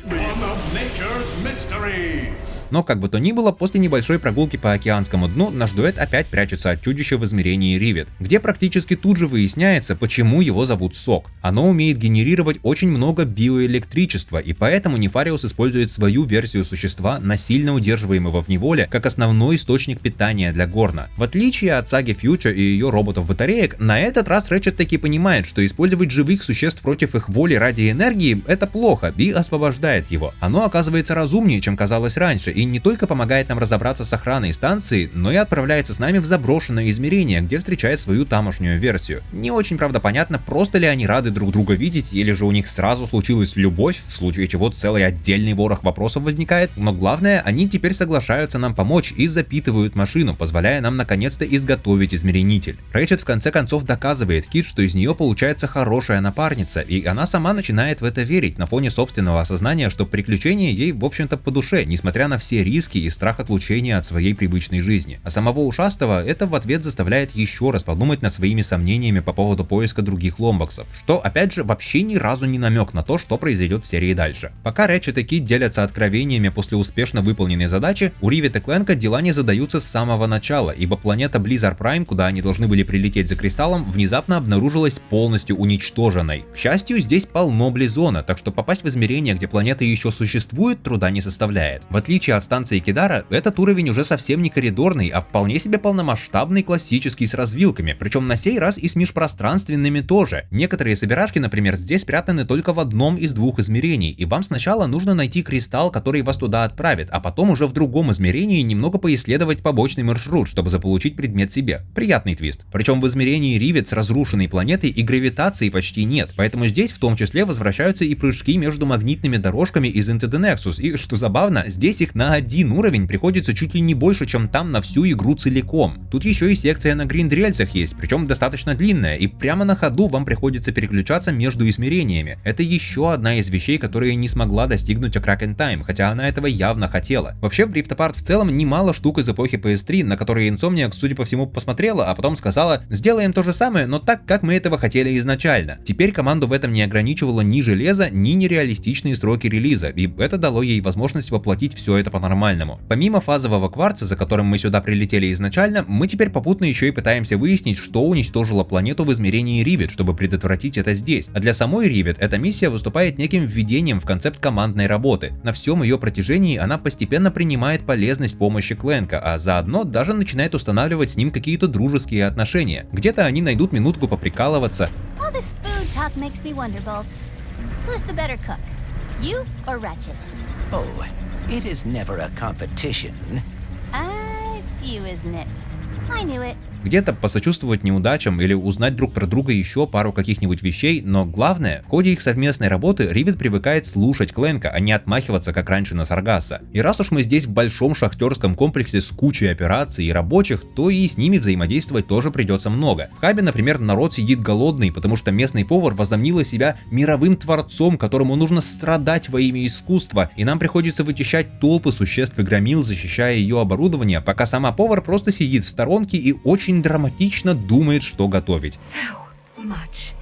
Но как бы то ни было, после небольшой прогулки по океанскому дну наш дуэт опять прячется от чудища в измерении Ривет, где практически тут же выясняется, почему его зовут Сок. Оно умеет генерировать очень много биоэлектричества, и поэтому Нефариус использует свою версию существа, насильно удерживаемого в неволе, как основной источник питания для Горна. В отличие от саги Future и ее роботов-батареек, на этот раз Рэчет таки понимает, что использовать живых существ против их воли ради энергии — это плохо, и освобождает его. Оно оказывается разумнее, чем казалось раньше, и не только помогает нам разобраться с охраной станции, но и отправляется с нами в заброшенное измерение, где встречает свою тамошнюю версию. Не очень, правда, понятно, просто ли они рады друг друга видеть, или же у них сразу случилась любовь, в случае чего целый отдельный ворох вопросов возникает, но главное, они теперь соглашаются нам помочь и запитывают машину, позволяя нам наконец-то изготовить измеренитель. Рэчет в конце концов доказывает Кит, что из нее получается хорошая напарница, и она сама начинает в это верить на фоне собственного осознания, что приключения ей в общем-то по душе, несмотря на все риски и страх отлучения от своей привычной жизни. А самого ушастого это в ответ заставляет еще раз подумать над своими сомнениями по поводу поиска других ломбоксов, что опять же вообще ни разу не намек на то, что произойдет в серии дальше. Пока Рэчет и Кит делятся откровениями после успешно выполненной задачи, у Ривет и Кленка дела не задаются с самого начала, ибо планета Blizzard Prime, куда они должны были прилететь за кристаллом, внезапно обнаружилась полностью уничтоженной. К счастью, здесь полно Близона, так что попасть в измерение, где планета еще существует, труда не составляет. В отличие от станции Кидара, этот уровень уже совсем не коридорный, а вполне себе полномасштабный классический с развилками, причем на сей раз и с межпространственными тоже. Некоторые собирашки, например, здесь спрятаны только в одном из двух измерений, и вам сначала нужно найти кристалл, который вас туда отправит, а потом уже в другом измерении немного поисследовать побочный маршрут, чтобы заполучить предмет себе. Приятный твист. Причем в измерении Ривет с разрушенной планетой и гравитации почти нет, поэтому здесь в том числе возвращаются и прыжки между магнитными дорожками из Into the Nexus, и, что забавно, здесь их на один уровень приходится чуть ли не больше, чем там на всю игру целиком. Тут еще и секция на гринд-рельсах есть, причем достаточно длинная, и прямо на ходу вам приходится переключаться между измерениями. Это еще одна из вещей, которые не смогла достигнуть Crack in Time, хотя она этого явно хотела. Вообще, в Rift Apart в целом немало штук из эпохи PS3, на которые Insomniac, судя по всему, посмотрела, а потом сказала: сделаем то же самое, но так, как мы этого хотели изначально. Теперь команду в этом не ограничивало ни железо, ни нереалистичные сроки релиза, и это дало ей возможность воплотить все это по-нормальному. Помимо фазового кварца, за которым мы сюда прилетели изначально, мы теперь попутно еще и пытаемся выяснить, что уничтожило планету в измерении Ривет, чтобы предотвратить это здесь. А для самой Ривет эта миссия выступает неким введением в концепт командной работы. На всем ее протяжении она постепенно принимает полезность помощи Кленка, а заодно даже начинает устанавливать с ним какие-то дружеские отношения. Где-то они найдут минутку поприкалываться. All this food talk makes me wonder, Bolts. Who's the better cook? You or Ratchet? Oh, it is never a competition. It's you, isn't it? I knew it. Где-то посочувствовать неудачам или узнать друг про друга еще пару каких-нибудь вещей, но главное, в ходе их совместной работы Ривет привыкает слушать Кленка, а не отмахиваться, как раньше на Саргаса. И раз уж мы здесь в большом шахтерском комплексе с кучей операций и рабочих, то и с ними взаимодействовать тоже придется много. В хабе, например, народ сидит голодный, потому что местный повар возомнила себя мировым творцом, которому нужно страдать во имя искусства, и нам приходится вычищать толпы существ и громил, защищая ее оборудование, пока сама повар просто сидит в сторонке и очень драматично думает, что готовить. So much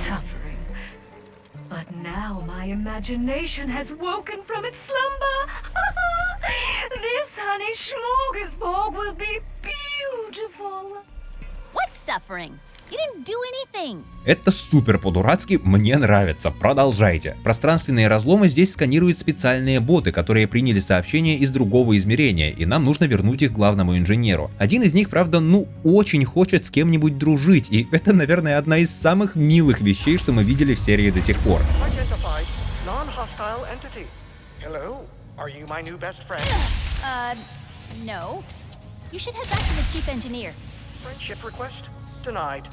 suffering. But now my imagination has woken from its slumber. This honey smorgasbord will be beautiful. What's suffering? You didn't do anything. Это супер по-дурацки, мне нравится, продолжайте. Пространственные разломы здесь сканируют специальные боты, которые приняли сообщение из другого измерения, и нам нужно вернуть их главному инженеру. Один из них, правда, очень хочет с кем-нибудь дружить, и это, наверное, одна из самых милых вещей, что мы видели в серии до сих пор. Identified non-hostile entity. Hello, are you my new best friend? No. You should head back to the chief engineer. Friendship request denied.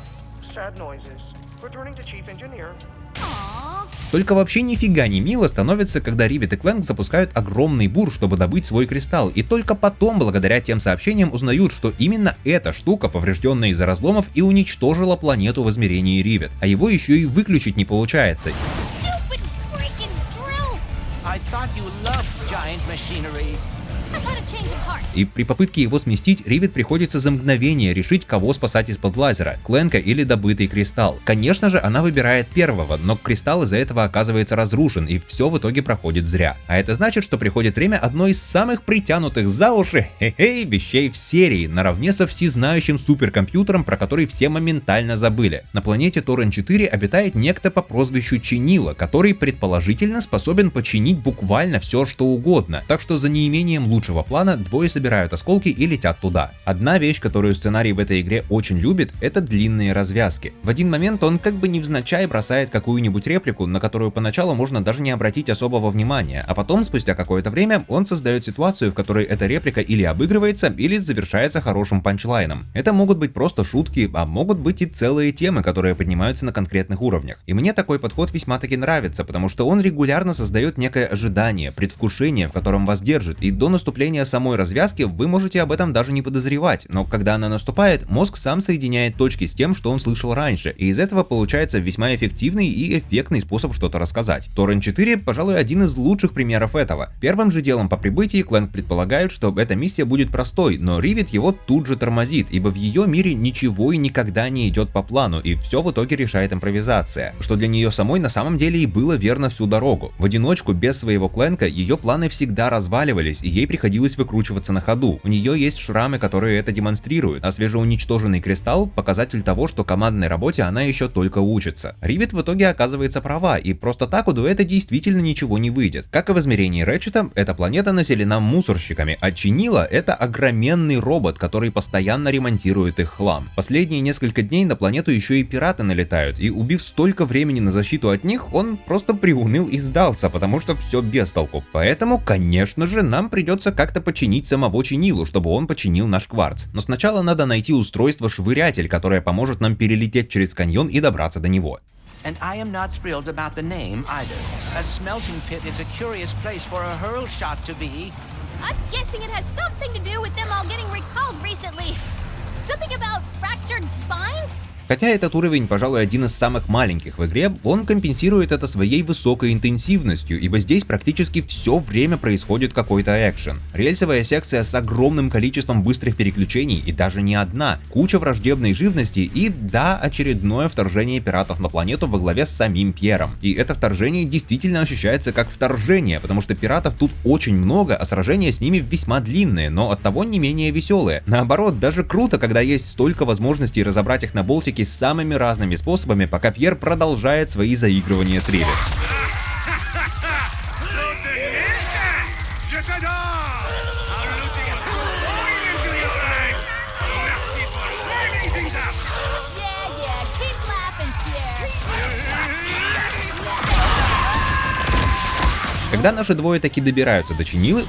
Sad noises. Returning to chief engineer. Aww. Только вообще нифига не мило становится, когда Ривет и Кленк запускают огромный бур, чтобы добыть свой кристалл, и только потом, благодаря тем сообщениям, узнают, что именно эта штука, поврежденная из-за разломов, и уничтожила планету в измерении Ривет, а его еще и выключить не получается. Stupid freaking drill! I thought you loved giant machinery. I got a change of heart. И при попытке его сместить, Ривет приходится за мгновение решить, кого спасать из-под лазера, Кленка или добытый кристалл. Конечно же, она выбирает первого, но кристалл из-за этого оказывается разрушен, и все в итоге проходит зря. А это значит, что приходит время одной из самых притянутых за уши вещей в серии, наравне со всезнающим суперкомпьютером, про который все моментально забыли. На планете Торрен-4 обитает некто по прозвищу Чинила, который предположительно способен починить буквально все, что угодно. Так что за неимением лучшего плана двое собирают осколки и летят туда. Одна вещь, которую сценарий в этой игре очень любит, это длинные развязки. В один момент он как бы невзначай бросает какую-нибудь реплику, на которую поначалу можно даже не обратить особого внимания, а потом, спустя какое-то время, он создает ситуацию, в которой эта реплика или обыгрывается, или завершается хорошим панчлайном. Это могут быть просто шутки, а могут быть и целые темы, которые поднимаются на конкретных уровнях. И мне такой подход весьма-таки нравится, потому что он регулярно создает некое ожидание, предвкушение, в котором вас держит, и до наступления самой развязки вы можете об этом даже не подозревать, но когда она наступает, мозг сам соединяет точки с тем, что он слышал раньше, и из этого получается весьма эффективный и эффектный способ что-то рассказать. Торрен-4, пожалуй, один из лучших примеров этого. Первым же делом по прибытии Кленк предполагает, что эта миссия будет простой, но Ривет его тут же тормозит, ибо в ее мире ничего и никогда не идет по плану, и все в итоге решает импровизация, что для нее самой на самом деле и было верно всю дорогу. В одиночку, без своего Кленка, ее планы всегда разваливались, и ей приходилось выкручиваться на ходу. У нее есть шрамы, которые это демонстрируют, а свежеуничтоженный кристалл — показатель того, что командной работе она еще только учится. Ривет в итоге оказывается права, и просто так у дуэта действительно ничего не выйдет. Как и в измерении Рэтчета, эта планета населена мусорщиками, а Чинила — это огроменный робот, который постоянно ремонтирует их хлам. Последние несколько дней на планету еще и пираты налетают, и убив столько времени на защиту от них, он просто приуныл и сдался, потому что все без толку. Поэтому, конечно же, нам придется как-то починить самого Чинилу, чтобы он починил наш кварц. Но сначала надо найти устройство-швырятель, которое поможет нам перелететь через каньон и добраться до него. And I am not thrilled about the name either. A smelting pit is a curious place for a hurl shot to be. I'm guessing it has something to do with them all getting recalled recently. Something about fractured spines? Хотя этот уровень, пожалуй, один из самых маленьких в игре, он компенсирует это своей высокой интенсивностью, ибо здесь практически все время происходит какой-то экшен. Рельсовая секция с огромным количеством быстрых переключений, и даже не одна, куча враждебной живности и, да, очередное вторжение пиратов на планету во главе с самим Пьером. И это вторжение действительно ощущается как вторжение, потому что пиратов тут очень много, а сражения с ними весьма длинные, но оттого не менее веселые. Наоборот, даже круто, когда есть столько возможностей разобрать их на болтики с самыми разными способами, пока Пьер продолжает свои заигрывания с Ривет. Когда наши двое таки добираются до Чинилы,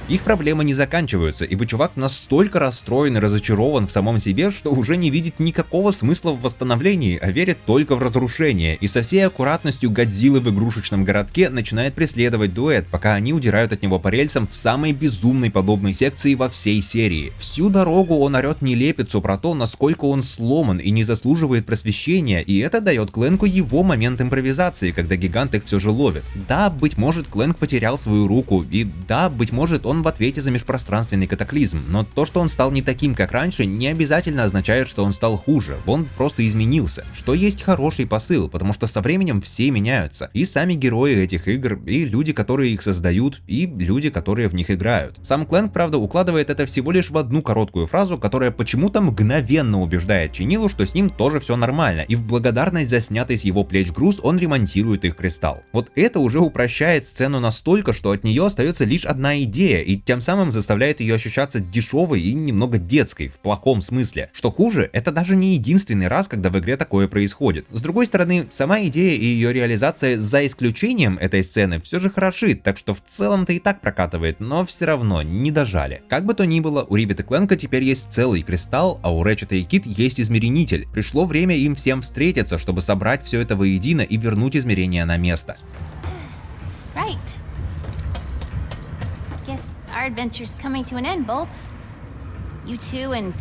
их проблемы не заканчиваются, ибо чувак настолько расстроен и разочарован в самом себе, что уже не видит никакого смысла в восстановлении, а верит только в разрушение, и со всей аккуратностью Годзиллы в игрушечном городке начинает преследовать дуэт, пока они удирают от него по рельсам в самой безумной подобной секции во всей серии. Всю дорогу он орет нелепицу про то, насколько он сломан и не заслуживает просвещения, и это дает Кленку его момент импровизации, когда гигант их все же ловит. Да, быть может, Кленк потерял свою руку, и да, быть может, он в ответе за межпространственный катаклизм, но то, что он стал не таким, как раньше, не обязательно означает, что он стал хуже, он просто изменился, что есть хороший посыл, потому что со временем все меняются, и сами герои этих игр, и люди, которые их создают, и люди, которые в них играют. Сам Кленк, правда, укладывает это всего лишь в одну короткую фразу, которая почему-то мгновенно убеждает Чинилу, что с ним тоже все нормально, и в благодарность за снятый с его плеч груз он ремонтирует их кристалл. Вот это уже упрощает сцену настолько, что от нее остается лишь одна идея, и тем самым заставляет ее ощущаться дешевой и немного детской, в плохом смысле. Что хуже, это даже не единственный раз, когда в игре такое происходит. С другой стороны, сама идея и ее реализация за исключением этой сцены все же хороши, так что в целом-то и так прокатывает, но все равно не дожали. Как бы то ни было, у Ривет и Кленка теперь есть целый кристалл, а у Рэтчета и Кит есть измеренитель. Пришло время им всем встретиться, чтобы собрать все это воедино и вернуть измерения на место. Right. Guess our adventure's coming to an end, Bolts. You two and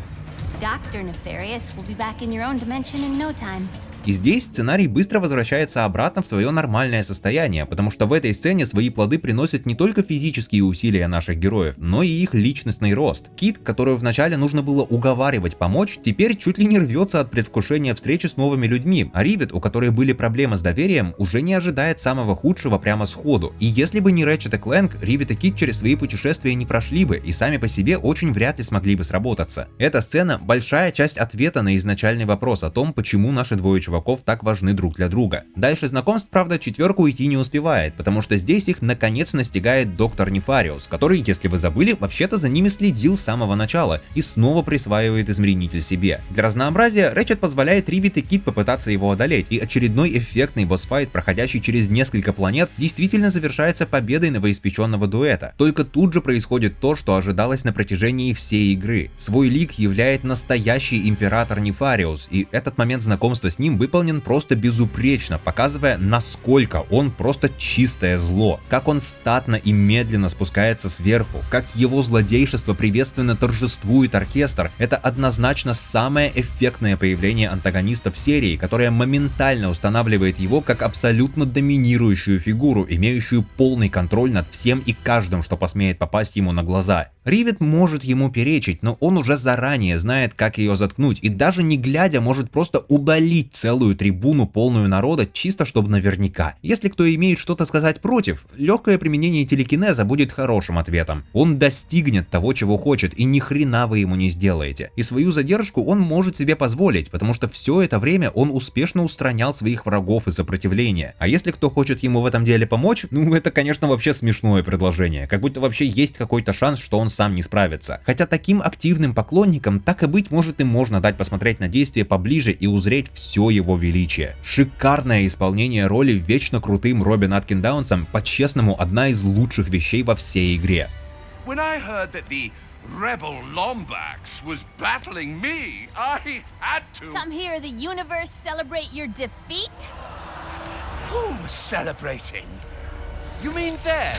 Dr. Nefarious will be back in your own dimension in no time. И здесь сценарий быстро возвращается обратно в свое нормальное состояние, потому что в этой сцене свои плоды приносят не только физические усилия наших героев, но и их личностный рост. Кит, которую вначале нужно было уговаривать помочь, теперь чуть ли не рвется от предвкушения встречи с новыми людьми, а Ривет, у которой были проблемы с доверием, уже не ожидает самого худшего прямо сходу. И если бы не Ratchet & Clank, Ривет и Кит через свои путешествия не прошли бы и сами по себе очень вряд ли смогли бы сработаться. Эта сцена — большая часть ответа на изначальный вопрос о том, почему наши двое чуваков так важны друг для друга. Дальше знакомств, правда, четверка уйти не успевает, потому что здесь их наконец настигает доктор Нефариус, который, если вы забыли, вообще-то за ними следил с самого начала и снова присваивает измеритель себе. Для разнообразия Ratchet позволяет Ривет и Кит попытаться его одолеть, и очередной эффектный босс-файт, проходящий через несколько планет, действительно завершается победой новоиспеченного дуэта. Только тут же происходит то, что ожидалось на протяжении всей игры. Свой лик являет настоящий император Нефариус, и этот момент знакомства с ним выполнен просто безупречно, показывая, насколько он просто чистое зло, как он статно и медленно спускается сверху, как его злодейшество приветственно торжествует оркестр. Это однозначно самое эффектное появление антагониста в серии, которое моментально устанавливает его как абсолютно доминирующую фигуру, имеющую полный контроль над всем и каждым, что посмеет попасть ему на глаза. Ривет может ему перечить, но он уже заранее знает, как ее заткнуть, и даже не глядя может просто удалить целую трибуну, полную народа, чисто чтобы наверняка. Если кто имеет что-то сказать против, легкое применение телекинеза будет хорошим ответом. Он достигнет того, чего хочет, и ни хрена вы ему не сделаете. И свою задержку он может себе позволить, потому что все это время он успешно устранял своих врагов и сопротивления. А если кто хочет ему в этом деле помочь, ну это, конечно, вообще смешное предложение. Как будто вообще есть какой-то шанс, что он сам не справится. Хотя таким активным поклонникам, так и быть, может и можно дать посмотреть на действие поближе и узреть все его величие. Шикарное исполнение роли вечно крутым Робин Аткиндаунсом, по-честному, одна из лучших вещей во всей игре. When I heard that the Rebel Lombax was battling me, I had to... Come here, the universe celebrate your defeat? Who was celebrating? You mean them?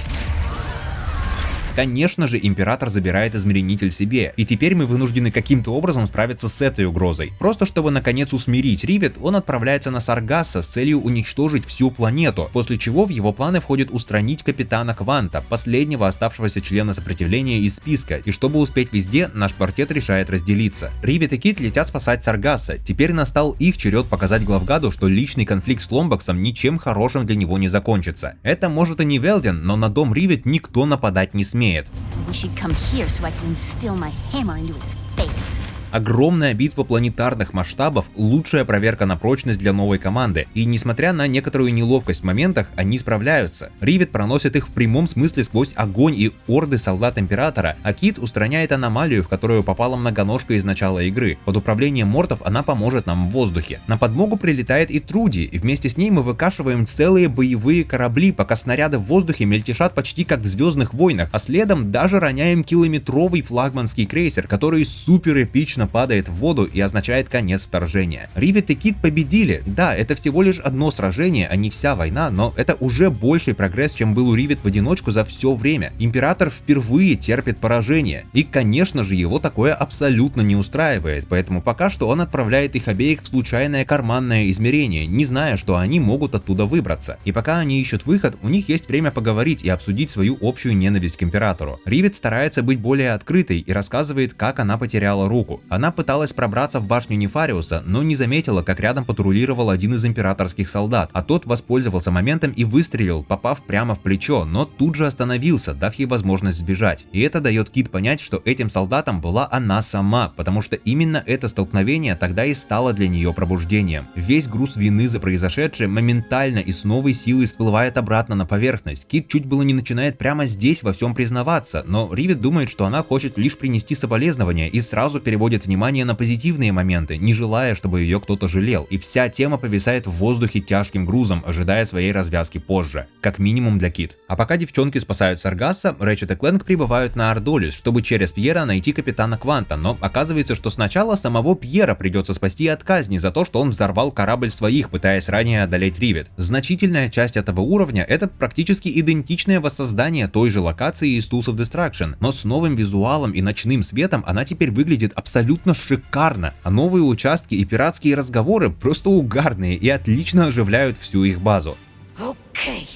Конечно же, Император забирает измеритель себе, и теперь мы вынуждены каким-то образом справиться с этой угрозой. Просто чтобы наконец усмирить Ривет, он отправляется на Саргасса с целью уничтожить всю планету, после чего в его планы входит устранить капитана Кванта, последнего оставшегося члена сопротивления из списка, и чтобы успеть везде, наш квартет решает разделиться. Ривет и Кит летят спасать Саргасса, теперь настал их черед показать главгаду, что личный конфликт с Ломбаксом ничем хорошим для него не закончится. Это может и не Велден, но на дом Ривет никто нападать не смеет. Wish he'd come here so I could instill my hammer into his face. Огромная битва планетарных масштабов — лучшая проверка на прочность для новой команды, и несмотря на некоторую неловкость в моментах, они справляются. Ривет проносит их в прямом смысле сквозь огонь и орды солдат Императора, а Кит устраняет аномалию, в которую попала многоножка из начала игры. Под управлением мортов она поможет нам в воздухе. На подмогу прилетает и Труди, и вместе с ней мы выкашиваем целые боевые корабли, пока снаряды в воздухе мельтешат почти как в Звездных войнах, а следом даже роняем километровый флагманский крейсер, который супер эпично падает в воду и означает конец вторжения. Ривет и Кит победили. Да, это всего лишь одно сражение, а не вся война, но это уже больший прогресс, чем был у Ривет в одиночку за все время. Император впервые терпит поражение. И, конечно же, его такое абсолютно не устраивает, поэтому пока что он отправляет их обеих в случайное карманное измерение, не зная, что они могут оттуда выбраться. И пока они ищут выход, у них есть время поговорить и обсудить свою общую ненависть к Императору. Ривет старается быть более открытой и рассказывает, как она потеряла руку. Она пыталась пробраться в башню Нефариуса, но не заметила, как рядом патрулировал один из императорских солдат, а тот воспользовался моментом и выстрелил, попав прямо в плечо, но тут же остановился, дав ей возможность сбежать. И это дает Кит понять, что этим солдатом была она сама, потому что именно это столкновение тогда и стало для нее пробуждением. Весь груз вины за произошедшее моментально и с новой силой всплывает обратно на поверхность. Кит чуть было не начинает прямо здесь во всем признаваться, но Ривет думает, что она хочет лишь принести соболезнования и сразу переводит внимание на позитивные моменты, не желая, чтобы ее кто-то жалел, и вся тема повисает в воздухе тяжким грузом, ожидая своей развязки позже, как минимум для Кит. А пока девчонки спасают Саргасса, Ratchet и Clank прибывают на Ардолис, чтобы через Пьера найти капитана Кванта, но оказывается, что сначала самого Пьера придется спасти от казни за то, что он взорвал корабль своих, пытаясь ранее одолеть Ривет. Значительная часть этого уровня — это практически идентичное воссоздание той же локации из Tools of Destruction, но с новым визуалом и ночным светом она теперь выглядит абсолютно абсолютно шикарно, а новые участки и пиратские разговоры просто угарные и отлично оживляют всю их базу. Okay,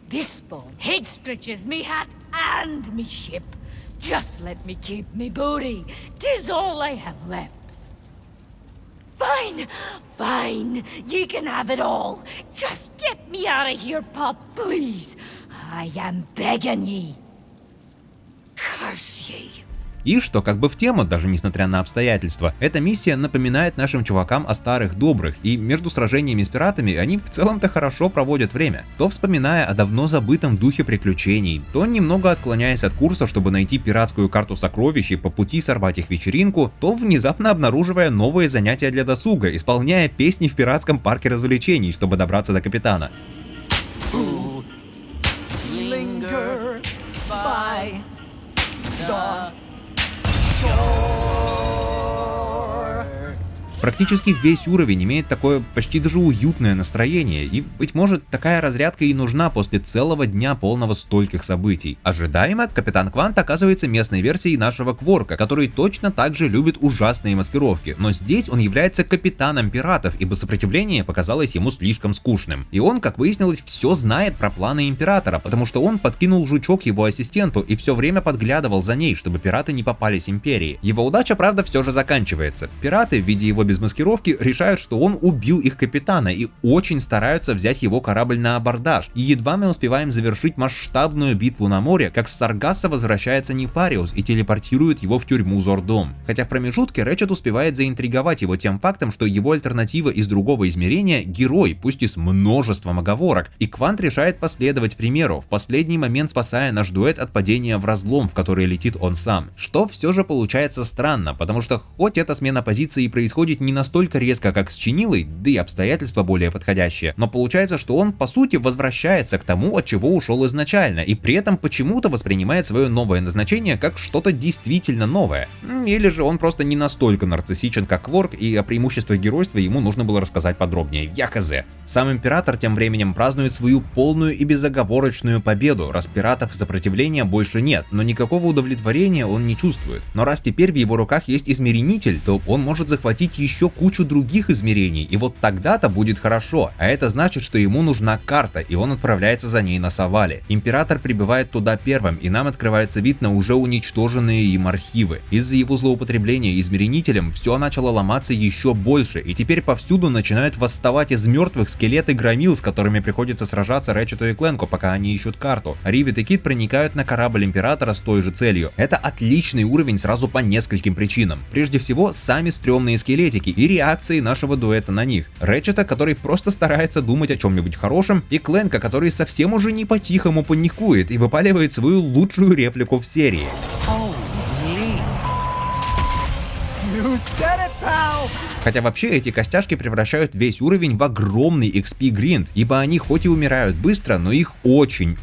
this bonehead stretches me hat and me ship. Just let me keep me booty. 'Tis all I have left. Fine, fine. Ye can have it all. Just get me out of here, Pop, please. I am begging ye. Curse ye. И что как бы в тему, даже несмотря на обстоятельства, эта миссия напоминает нашим чувакам о старых добрых, и между сражениями с пиратами они в целом-то хорошо проводят время, то вспоминая о давно забытом духе приключений, то немного отклоняясь от курса, чтобы найти пиратскую карту сокровищ и по пути сорвать их вечеринку, то внезапно обнаруживая новые занятия для досуга, исполняя песни в пиратском парке развлечений, чтобы добраться до капитана. Linger by the Практически весь уровень имеет такое почти даже уютное настроение, и, быть может, такая разрядка и нужна после целого дня полного стольких событий. Ожидаемо, Капитан Квант оказывается местной версией нашего Кворка, который точно так же любит ужасные маскировки, но здесь он является капитаном пиратов, ибо сопротивление показалось ему слишком скучным. И он, как выяснилось, все знает про планы Императора, потому что он подкинул жучок его ассистенту и все время подглядывал за ней, чтобы пираты не попались Империи. Его удача, правда, все же заканчивается. Пираты, видя его без маскировки, решают, что он убил их капитана и очень стараются взять его корабль на абордаж. И едва мы успеваем завершить масштабную битву на море, как с Саргасса возвращается Нефариус и телепортирует его в тюрьму Зордом. Хотя в промежутке Рэтчет успевает заинтриговать его тем фактом, что его альтернатива из другого измерения — герой, пусть и с множеством оговорок, и Квант решает последовать примеру, в последний момент спасая наш дуэт от падения в разлом, в который летит он сам. Что все же получается странно, потому что хоть эта смена позиции происходит не настолько резко, как с Чинилой, да и обстоятельства более подходящие, но получается, что он по сути возвращается к тому, от чего ушел изначально, и при этом почему-то воспринимает свое новое назначение как что-то действительно новое. Или же он просто не настолько нарциссичен, как Кворк, и о преимуществах геройства ему нужно было рассказать подробнее. Я хз. Сам Император тем временем празднует свою полную и безоговорочную победу, раз пиратов и сопротивления больше нет, но никакого удовлетворения он не чувствует. Но раз теперь в его руках есть измеренитель, то он может захватить еще кучу других измерений, и вот тогда-то будет хорошо, а это значит, что ему нужна карта, и он отправляется за ней на Савале. Император прибывает туда первым, и нам открывается вид на уже уничтоженные им архивы. Из-за его злоупотребления измеренителем все начало ломаться еще больше, и теперь повсюду начинают восставать из мертвых скелеты громил, с которыми приходится сражаться Рэтчету и Кленку, пока они ищут карту. Ривет и Кит проникают на корабль Императора с той же целью. Это отличный уровень сразу по нескольким причинам. Прежде всего, сами стрёмные скелетики и реакции нашего дуэта на них. Рэтчета, который просто старается думать о чем-нибудь хорошем, и Кленка, который совсем уже не по-тихому паникует и выпаливает свою лучшую реплику в серии. Хотя вообще эти костяшки превращают весь уровень в огромный XP гринд, ибо они хоть и умирают быстро, но их очень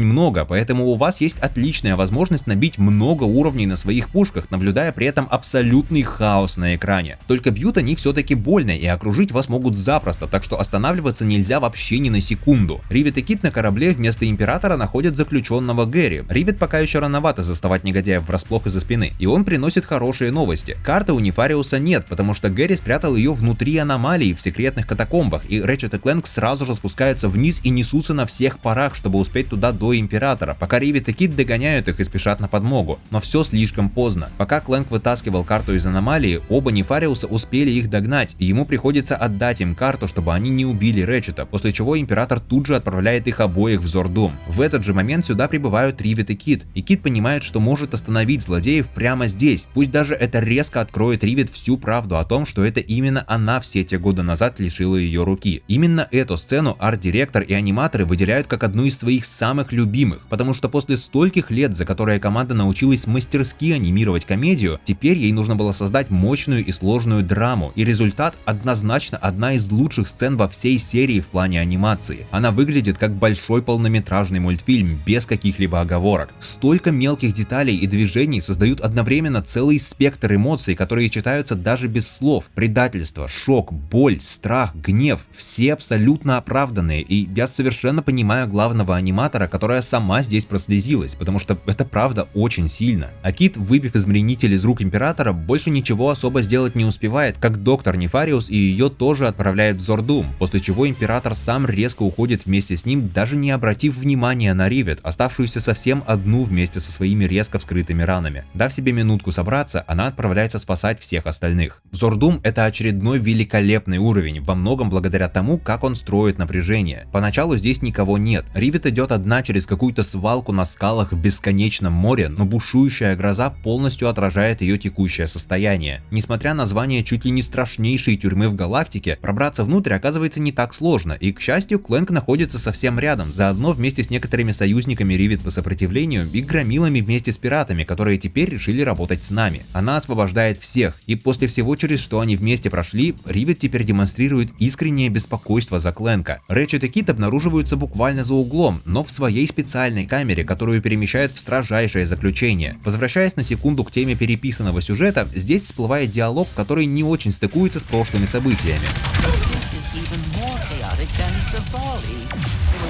много, поэтому у вас есть отличная возможность набить много уровней на своих пушках, наблюдая при этом абсолютный хаос на экране. Только бьют они все-таки больно, и окружить вас могут запросто, так что останавливаться нельзя вообще ни на секунду. Ривет и Кит на корабле вместо Императора находят заключенного Гэри. Ривет пока еще рановато заставать негодяев врасплох из-за спины, и он приносит хорошие новости. Карты у Нефариуса нет, потому что Гэри спрятал ее внутри аномалии в секретных катакомбах, и Рэтчет и Кленк сразу же спускаются вниз и несутся на всех парах, чтобы успеть туда до Императора, пока Ривет и Кит догоняют их и спешат на подмогу. Но все слишком поздно. Пока Кленк вытаскивал карту из аномалии, оба Нефариуса успели их догнать, и ему приходится отдать им карту, чтобы они не убили Рэтчета, после чего Император тут же отправляет их обоих в Зордом. В этот же момент сюда прибывают Ривет и Кит понимает, что может остановить злодеев прямо здесь, пусть даже это резко откроет Ривет всю правду о том, что это именно она все те годы назад лишила ее руки. Именно эту сцену арт-директор и аниматоры выделяют как одну из своих самых любимых, потому что после стольких лет, за которые команда научилась мастерски анимировать комедию, теперь ей нужно было создать мощную и сложную драму, и результат однозначно одна из лучших сцен во всей серии в плане анимации. Она выглядит как большой полнометражный мультфильм, без каких-либо оговорок. Столько мелких деталей и движений создают одновременно целый спектр эмоций, которые читаются даже без слов. слов. Предательство, шок, боль, страх, гнев – все абсолютно оправданные, и я совершенно понимаю главного аниматора, которая сама здесь прослезилась, потому что это правда очень сильно. А Кит, выбив измеренитель из рук Императора, больше ничего особо сделать не успевает, как доктор Нефариус и ее тоже отправляет в Зордум, после чего Император сам резко уходит вместе с ним, даже не обратив внимания на Ривет, оставшуюся совсем одну вместе со своими резко вскрытыми ранами. Дав себе минутку собраться, она отправляется спасать всех остальных. Зордум — это очередной великолепный уровень, во многом благодаря тому, как он строит напряжение. Поначалу здесь никого нет, Ривет идет одна через какую-то свалку на скалах в бесконечном море, но бушующая гроза полностью отражает ее текущее состояние. Несмотря на звание чуть ли не страшнейшей тюрьмы в галактике, пробраться внутрь оказывается не так сложно, и, к счастью, Клэнк находится совсем рядом, заодно вместе с некоторыми союзниками Ривет по сопротивлению и громилами вместе с пиратами, которые теперь решили работать с нами. Она освобождает всех, и после всего, через что они вместе прошли, Ривет теперь демонстрирует искреннее беспокойство за Клэнка. Рэтчет и Кит обнаруживаются буквально за углом, но в своей специальной камере, которую перемещают в строжайшее заключение. Возвращаясь на секунду к теме переписанного сюжета, здесь всплывает диалог, который не очень стыкуется с прошлыми событиями.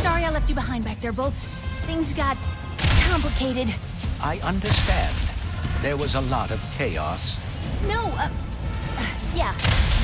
Sorry I left you behind back there, Bolts. Things got complicated. I understand. There was a lot of chaos. No, yeah,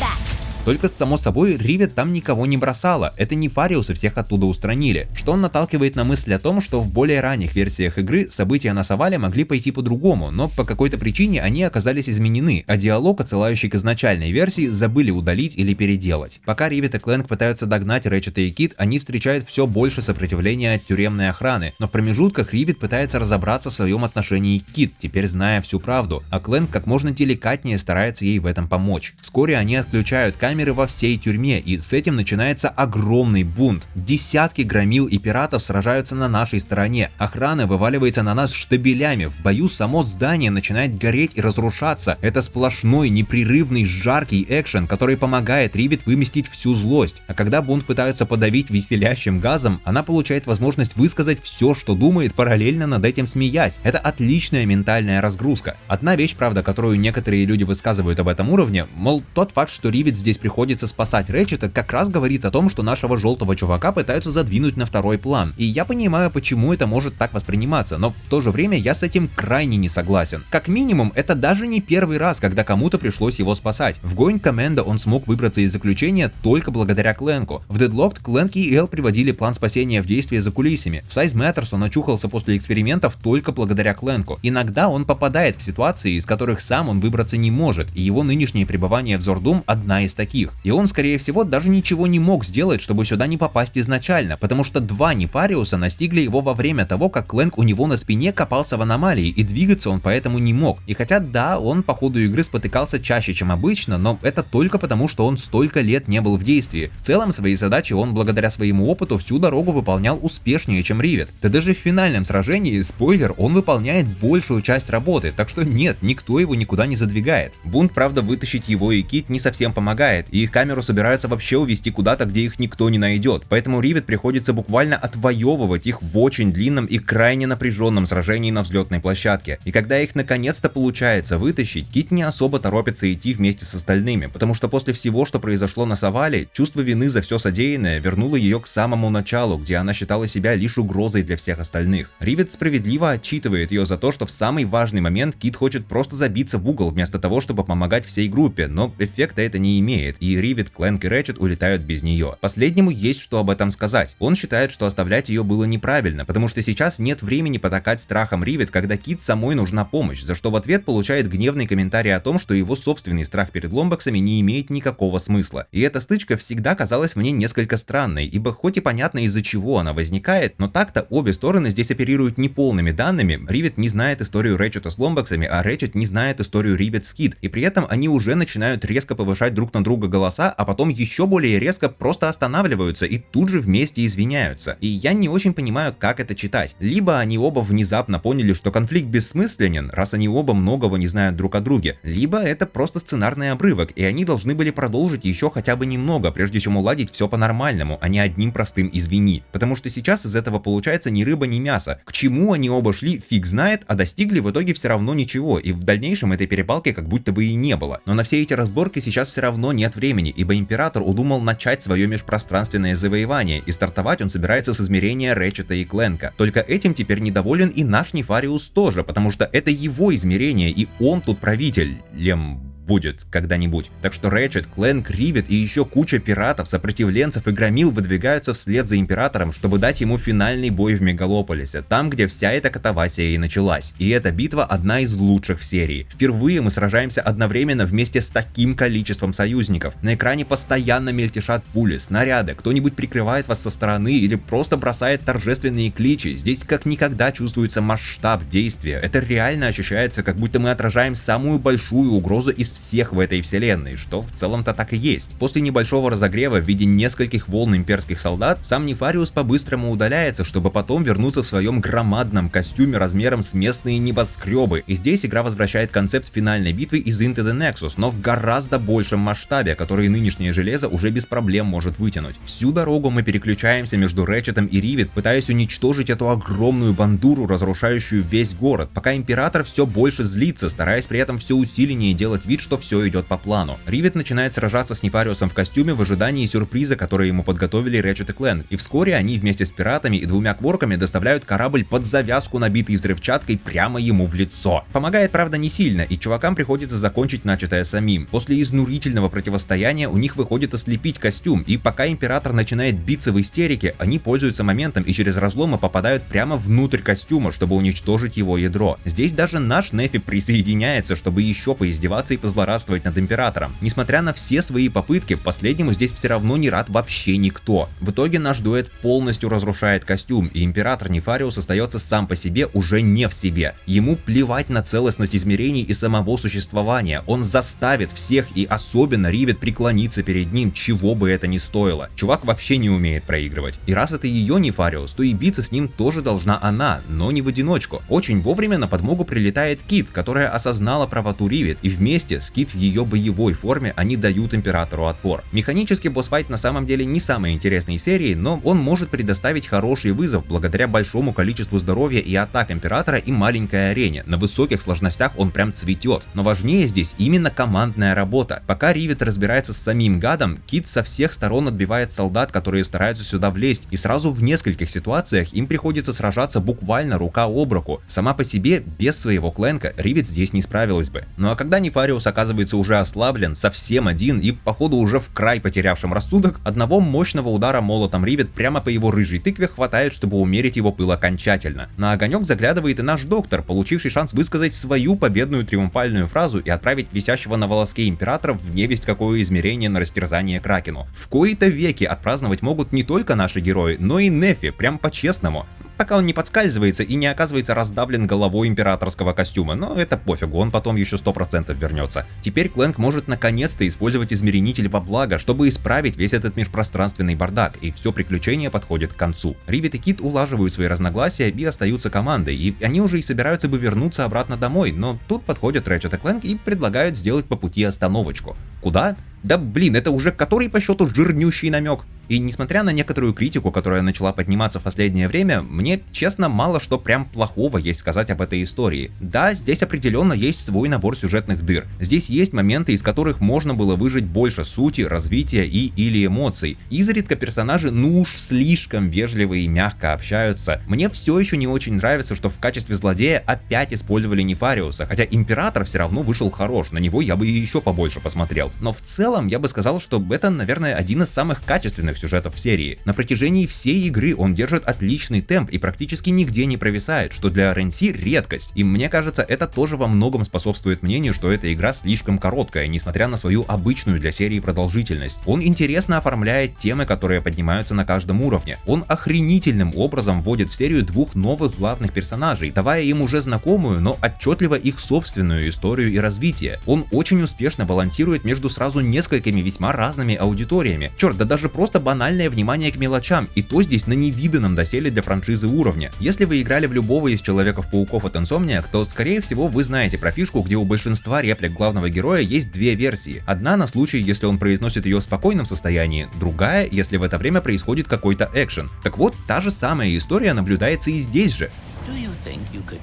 that. Только, само собой, Ривет там никого не бросала, это Нефариус и всех оттуда устранили, что наталкивает на мысль о том, что в более ранних версиях игры события на Савале могли пойти по-другому, но по какой-то причине они оказались изменены, а диалог, отсылающий к изначальной версии, забыли удалить или переделать. Пока Ривет и Клэнк пытаются догнать Рэтчета и Кит, они встречают все больше сопротивления от тюремной охраны, но в промежутках Ривет пытается разобраться в своем отношении к Кит, теперь зная всю правду, а Клэнк как можно деликатнее старается ей в этом помочь. Вскоре они отключают камеры во всей тюрьме, и с этим начинается огромный бунт. Десятки громил и пиратов сражаются на нашей стороне, охрана вываливается на нас штабелями, в бою само здание начинает гореть и разрушаться. Это сплошной, непрерывный, жаркий экшен, который помогает Ривет выместить всю злость, а когда бунт пытаются подавить веселящим газом, она получает возможность высказать все, что думает, параллельно над этим смеясь. Это отличная ментальная разгрузка. Одна вещь, правда, которую некоторые люди высказывают об этом уровне, мол, тот факт, что Ривет здесь приходится спасать Рэтчета, как раз говорит о том, что нашего желтого чувака пытаются задвинуть на второй план. И я понимаю, почему это может так восприниматься, но в то же время я с этим крайне не согласен. Как минимум, это даже не первый раз, когда кому-то пришлось его спасать. В Going Commando он смог выбраться из заключения только благодаря Клэнку. В Deadlocked Клэнк и Эл приводили план спасения в действие за кулисами. В Size Matters он очухался после экспериментов только благодаря Клэнку. Иногда он попадает в ситуации, из которых сам он выбраться не может, и его нынешнее пребывание в Зордум одна из таких. И он, скорее всего, даже ничего не мог сделать, чтобы сюда не попасть изначально, потому что два Нефариуса настигли его во время того, как Клэнк у него на спине копался в аномалии, и двигаться он поэтому не мог. И хотя да, он по ходу игры спотыкался чаще, чем обычно, но это только потому, что он столько лет не был в действии. В целом, свои задачи он благодаря своему опыту всю дорогу выполнял успешнее, чем Ривет. Да даже в финальном сражении, спойлер, он выполняет большую часть работы, так что нет, никто его никуда не задвигает. Бунт, правда, вытащить его и Кит не совсем помогает, и их камеру собираются вообще увести куда-то, где их никто не найдет, поэтому Ривет приходится буквально отвоевывать их в очень длинном и крайне напряженном сражении на взлетной площадке. И когда их наконец-то получается вытащить, Кит не особо торопится идти вместе с остальными, потому что после всего, что произошло на Савале, чувство вины за все содеянное вернуло ее к самому началу, где она считала себя лишь угрозой для всех остальных. Ривет справедливо отчитывает ее за то, что в самый важный момент Кит хочет просто забиться в угол вместо того, чтобы помогать всей группе, но эффекта это не имеет, и Ривет, Клэнк и Рэтчет улетают без нее. Последнему есть что об этом сказать. Он считает, что оставлять ее было неправильно, потому что сейчас нет времени потакать страхом Ривет, когда Кит самой нужна помощь, за что в ответ получает гневный комментарий о том, что его собственный страх перед ломбаксами не имеет никакого смысла. И эта стычка всегда казалась мне несколько странной, ибо хоть и понятно из-за чего она возникает, но так-то обе стороны здесь оперируют неполными данными. Ривет не знает историю Рэтчета с ломбаксами, а Рэтчет не знает историю Ривет с Кит, и при этом они уже начинают резко повышать друг на друга друга голоса, а потом еще более резко просто останавливаются и тут же вместе извиняются. И я не очень понимаю, как это читать. Либо они оба внезапно поняли, что конфликт бессмысленен, раз они оба многого не знают друг о друге, либо это просто сценарный обрывок, и они должны были продолжить еще хотя бы немного, прежде чем уладить все по-нормальному, а не одним простым «извини». Потому что сейчас из этого получается ни рыба, ни мясо. К чему они оба шли, фиг знает, а достигли в итоге все равно ничего, и в дальнейшем этой перепалки как будто бы и не было. Но на все эти разборки сейчас все равно нет времени, ибо Император удумал начать свое межпространственное завоевание, и стартовать он собирается с измерения Рэтчета и Клэнка. Только этим теперь недоволен и наш Нефариус тоже, потому что это его измерение, и он тут правителем будет когда-нибудь. Так что Рэтчет, Клэнк, Ривет и еще куча пиратов, сопротивленцев и громил выдвигаются вслед за Императором, чтобы дать ему финальный бой в Мегалополисе, там, где вся эта катавасия и началась. И эта битва одна из лучших в серии. Впервые мы сражаемся одновременно вместе с таким количеством союзников. На экране постоянно мельтешат пули, снаряды, кто-нибудь прикрывает вас со стороны или просто бросает торжественные кличи. Здесь как никогда чувствуется масштаб действия. Это реально ощущается, как будто мы отражаем самую большую угрозу из всех в этой вселенной, что в целом-то так и есть. После небольшого разогрева в виде нескольких волн имперских солдат, сам Нефариус по-быстрому удаляется, чтобы потом вернуться в своем громадном костюме размером с местные небоскребы. И здесь игра возвращает концепт финальной битвы из Into the Nexus, но в гораздо большем масштабе, который нынешнее железо уже без проблем может вытянуть. Всю дорогу мы переключаемся между Рэтчетом и Ривет, пытаясь уничтожить эту огромную бандуру, разрушающую весь город, пока Император все больше злится, стараясь при этом все усиленнее делать вид, что все идет по плану. Ривет начинает сражаться с Нефариусом в костюме в ожидании сюрприза, который ему подготовили Рэтчет и Клэнк, и вскоре они вместе с пиратами и двумя кворками доставляют корабль под завязку, набитый взрывчаткой, прямо ему в лицо. Помогает, правда, не сильно, и чувакам приходится закончить начатое самим. После изнурительного противостояния у них выходит ослепить костюм, и пока Император начинает биться в истерике, они пользуются моментом и через разломы попадают прямо внутрь костюма, чтобы уничтожить его ядро. Здесь даже наш Нефи присоединяется, чтобы еще поиздеваться и позлорадствовать над Императором. Несмотря на все свои попытки, последнему здесь все равно не рад вообще никто. В итоге наш дуэт полностью разрушает костюм, и Император Нефариус остается сам по себе уже не в себе. Ему плевать на целостность измерений и самого существования. Он заставит всех и особенно Ривет преклониться перед ним, чего бы это ни стоило. Чувак вообще не умеет проигрывать. И раз это ее Нефариус, то и биться с ним тоже должна она, но не в одиночку. Очень вовремя на подмогу прилетает Кит, которая осознала правоту Ривет, и вместе с Кит в ее боевой форме они дают Императору отпор. Механически босс-файт на самом деле не самый интересный серии, но он может предоставить хороший вызов благодаря большому количеству здоровья и атак Императора и маленькой арене. На высоких сложностях он прям цветет. Но важнее здесь именно командная работа. Пока Ривет разбирается с самим гадом, Кит со всех сторон отбивает солдат, которые стараются сюда влезть, и сразу в нескольких ситуациях им приходится сражаться буквально рука об руку. Сама по себе, без своего Клэнка, Ривет здесь не справилась бы. Ну а когда Нефариус оказывается уже ослаблен, совсем один и походу уже в край потерявшим рассудок, одного мощного удара молотом Ривет прямо по его рыжей тыкве хватает, чтобы умерить его пыл окончательно. На огонек заглядывает и наш доктор, получивший шанс высказать свою победную триумфальную фразу и отправить висящего на волоске Императора в невесть какое измерение на растерзание Кракену. В кои-то веки отпраздновать могут не только наши герои, но и Нефи, прям по-честному. Пока он не подскальзывается и не оказывается раздавлен головой императорского костюма, но это пофигу, он потом еще 100% вернется. Теперь Клэнк может наконец-то использовать измеренитель во благо, чтобы исправить весь этот межпространственный бардак, и все приключение подходит к концу. Ривет и Кит улаживают свои разногласия и остаются командой, и они уже и собираются бы вернуться обратно домой, но тут подходят Рэтчет и Клэнк и предлагают сделать по пути остановочку. Куда? Да блин, это уже который по счету жирнющий намек. И несмотря на некоторую критику, которая начала подниматься в последнее время, мне, честно, мало что прям плохого есть сказать об этой истории. Да, здесь определенно есть свой набор сюжетных дыр. Здесь есть моменты, из которых можно было выжать больше сути, развития и или эмоций. Изредка персонажи ну уж слишком вежливо и мягко общаются. Мне все еще не очень нравится, что в качестве злодея опять использовали Нефариуса, хотя Император все равно вышел хорош, на него я бы еще побольше посмотрел. Но в целом я бы сказал, что это, наверное, один из самых качественных главных сюжетов в серии. На протяжении всей игры он держит отличный темп и практически нигде не провисает, что для RNC редкость. И мне кажется, это тоже во многом способствует мнению, что эта игра слишком короткая, несмотря на свою обычную для серии продолжительность. Он интересно оформляет темы, которые поднимаются на каждом уровне. Он охренительным образом вводит в серию двух новых главных персонажей, давая им уже знакомую, но отчетливо их собственную историю и развитие. Он очень успешно балансирует между сразу несколькими весьма разными аудиториями. Черт, да даже просто банальное внимание к мелочам, и то здесь на невиданном доселе для франшизы уровне. Если вы играли в любого из Человеков-пауков от Insomniac, то скорее всего вы знаете про фишку, где у большинства реплик главного героя есть две версии. Одна на случай, если он произносит ее в спокойном состоянии, другая, если в это время происходит какой-то экшен. Так вот, та же самая история наблюдается и здесь же. Do you think you could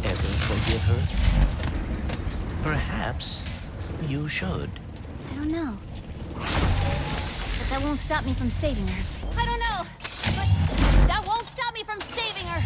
ever forgive her? Perhaps you should. I don't know. But that won't stop me from saving her. I don't know. But that won't stop me from saving her.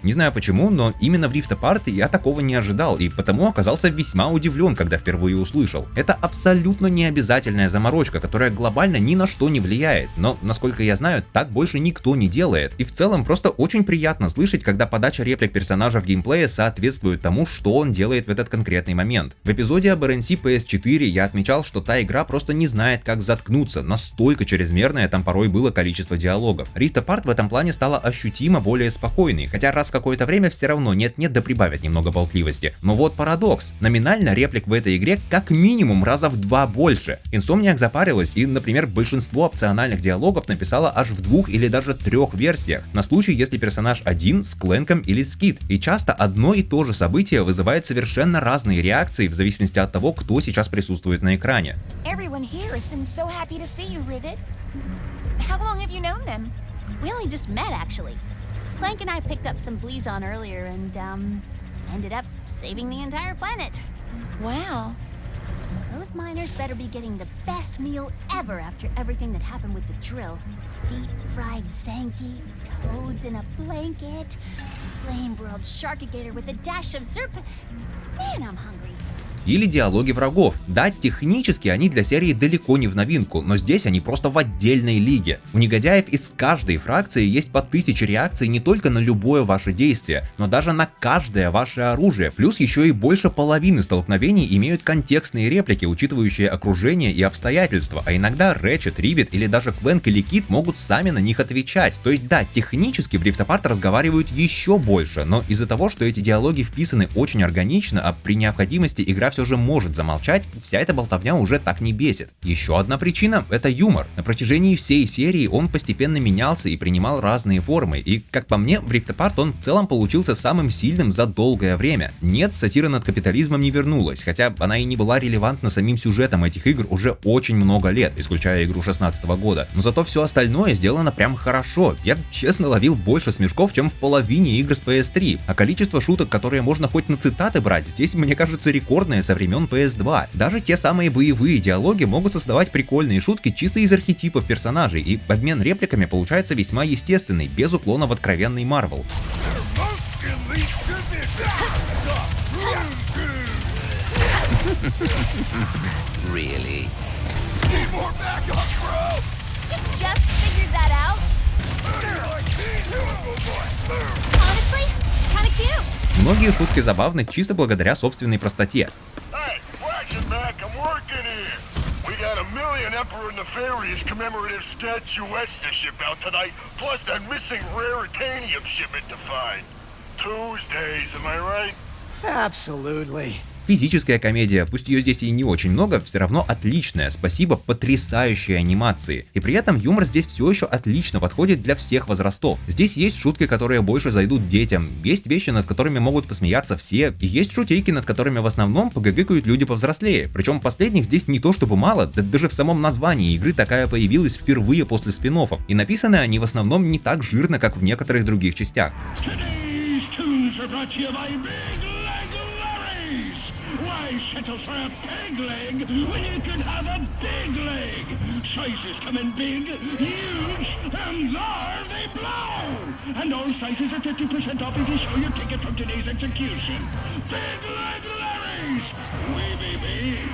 Не знаю почему, но именно в Rift Apart я такого не ожидал, и потому оказался весьма удивлен, когда впервые услышал. Это абсолютно необязательная заморочка, которая глобально ни на что не влияет, но, насколько я знаю, так больше никто не делает. И в целом просто очень приятно слышать, когда подача реплик персонажа в геймплее соответствует тому, что он делает в этот конкретный момент. В эпизоде об RNC PS4 я отмечал, что та игра просто не знает, как заткнуться, настолько чрезмерное там порой было количество диалогов. Rift Apart в этом плане стала ощутимо более спокойной, хотя раз в какое-то время все равно нет-нет да прибавят немного болтливости. Но вот парадокс. Номинально реплик в этой игре как минимум раза в 2 больше. Insomniac запарилась и, например, большинство опциональных диалогов написала аж в 2 или даже 3 версиях, на случай, если персонаж один с Клэнком или с Кит. И часто одно и то же событие вызывает совершенно разные реакции в зависимости от того, кто сейчас присутствует на экране. Everyone here has been so happy to see you, Rivet. How long have you known them? We only just met, actually. Clank and I picked up some Blizon earlier and, ended up saving the entire planet. Wow. Those miners better be getting the best meal ever after everything that happened with the drill. Deep-fried Zanki, toads in a blanket, flame-broiled Sharkigator with a dash of Zerp... Man, I'm hungry. Или диалоги врагов. Да, технически они для серии далеко не в новинку, но здесь они просто в отдельной лиге. У негодяев из каждой фракции есть по 1000 реакций не только на любое ваше действие, но даже на каждое ваше оружие, плюс еще и больше половины столкновений имеют контекстные реплики, учитывающие окружение и обстоятельства, а иногда Ratchet, Rivet или даже Clank или Kit могут сами на них отвечать. То есть да, технически в Rift Apart разговаривают еще больше, но из-за того, что эти диалоги вписаны очень органично, а при необходимости игра все же может замолчать, вся эта болтовня уже так не бесит. Еще одна причина — это юмор. На протяжении всей серии он постепенно менялся и принимал разные формы, и, как по мне, в Rift Apart он в целом получился самым сильным за долгое время. Нет, сатира над капитализмом не вернулась, хотя она и не была релевантна самим сюжетом этих игр уже очень много лет, исключая игру 2016 года. Но зато все остальное сделано прям хорошо. Я честно ловил больше смешков, чем в половине игр с PS3, а количество шуток, которые можно хоть на цитаты брать, здесь, мне кажется, рекордное со времен PS2. Даже те самые боевые диалоги могут создавать прикольные шутки чисто из архетипов персонажей, и обмен репликами получается весьма естественный, без уклона в откровенный Marvel. Really? Just figured that out. Honestly, kinda cute. Многие шутки забавны чисто благодаря собственной простоте. Hey, Ratchet Mac, I'm working here. We got a million Emperor Nefarious commemorative statuettes to ship out tonight, plus that missing raritanium shipment to find. Tuesdays, am I right? Absolutely. Физическая комедия, пусть ее здесь и не очень много, все равно отличная, спасибо потрясающей анимации. И при этом юмор здесь все еще отлично подходит для всех возрастов. Здесь есть шутки, которые больше зайдут детям, есть вещи, над которыми могут посмеяться все, и есть шутейки, над которыми в основном погыгыкают люди повзрослее. Причем последних здесь не то чтобы мало, да даже в самом названии игры такая появилась впервые после спин-оффов, и написаны они в основном не так жирно, как в некоторых других частях. Why settle for a peg leg when you could have a big leg? Sizes come in big, huge, and there they blow! And all sizes are 50% off if you show your ticket from today's execution. Big Leg Larry's! We be big!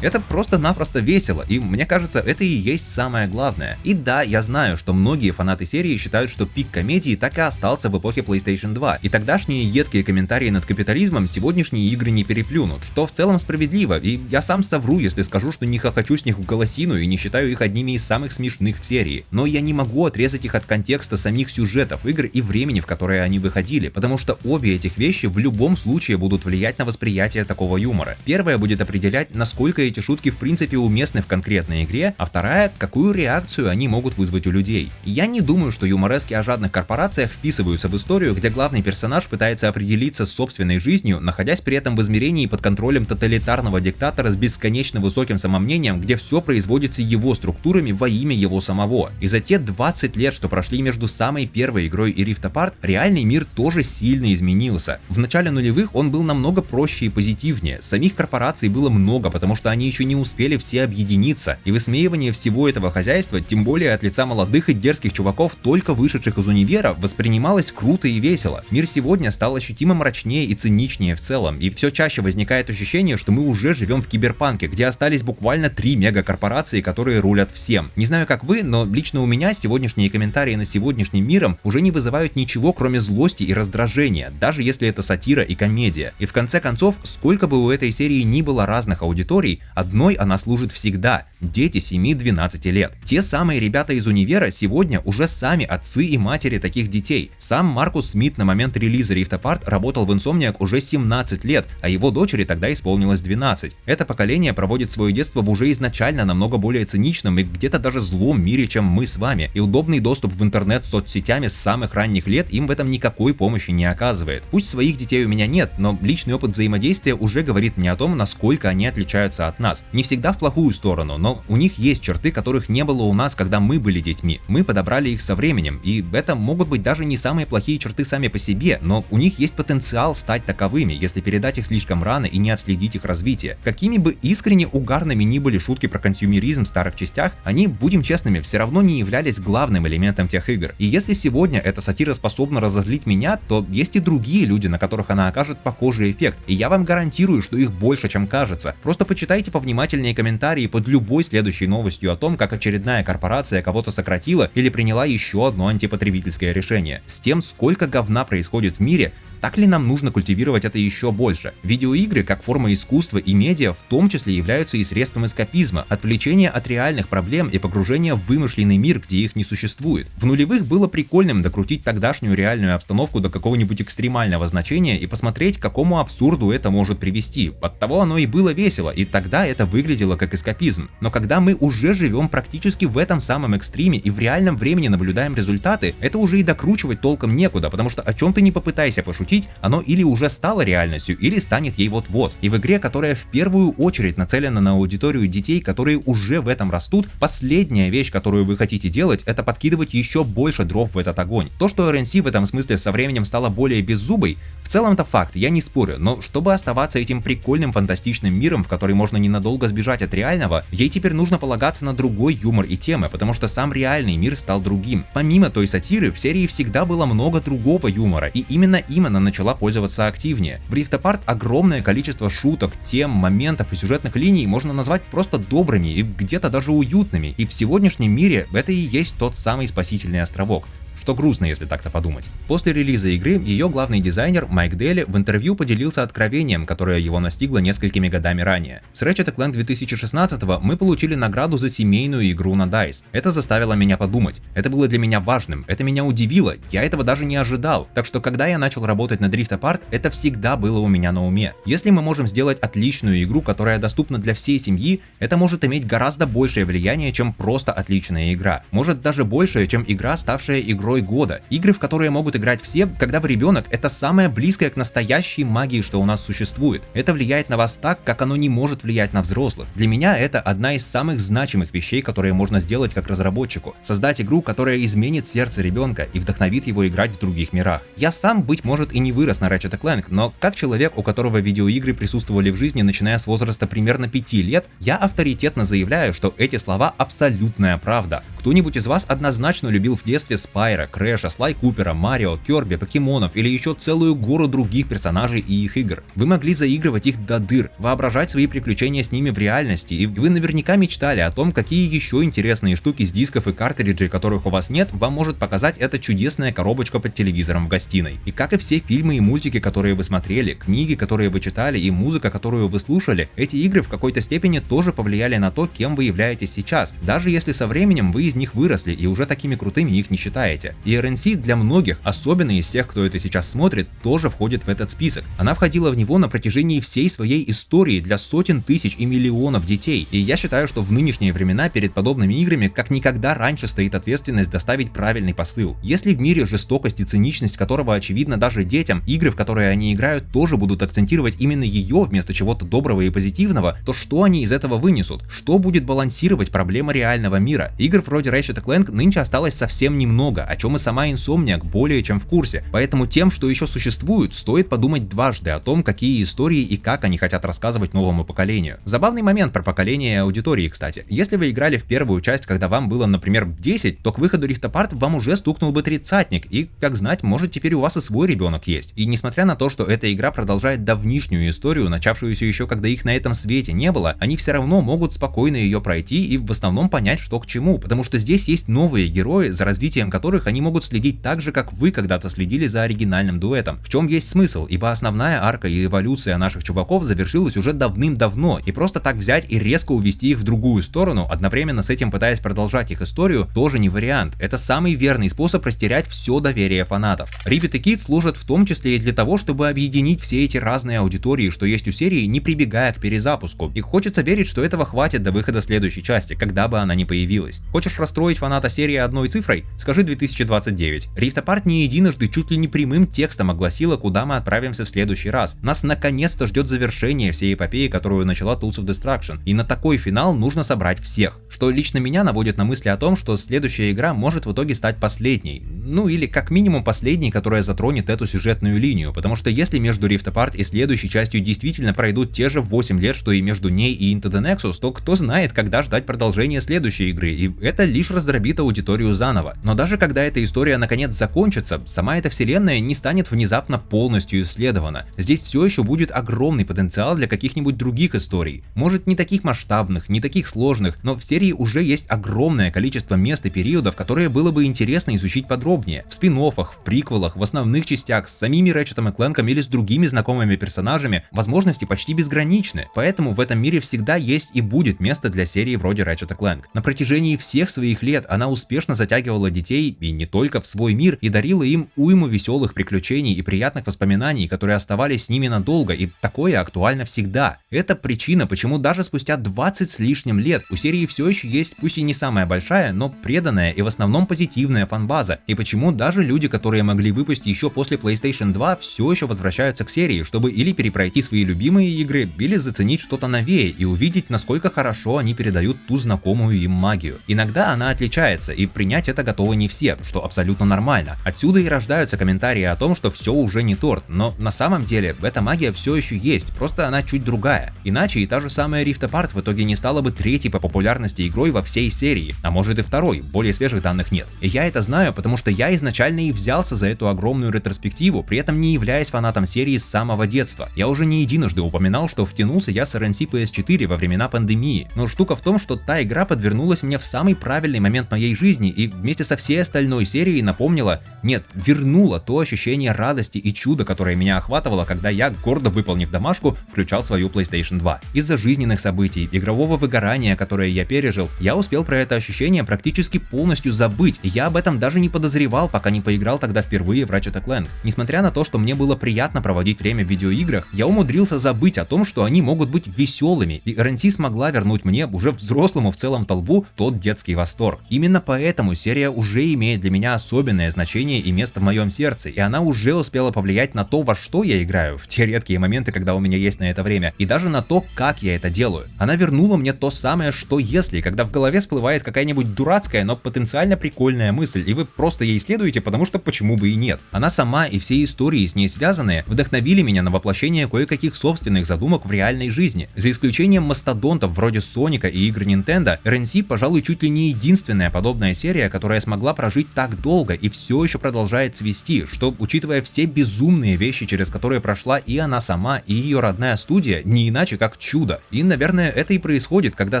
Это просто-напросто весело, и мне кажется, это и есть самое главное. И да, я знаю, что многие фанаты серии считают, что пик комедии так и остался в эпохе PlayStation 2, и тогдашние едкие комментарии над капитализмом сегодняшние игры не переплюнут, что в целом справедливо, и я сам совру, если скажу, что не хохочу с них в голосину и не считаю их одними из самых смешных в серии. Но я не могу отрезать их от контекста самих сюжетов игр и времени, в которое они выходили, потому что обе этих вещи в любом случае будут влиять на восприятие такого юмора. Первая будет определять, насколько эти шутки в принципе уместны в конкретной игре, а вторая, какую реакцию они могут вызвать у людей. Я не думаю, что юморески о жадных корпорациях вписываются в историю, где главный персонаж пытается определиться с собственной жизнью, находясь при этом в измерении под контролем тоталитарного диктатора с бесконечно высоким самомнением, где все производится его структурами во имя его самого. И за те 20 лет, что прошли между самой первой игрой и Rift Apart, реальный мир тоже сильно изменился. В начале нулевых он был намного проще и позитивнее, самих корпораций было много, потому что они еще не успели все объединиться, и высмеивание всего этого хозяйства, тем более от лица молодых и дерзких чуваков, только вышедших из универа, воспринималось круто и весело. Мир сегодня стал ощутимо мрачнее и циничнее в целом, и все чаще возникает ощущение, что мы уже живем в киберпанке, где остались буквально 3 мегакорпорации, которые рулят всем. Не знаю как вы, но лично у меня сегодняшние комментарии над сегодняшним миром уже не вызывают ничего, кроме злости и раздражения, даже если это сатира и комедия. И в конце концов, сколько бы у этой серии ни было разных аудиторий, одной она служит всегда – дети 7-12 лет. Те самые ребята из универа сегодня уже сами отцы и матери таких детей. Сам Маркус Смит на момент релиза Rift Apart работал в Insomniac уже 17 лет, а его дочери тогда исполнилось 12. Это поколение проводит свое детство в уже изначально намного более циничном и где-то даже злом мире, чем мы с вами, и удобный доступ в интернет с соцсетями с самых ранних лет им в этом никакой помощи не оказывает. Пусть своих детей у меня нет, но личный опыт взаимодействия уже говорит мне о том, насколько они отличаются от нас. Не всегда в плохую сторону, но у них есть черты, которых не было у нас, когда мы были детьми. Мы подобрали их со временем, и это могут быть даже не самые плохие черты сами по себе, но у них есть потенциал стать таковыми, если передать их слишком рано и не отследить их развитие. Какими бы искренне угарными ни были шутки про консюмеризм в старых частях, они, будем честными, все равно не являлись главным элементом тех игр. И если сегодня эта сатира способна разозлить меня, то есть и другие люди, на которых она окажет похожий эффект, и я вам гарантирую, что их больше, чем кажется. Просто почитайте повнимательнее комментарии под любой следующей новостью о том, как очередная корпорация кого-то сократила или приняла еще одно антипотребительское решение. С тем, сколько говна происходит в мире, так ли нам нужно культивировать это еще больше? Видеоигры, как форма искусства и медиа, в том числе являются и средством эскапизма, отвлечения от реальных проблем и погружения в вымышленный мир, где их не существует. В нулевых было прикольным докрутить тогдашнюю реальную обстановку до какого-нибудь экстремального значения и посмотреть, к какому абсурду это может привести. Оттого оно и было весело, и тогда это выглядело как эскапизм. Но когда мы уже живем практически в этом самом экстриме и в реальном времени наблюдаем результаты, это уже и докручивать толком некуда, потому что о чем ты не попытайся пошутить, оно или уже стало реальностью, или станет ей вот-вот. И в игре, которая в первую очередь нацелена на аудиторию детей, которые уже в этом растут, последняя вещь, которую вы хотите делать, это подкидывать еще больше дров в этот огонь. То, что RNC в этом смысле со временем стала более беззубой, в целом это факт, я не спорю, но чтобы оставаться этим прикольным фантастичным миром, в который можно ненадолго сбежать от реального, ей теперь нужно полагаться на другой юмор и темы, потому что сам реальный мир стал другим. Помимо той сатиры, в серии всегда было много другого юмора, и именно им она начала пользоваться активнее. В Rift Apart огромное количество шуток, тем, моментов и сюжетных линий можно назвать просто добрыми и где-то даже уютными, и в сегодняшнем мире это и есть тот самый спасительный островок. Что грустно, если так-то подумать. После релиза игры ее главный дизайнер Майк Дели в интервью поделился откровением, которое его настигло несколькими годами ранее. С Ratchet & Clank 2016 мы получили награду за семейную игру на DICE. Это заставило меня подумать. Это было для меня важным, это меня удивило, я этого даже не ожидал. Так что когда я начал работать над Rift Apart, это всегда было у меня на уме. Если мы можем сделать отличную игру, которая доступна для всей семьи, это может иметь гораздо большее влияние, чем просто отличная игра. Может даже большее, чем игра, ставшая игрой года. Игры, в которые могут играть все, когда вы ребенок, это самое близкое к настоящей магии, что у нас существует. Это влияет на вас так, как оно не может влиять на взрослых. Для меня это одна из самых значимых вещей, которые можно сделать как разработчику. Создать игру, которая изменит сердце ребенка и вдохновит его играть в других мирах. Я сам, быть может, и не вырос на Ratchet & Clank, но как человек, у которого видеоигры присутствовали в жизни, начиная с возраста примерно 5 лет, я авторитетно заявляю, что эти слова абсолютная правда. Кто-нибудь из вас однозначно любил в детстве Spyro Баузера, Крэша, Слай Купера, Марио, Кёрби, покемонов или еще целую гору других персонажей и их игр. Вы могли заигрывать их до дыр, воображать свои приключения с ними в реальности, и вы наверняка мечтали о том, какие еще интересные штуки с дисков и картриджей, которых у вас нет, вам может показать эта чудесная коробочка под телевизором в гостиной. И как и все фильмы и мультики, которые вы смотрели, книги, которые вы читали и музыка, которую вы слушали, эти игры в какой-то степени тоже повлияли на то, кем вы являетесь сейчас, даже если со временем вы из них выросли и уже такими крутыми их не считаете. И RNC для многих, особенно из тех, кто это сейчас смотрит, тоже входит в этот список. Она входила в него на протяжении всей своей истории для сотен тысяч и миллионов детей, и я считаю, что в нынешние времена перед подобными играми как никогда раньше стоит ответственность доставить правильный посыл. Если в мире жестокость и циничность которого очевидна даже детям, игры, в которые они играют, тоже будут акцентировать именно ее вместо чего-то доброго и позитивного, то что они из этого вынесут? Что будет балансировать проблемы реального мира? Игр вроде Ratchet & Clank нынче осталось совсем немного, о чем и сама Insomniac более чем в курсе, поэтому тем, что еще существует, стоит подумать дважды о том, какие истории и как они хотят рассказывать новому поколению. Забавный момент про поколение аудитории, кстати. Если вы играли в первую часть, когда вам было, например, 10, то к выходу Rift Apart вам уже стукнул бы 30-ник, и, как знать, может теперь у вас и свой ребенок есть. И несмотря на то, что эта игра продолжает давнишнюю историю, начавшуюся еще когда их на этом свете не было, они все равно могут спокойно ее пройти и в основном понять, что к чему, потому что здесь есть новые герои, за развитием которых они могут следить так же, как вы когда-то следили за оригинальным дуэтом. В чем есть смысл, ибо основная арка и эволюция наших чуваков завершилась уже давным-давно, и просто так взять и резко увести их в другую сторону, одновременно с этим пытаясь продолжать их историю, тоже не вариант. Это самый верный способ растерять все доверие фанатов. Rivet и Kid служат в том числе и для того, чтобы объединить все эти разные аудитории, что есть у серии, не прибегая к перезапуску. И хочется верить, что этого хватит до выхода следующей части, когда бы она ни появилась. Хочешь расстроить фаната серии одной цифрой? Скажи 2029. Rift Apart не единожды чуть ли не прямым текстом огласила, куда мы отправимся в следующий раз. Нас наконец-то ждет завершение всей эпопеи, которую начала Tools of Destruction. И на такой финал нужно собрать всех. Что лично меня наводит на мысли о том, что следующая игра может в итоге стать последней. Ну или как минимум последней, которая затронет эту сюжетную линию, потому что если между Rift Apart и следующей частью действительно пройдут те же 8 лет, что и между ней и Into the Nexus, то кто знает, когда ждать продолжения следующей игры, и это лишь раздробит аудиторию заново. Но даже когда эта история наконец закончится, сама эта вселенная не станет внезапно полностью исследована. Здесь все еще будет огромный потенциал для каких-нибудь других историй. Может, не таких масштабных, не таких сложных, но в серии уже есть огромное количество мест и периодов, которые было бы интересно изучить подробнее. В спин-оффах, в приквелах, в основных частях, с самими Ratchet и Clank или с другими знакомыми персонажами возможности почти безграничны. Поэтому в этом мире всегда есть и будет место для серии вроде Ratchet и Clank. На протяжении всех своих лет она успешно затягивала детей, и не только, в свой мир, и дарила им уйму веселых приключений и приятных воспоминаний, которые оставались с ними надолго, и такое актуально всегда. Это причина, почему даже спустя 20 с лишним лет у серии все еще есть, пусть и не самая большая, но преданная и в основном позитивная фанбаза, и почему даже люди, которые могли выпустить еще после PlayStation 2, все еще возвращаются к серии, чтобы или перепройти свои любимые игры, или заценить что-то новее и увидеть, насколько хорошо они передают ту знакомую им магию. Иногда она отличается, и принять это готовы не все, что абсолютно нормально. Отсюда и рождаются комментарии о том, что все уже не торт, но на самом деле эта магия все еще есть, просто она чуть другая. Иначе и та же самая Rift Apart в итоге не стала бы третьей по популярности игрой во всей серии, а может и второй, более свежих данных нет. И я это знаю, потому что я изначально и взялся за эту огромную ретроспективу, при этом не являясь фанатом серии с самого детства. Я уже не единожды упоминал, что втянулся я с RNC PS4 во времена пандемии, но штука в том, что та игра подвернулась мне в самый правильный момент моей жизни и вместе со всей остальной серией напомнила, нет, вернула то ощущение радости и чуда, которое меня охватывало, когда я, гордо выполнив домашку, включал свою PlayStation 2. Из-за жизненных событий, игрового выгорания, которое я пережил, я успел про это ощущение практически полностью забыть, и я об этом даже не подозревал, пока не поиграл тогда впервые в Ratchet & Clank. Несмотря на то, что мне было приятно проводить время в видеоиграх, я умудрился забыть о том, что они могут быть веселыми, и RNC смогла вернуть мне, уже взрослому в целом толбу, тот детский восторг. Именно поэтому серия уже имеет для меня особенное значение и место в моем сердце, и она уже успела повлиять на то, во что я играю, в те редкие моменты, когда у меня есть на это время, и даже на то, как я это делаю. Она вернула мне то самое, что если, когда в голове всплывает какая-нибудь дурацкая, но потенциально прикольная мысль, и вы просто ей следуете, потому что почему бы и нет. Она сама и все истории с ней связанные вдохновили меня на воплощение кое-каких собственных задумок в реальной жизни. За исключением мастодонтов вроде Соника и игр Nintendo, RNC, пожалуй, чуть ли не единственная подобная серия, которая смогла прожить так долго и все еще продолжает цвести, что, учитывая все безумные вещи, через которые прошла и она сама, и ее родная студия, не иначе как чудо. И, наверное, это и происходит, когда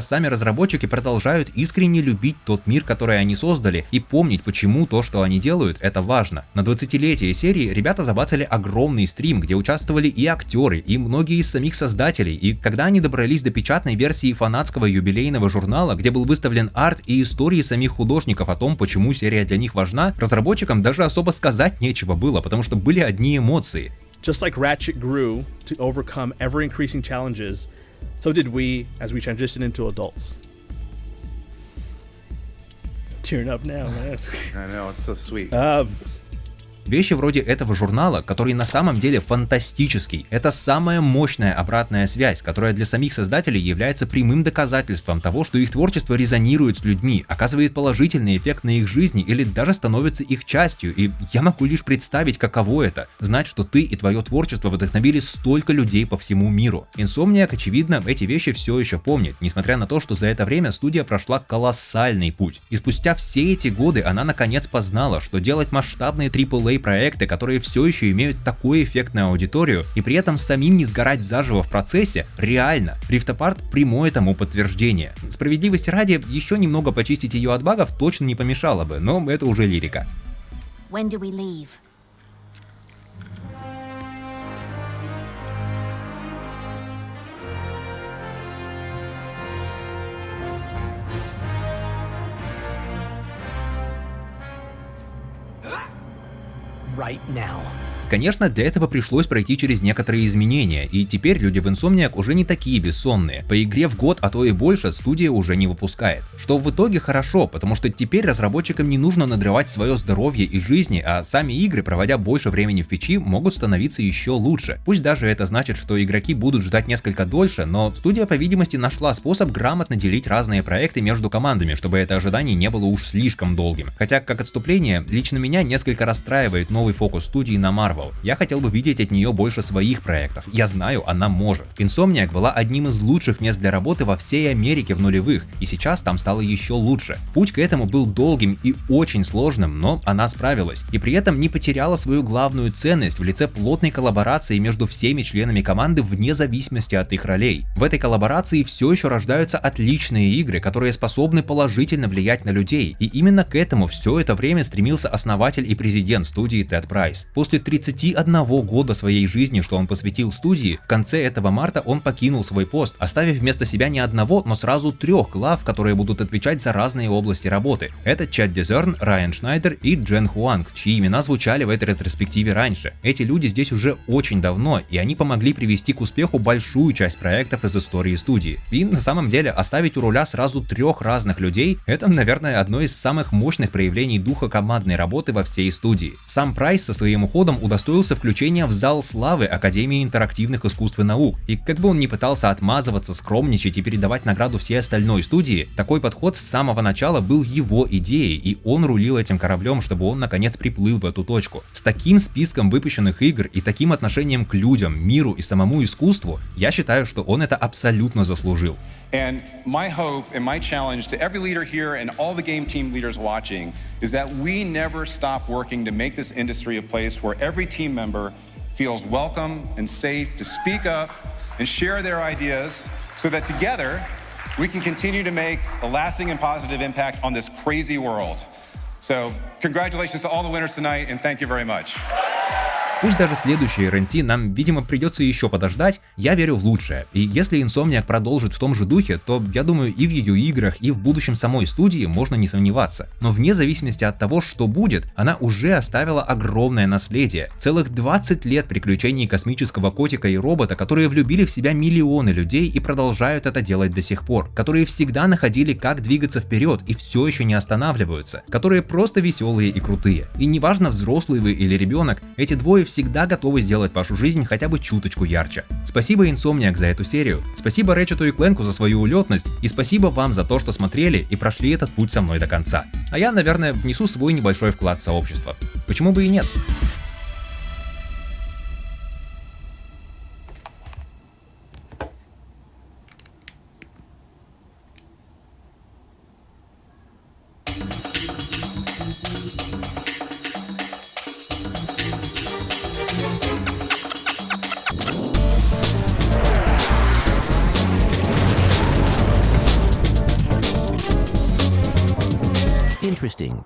сами разработчики продолжают искренне любить тот мир, который они создали, и помнить, почему то, что они делают, это важно. На 20-летие серии ребята забацали огромный стрим, где участвовали и актеры, и многие из самих создателей, и когда они добрались до печатной версии фанатского юбилейного журнала, где был выставлен арт и истории самих художников о том, почему серия для них важна, разработчикам даже особо сказать нечего было, потому что были одни эмоции. Just like Ratchet grew to overcome ever-increasing challenges, so did we as we transitioned into adults. Tearing up now, man. I know, it's so sweet. Вещи вроде этого журнала, который на самом деле фантастический, это самая мощная обратная связь, которая для самих создателей является прямым доказательством того, что их творчество резонирует с людьми, оказывает положительный эффект на их жизни или даже становится их частью, и я могу лишь представить, каково это, знать, что ты и твое творчество вдохновили столько людей по всему миру. Insomniac, очевидно, эти вещи все еще помнит, несмотря на то, что за это время студия прошла колоссальный путь, и спустя все эти годы она наконец познала, что делать масштабные AAA проекты, которые все еще имеют такой эффект на аудиторию, и при этом самим не сгорать заживо в процессе, реально. Rift Apart прямое тому подтверждение. Справедливости ради, еще немного почистить ее от багов точно не помешало бы, но это уже лирика. When do we leave? Right now. Конечно, для этого пришлось пройти через некоторые изменения, и теперь люди в Insomniac уже не такие бессонные. По игре в год, а то и больше, студия уже не выпускает. Что в итоге хорошо, потому что теперь разработчикам не нужно надрывать свое здоровье и жизни, а сами игры, проводя больше времени в печи, могут становиться еще лучше. Пусть даже это значит, что игроки будут ждать несколько дольше, но студия, по видимости, нашла способ грамотно делить разные проекты между командами, чтобы это ожидание не было уж слишком долгим. Хотя, как отступление, лично меня несколько расстраивает новый фокус студии на Marvel. Я хотел бы видеть от нее больше своих проектов. Я знаю, она может. Insomniac была одним из лучших мест для работы во всей Америке в нулевых, и сейчас там стало еще лучше. Путь к этому был долгим и очень сложным, но она справилась. И при этом не потеряла свою главную ценность в лице плотной коллаборации между всеми членами команды вне зависимости от их ролей. В этой коллаборации все еще рождаются отличные игры, которые способны положительно влиять на людей. И именно к этому все это время стремился основатель и президент студии Тед Прайс. После 31 года своей жизни, что он посвятил студии, в конце этого марта он покинул свой пост, оставив вместо себя не одного, но сразу 3 глав, которые будут отвечать за разные области работы. Это Чад Дизерн, Райан Шнайдер и Джен Хуанг, чьи имена звучали в этой ретроспективе раньше. Эти люди здесь уже очень давно, и они помогли привести к успеху большую часть проектов из истории студии. И на самом деле оставить у руля сразу 3 разных людей — это, наверное, одно из самых мощных проявлений духа командной работы во всей студии. Сам Прайс со своим уходом удостоился включения в зал славы Академии интерактивных искусств и наук, и как бы он ни пытался отмазываться, скромничать и передавать награду всей остальной студии, такой подход с самого начала был его идеей, и он рулил этим кораблем, чтобы он наконец приплыл в эту точку. С таким списком выпущенных игр и таким отношением к людям, миру и самому искусству, я считаю, что он это абсолютно заслужил. And my hope and my challenge to every leader here and all the game team leaders watching is that we never stop working to make this industry a place where every team member feels welcome and safe to speak up and share their ideas so that together we can continue to make a lasting and positive impact on this crazy world. So, congratulations to all the winners tonight and thank you very much. Пусть даже следующий RNC нам, видимо, придется еще подождать, я верю в лучшее. И если Insomniac продолжит в том же духе, то, я думаю, и в видеоиграх, и в будущем самой студии можно не сомневаться. Но вне зависимости от того, что будет, она уже оставила огромное наследие. Целых 20 лет приключений космического котика и робота, которые влюбили в себя миллионы людей и продолжают это делать до сих пор. Которые всегда находили, как двигаться вперед и все еще не останавливаются. Которые просто веселые и крутые. И неважно, взрослый вы или ребенок, эти двое всегда готовы сделать вашу жизнь хотя бы чуточку ярче. Спасибо Insomniac за эту серию, спасибо Ratchet и Clank за свою улетность, и спасибо вам за то, что смотрели и прошли этот путь со мной до конца. А я, наверное, внесу свой небольшой вклад в сообщество. Почему бы и нет? Interesting.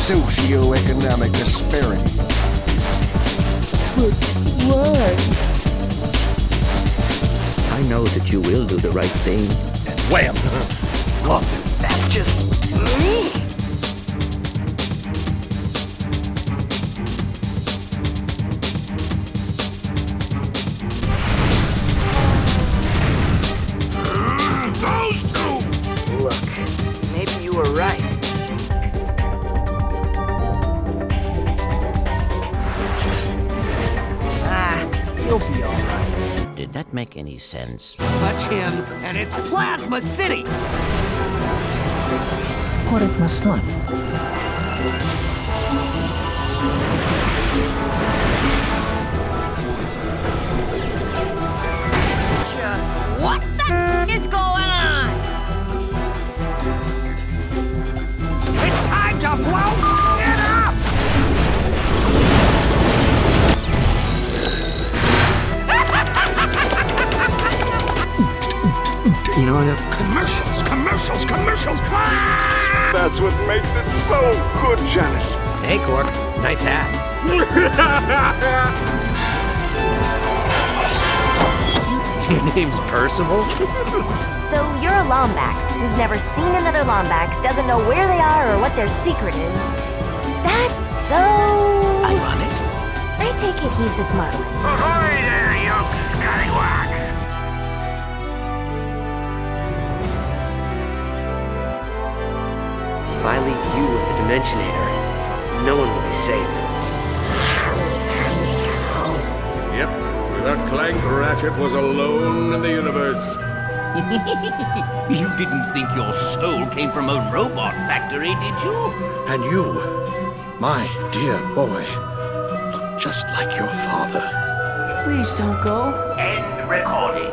Socioeconomic disparity. But why? I know that you will do the right thing. And wham! Lawson, that's just me. Those two! Look, maybe you were right. You'll be all right. Did that make any sense? Touch him, and it's Plasma City! Or it must not. What the is going on? It's time to blow it up! You know what? Commercials! That's what makes it so good, Janice. Hey, Cork. Nice hat. Your name's Percival? So you're a Lombax who's never seen another Lombax, doesn't know where they are or what their secret is. That's so... ironic. I take it he's the smart one. Ahoy there, you scallywag! If I leave you with the Dimensionator, no one will be safe. Yep, without Clank, Ratchet was alone in the universe. You didn't think your soul came from a robot factory, did you? And you, my dear boy, look just like your father. Please don't go. End recording.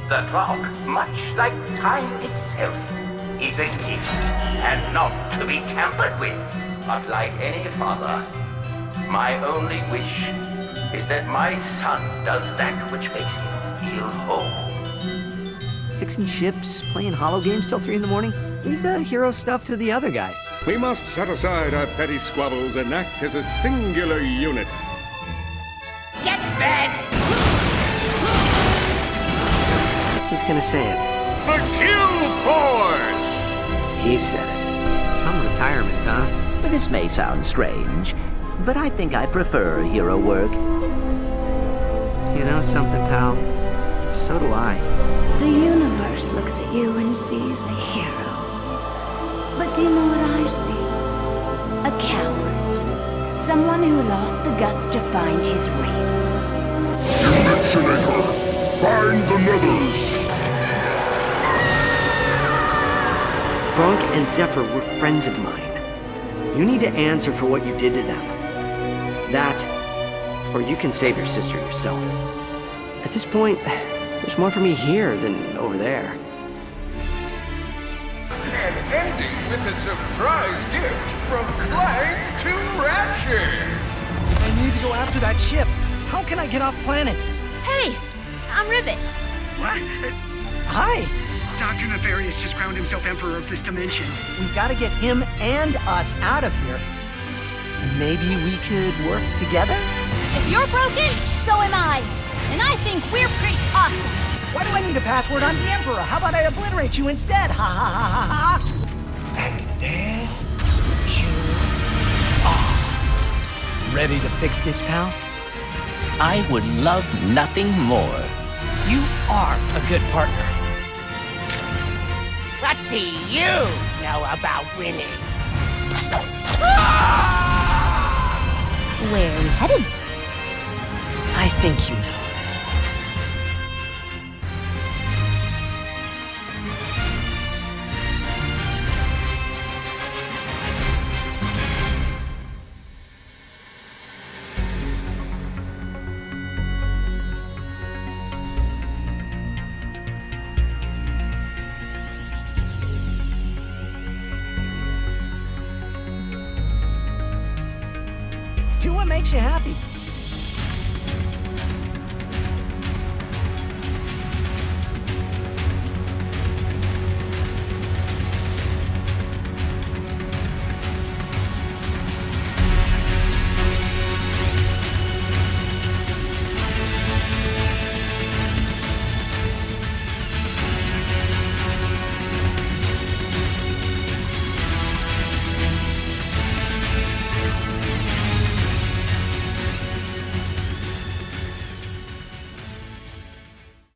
The clock, much like time itself, is a gift and not to be tampered with. But like any father, my only wish is that my son does that which makes him feel whole. Fixing ships, playing holo games till 3 in the morning? Leave the hero stuff to the other guys. We must set aside our petty squabbles and act as a singular unit. Get back! He's gonna say it. The Kill Force! He said it. Some retirement, huh? This may sound strange, but I think I prefer hero work. You know something, pal? So do I. The universe looks at you and sees a hero. But do you know what I see? A coward. Someone who lost the guts to find his race. Dimensionator! Find the Nethers! Bronk and Zephyr were friends of mine. You need to answer for what you did to them. That, or you can save your sister yourself. At this point, there's more for me here than over there. And ending with a surprise gift from Clank to Ratchet. I need to go after that ship. How can I get off planet? Hey, I'm Rivet. What? Hi. Dr. Nefarious just crowned himself Emperor of this dimension. We've got to get him and us out of here. Maybe we could work together? If you're broken, so am I. And I think we're pretty awesome. Why do I need a password on the Emperor? How about I obliterate you instead? Ha ha ha ha ha! And there you are. Ready to fix this, pal? I would love nothing more. You are a good partner. What do you know about winning? Where are we headed? I think you know. Do what makes you happy.